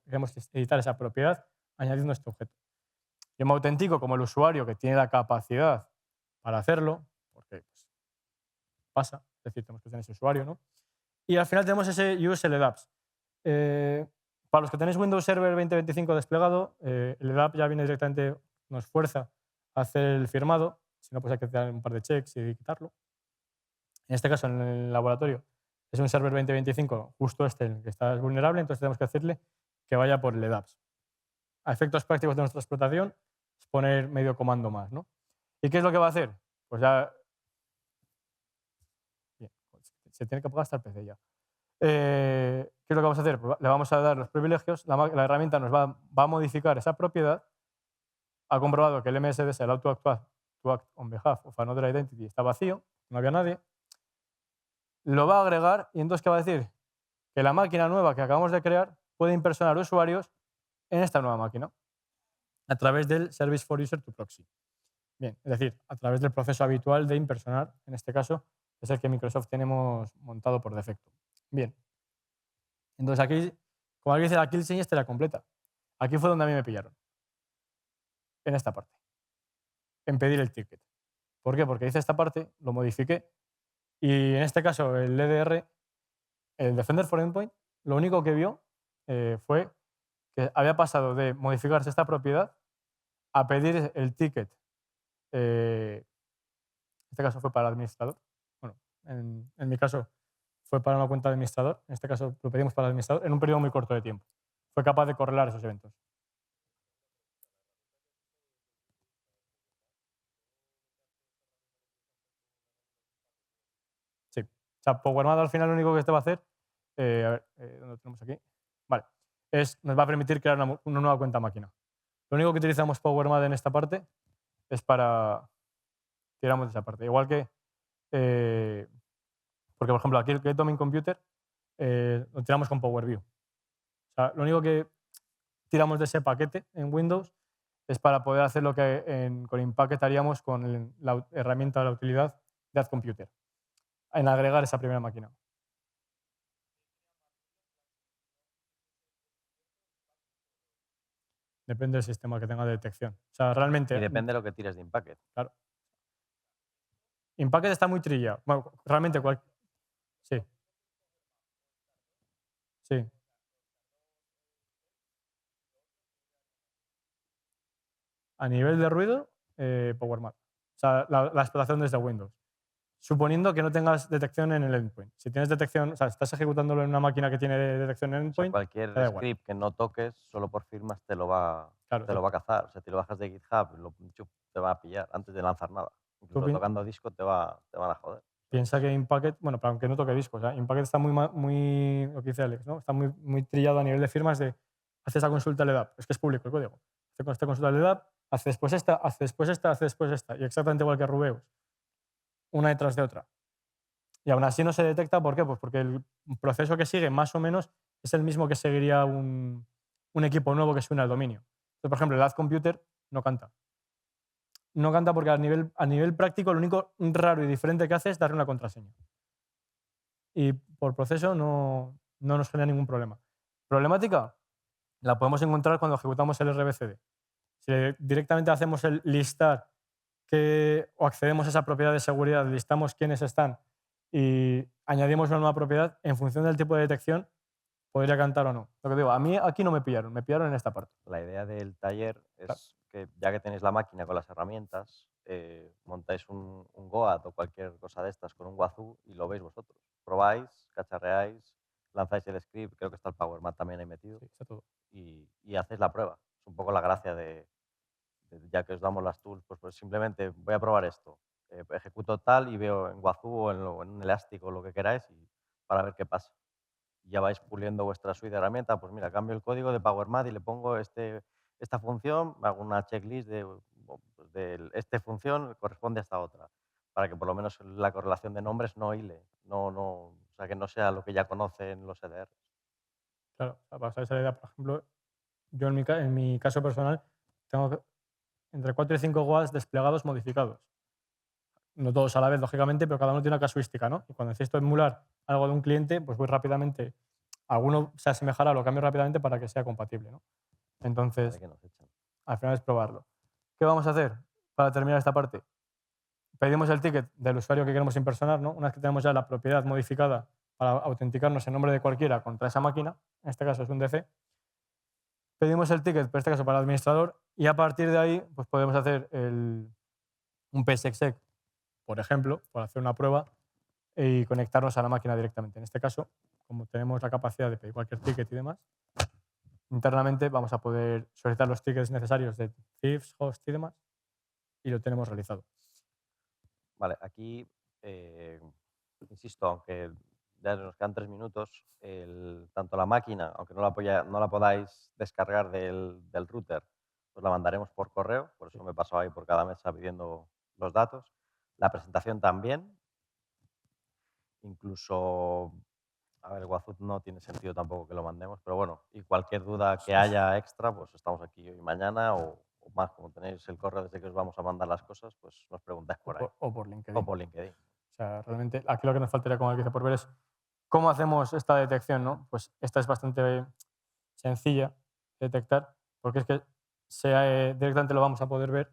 S3: Queremos editar esa propiedad añadiendo este objeto. Yo me autentico como el usuario que tiene la capacidad para hacerlo, porque pues, pasa, es decir, tenemos que tener ese usuario, ¿no? Y al final tenemos ese use LDAPS. Para los que tenéis Windows Server 2025 desplegado, el LDAP ya viene directamente, nos fuerza a hacer el firmado, si no pues hay que dar un par de checks y quitarlo. En este caso, en el laboratorio, es un Server 2025, justo el que está vulnerable, entonces tenemos que decirle que vaya por el LDAPS. A efectos prácticos de nuestra explotación, es poner medio comando más, ¿no? ¿Y qué es lo que va a hacer? Pues ya... Bien, se tiene que apagar hasta el PC ya. ¿Qué es lo que vamos a hacer? Pues le vamos a dar los privilegios, la herramienta nos va a modificar esa propiedad, ha comprobado que el MSDS, el Auto to Act on Behalf of Another Identity, está vacío, no había nadie, lo va a agregar y entonces ¿qué va a decir? Que la máquina nueva que acabamos de crear puede impersonar usuarios en esta nueva máquina a través del Service for User to Proxy. Bien, es decir, a través del proceso habitual de impersonar, en este caso, es el que Microsoft tenemos montado por defecto. Bien. Entonces aquí, como aquí dice, la kill chain esta era completa. Aquí fue donde a mí me pillaron. En esta parte. En pedir el ticket. ¿Por qué? Porque hice esta parte, lo modifiqué y en este caso el EDR, el Defender for Endpoint, lo único que vio fue que había pasado de modificarse esta propiedad a pedir el ticket. En este caso fue para el administrador. Bueno, en mi caso fue para una cuenta de administrador. En este caso lo pedimos para el administrador en un periodo muy corto de tiempo. Fue capaz de correlar esos eventos. Sí. O sea, PowerMath al final lo único que este va a hacer, a ver, ¿dónde lo tenemos aquí? Vale, nos va a permitir crear una nueva cuenta máquina. Lo único que utilizamos PowerMath en esta parte es para, tiramos de esa parte. Igual que, porque por ejemplo aquí el Get Domain Computer lo tiramos con PowerView. O sea, lo único que tiramos de ese paquete en Windows es para poder hacer lo que con Impacket haríamos con la herramienta, la utilidad de Add Computer, en agregar esa primera máquina. Depende del sistema que tenga de detección. O sea, realmente...
S2: Y depende de lo que tires de Impacket.
S3: Claro. Impacket está muy trillado. Bueno, realmente sí. Sí. A nivel de ruido, PowerMath. O sea, la explotación desde Windows. Suponiendo que no tengas detección en el endpoint. Si tienes detección, o sea, estás ejecutándolo en una máquina que tiene detección en
S2: O sea,
S3: endpoint,
S2: cualquier
S3: te da igual.
S2: script que no toques, solo por firmas te lo va
S3: Claro,
S2: a cazar. O sea, te lo bajas de GitHub, te va a pillar antes de lanzar nada. Incluso tocando disco te van a joder.
S3: Piensa que Impacket, bueno, para aunque no toque discos, Impacket está muy, lo que dice Alex, ¿no? Está muy trillado a nivel de firmas de hace esa consulta le da, es que es público el código. Hace esta consulta le da, hace después esta, hace después esta, hace después esta. Y exactamente igual que Rubeus. Una detrás de otra. Y aún así no se detecta, ¿por qué? Pues porque el proceso que sigue más o menos es el mismo que seguiría un equipo nuevo que suena al dominio. Entonces, por ejemplo, el Add Computer no canta. No canta porque a nivel práctico lo único raro y diferente que hace es darle una contraseña. Y por proceso no nos genera ningún problema. ¿Problemática? La podemos encontrar cuando ejecutamos el RBCD. Si directamente hacemos el listar o accedemos a esa propiedad de seguridad, listamos quiénes están y añadimos una nueva propiedad, en función del tipo de detección, podría cantar o no. Lo que digo, a mí aquí no me pillaron en esta parte.
S2: La idea del taller es
S3: Claro.
S2: que ya que tenéis la máquina con las herramientas, montáis un Goat o cualquier cosa de estas con un Wazoo y lo veis vosotros. Probáis, cacharreáis, lanzáis el script, creo que está el PowerMath también ahí metido,
S3: Sí, está todo.
S2: y hacéis la prueba. Es un poco la gracia ya que os damos las tools, pues simplemente voy a probar esto. Ejecuto tal y veo en Wazoo o en un elástico o lo que queráis para ver qué pasa. Ya vais puliendo vuestra suite de herramientas, pues mira, cambio el código de PowerMath y le pongo esta función, hago una checklist de esta función corresponde a esta otra, para que por lo menos la correlación de nombres no hile, o sea, que no sea lo que ya conocen los EDR.
S3: Claro, para usar esa idea, por ejemplo, yo en mi caso personal tengo entre 4 y 5 WAS desplegados modificados. No todos a la vez, lógicamente, pero cada uno tiene una casuística, ¿no? Y cuando necesito emular algo de un cliente, pues voy rápidamente, alguno se asemejará, lo cambio rápidamente para que sea compatible, ¿no? Entonces,
S2: Que nos echan.
S3: al final es probarlo. ¿Qué vamos a hacer para terminar esta parte? Pedimos el ticket del usuario que queremos impersonar, ¿no? Una vez que tenemos ya la propiedad modificada para autenticarnos en nombre de cualquiera contra esa máquina, en este caso es un DC, pedimos el ticket, en este caso para el administrador, y a partir de ahí pues podemos hacer un PSExec, por ejemplo, para hacer una prueba y conectarnos a la máquina directamente. En este caso, como tenemos la capacidad de pedir cualquier ticket y demás, internamente vamos a poder solicitar los tickets necesarios de thieves, host y demás, y lo tenemos realizado.
S2: Vale, aquí, insisto, aunque ya nos quedan 3 minutos, tanto la máquina, aunque no la podáis descargar del router, os la mandaremos por correo, por eso me paso ahí por cada mesa pidiendo los datos. La presentación también, incluso, a ver, el Wazoo no tiene sentido tampoco que lo mandemos, pero bueno, y cualquier duda que haya extra, pues estamos aquí hoy y mañana o más, como tenéis el correo desde que os vamos a mandar las cosas, pues nos preguntáis por ahí.
S3: O por LinkedIn.
S2: O por LinkedIn.
S3: O sea, realmente aquí lo que nos faltaría, como el que dice por ver, es cómo hacemos esta detección, ¿no? Pues esta es bastante sencilla de detectar, porque es que directamente lo vamos a poder ver.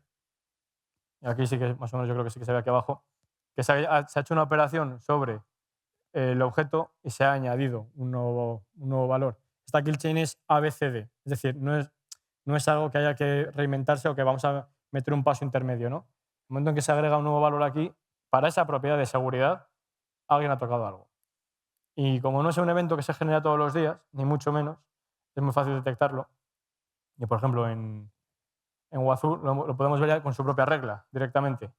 S3: Y aquí sí que, más o menos, yo creo que sí que se ve aquí abajo, que se ha hecho una operación sobre el objeto y se ha añadido un nuevo valor. esta kill chain es ABCD. Es decir, no es algo que haya que reinventarse o que vamos a meter un paso intermedio, ¿no? El momento en que se agrega un nuevo valor aquí, para esa propiedad de seguridad, alguien ha tocado algo. Y como no es un evento que se genera todos los días, ni mucho menos, es muy fácil detectarlo. Y, por ejemplo, en Wazoo lo podemos ver ya con su propia regla directamente.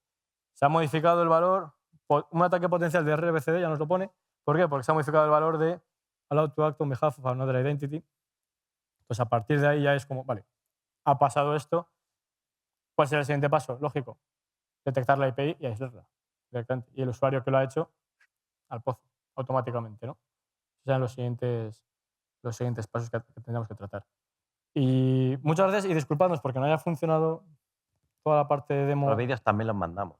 S3: Se ha modificado el valor, un ataque potencial de RBCD ya nos lo pone. ¿Por qué? Porque se ha modificado el valor de allowed to act on behalf of another identity. Pues a partir de ahí ya es como, vale, ha pasado esto. ¿Cuál será el siguiente paso? Lógico, detectar la API y aislarla directamente. Y el usuario que lo ha hecho, al pozo, automáticamente, ¿no? Esos serán los siguientes pasos que tendríamos que tratar. Y muchas gracias y disculpadnos porque no haya funcionado toda la parte de demo.
S2: Los vídeos también los mandamos.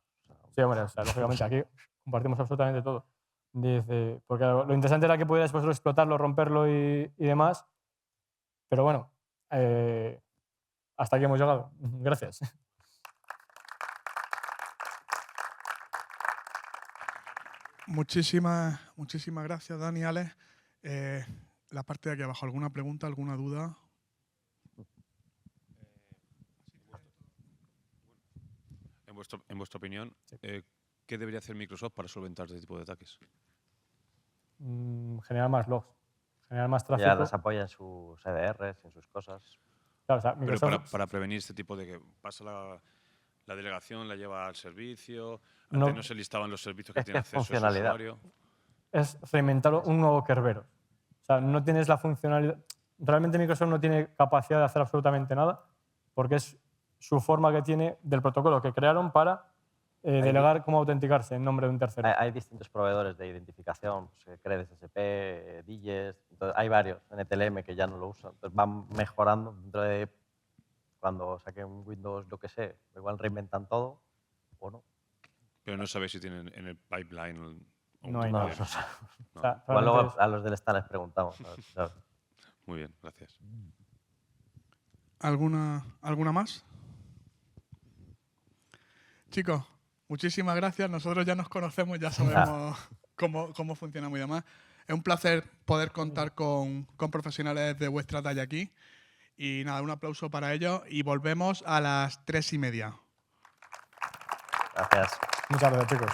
S3: Sí, hombre, o sea, lógicamente aquí compartimos absolutamente todo. Dice, porque lo interesante era que pudierais vosotros explotarlo, romperlo y demás. Pero bueno, hasta aquí hemos llegado. Gracias.
S1: Muchísimas gracias, Dani, Alex. La parte de aquí abajo, ¿alguna pregunta, alguna duda?
S4: En vuestra opinión, ¿qué debería hacer Microsoft para solventar este tipo de ataques?
S3: Generar más logs, generar más tráfico.
S2: Ya las apoya en sus EDRs, en sus cosas.
S3: Claro, o sea,
S4: Pero
S3: Microsoft,
S4: para prevenir este tipo de que pasa la delegación, la lleva al servicio, antes no se listaban los servicios que
S2: Es
S4: tiene
S2: que es
S4: acceso ese
S2: funcionalidad.
S4: usuario.
S3: es reinventar un nuevo Kerbero. O sea, no tienes la funcionalidad. Realmente Microsoft no tiene capacidad de hacer absolutamente nada porque es su forma que tiene del protocolo que crearon para delegar cómo autenticarse en nombre de un tercero.
S2: Hay distintos proveedores de identificación, pues, CredSSP, Digest, entonces hay varios, NTLM que ya no lo usan, entonces van mejorando dentro de cuando saquen Windows, lo que sé, igual reinventan todo o no.
S4: Pero no sabéis si tienen en el pipeline.
S3: No hay
S2: No,
S3: nada.
S2: no sabemos.
S3: O sea,
S2: Igual
S3: realmente
S2: luego a los del stand les preguntamos. ¿Sabes?
S4: Muy bien, gracias.
S1: ¿Alguna más? Chicos, muchísimas gracias. Nosotros ya nos conocemos, ya sabemos cómo funcionamos y demás. Es un placer poder contar con profesionales de vuestra talla aquí. Y nada, un aplauso para ellos y volvemos a las 3:30.
S2: Gracias.
S3: Muchas gracias, chicos.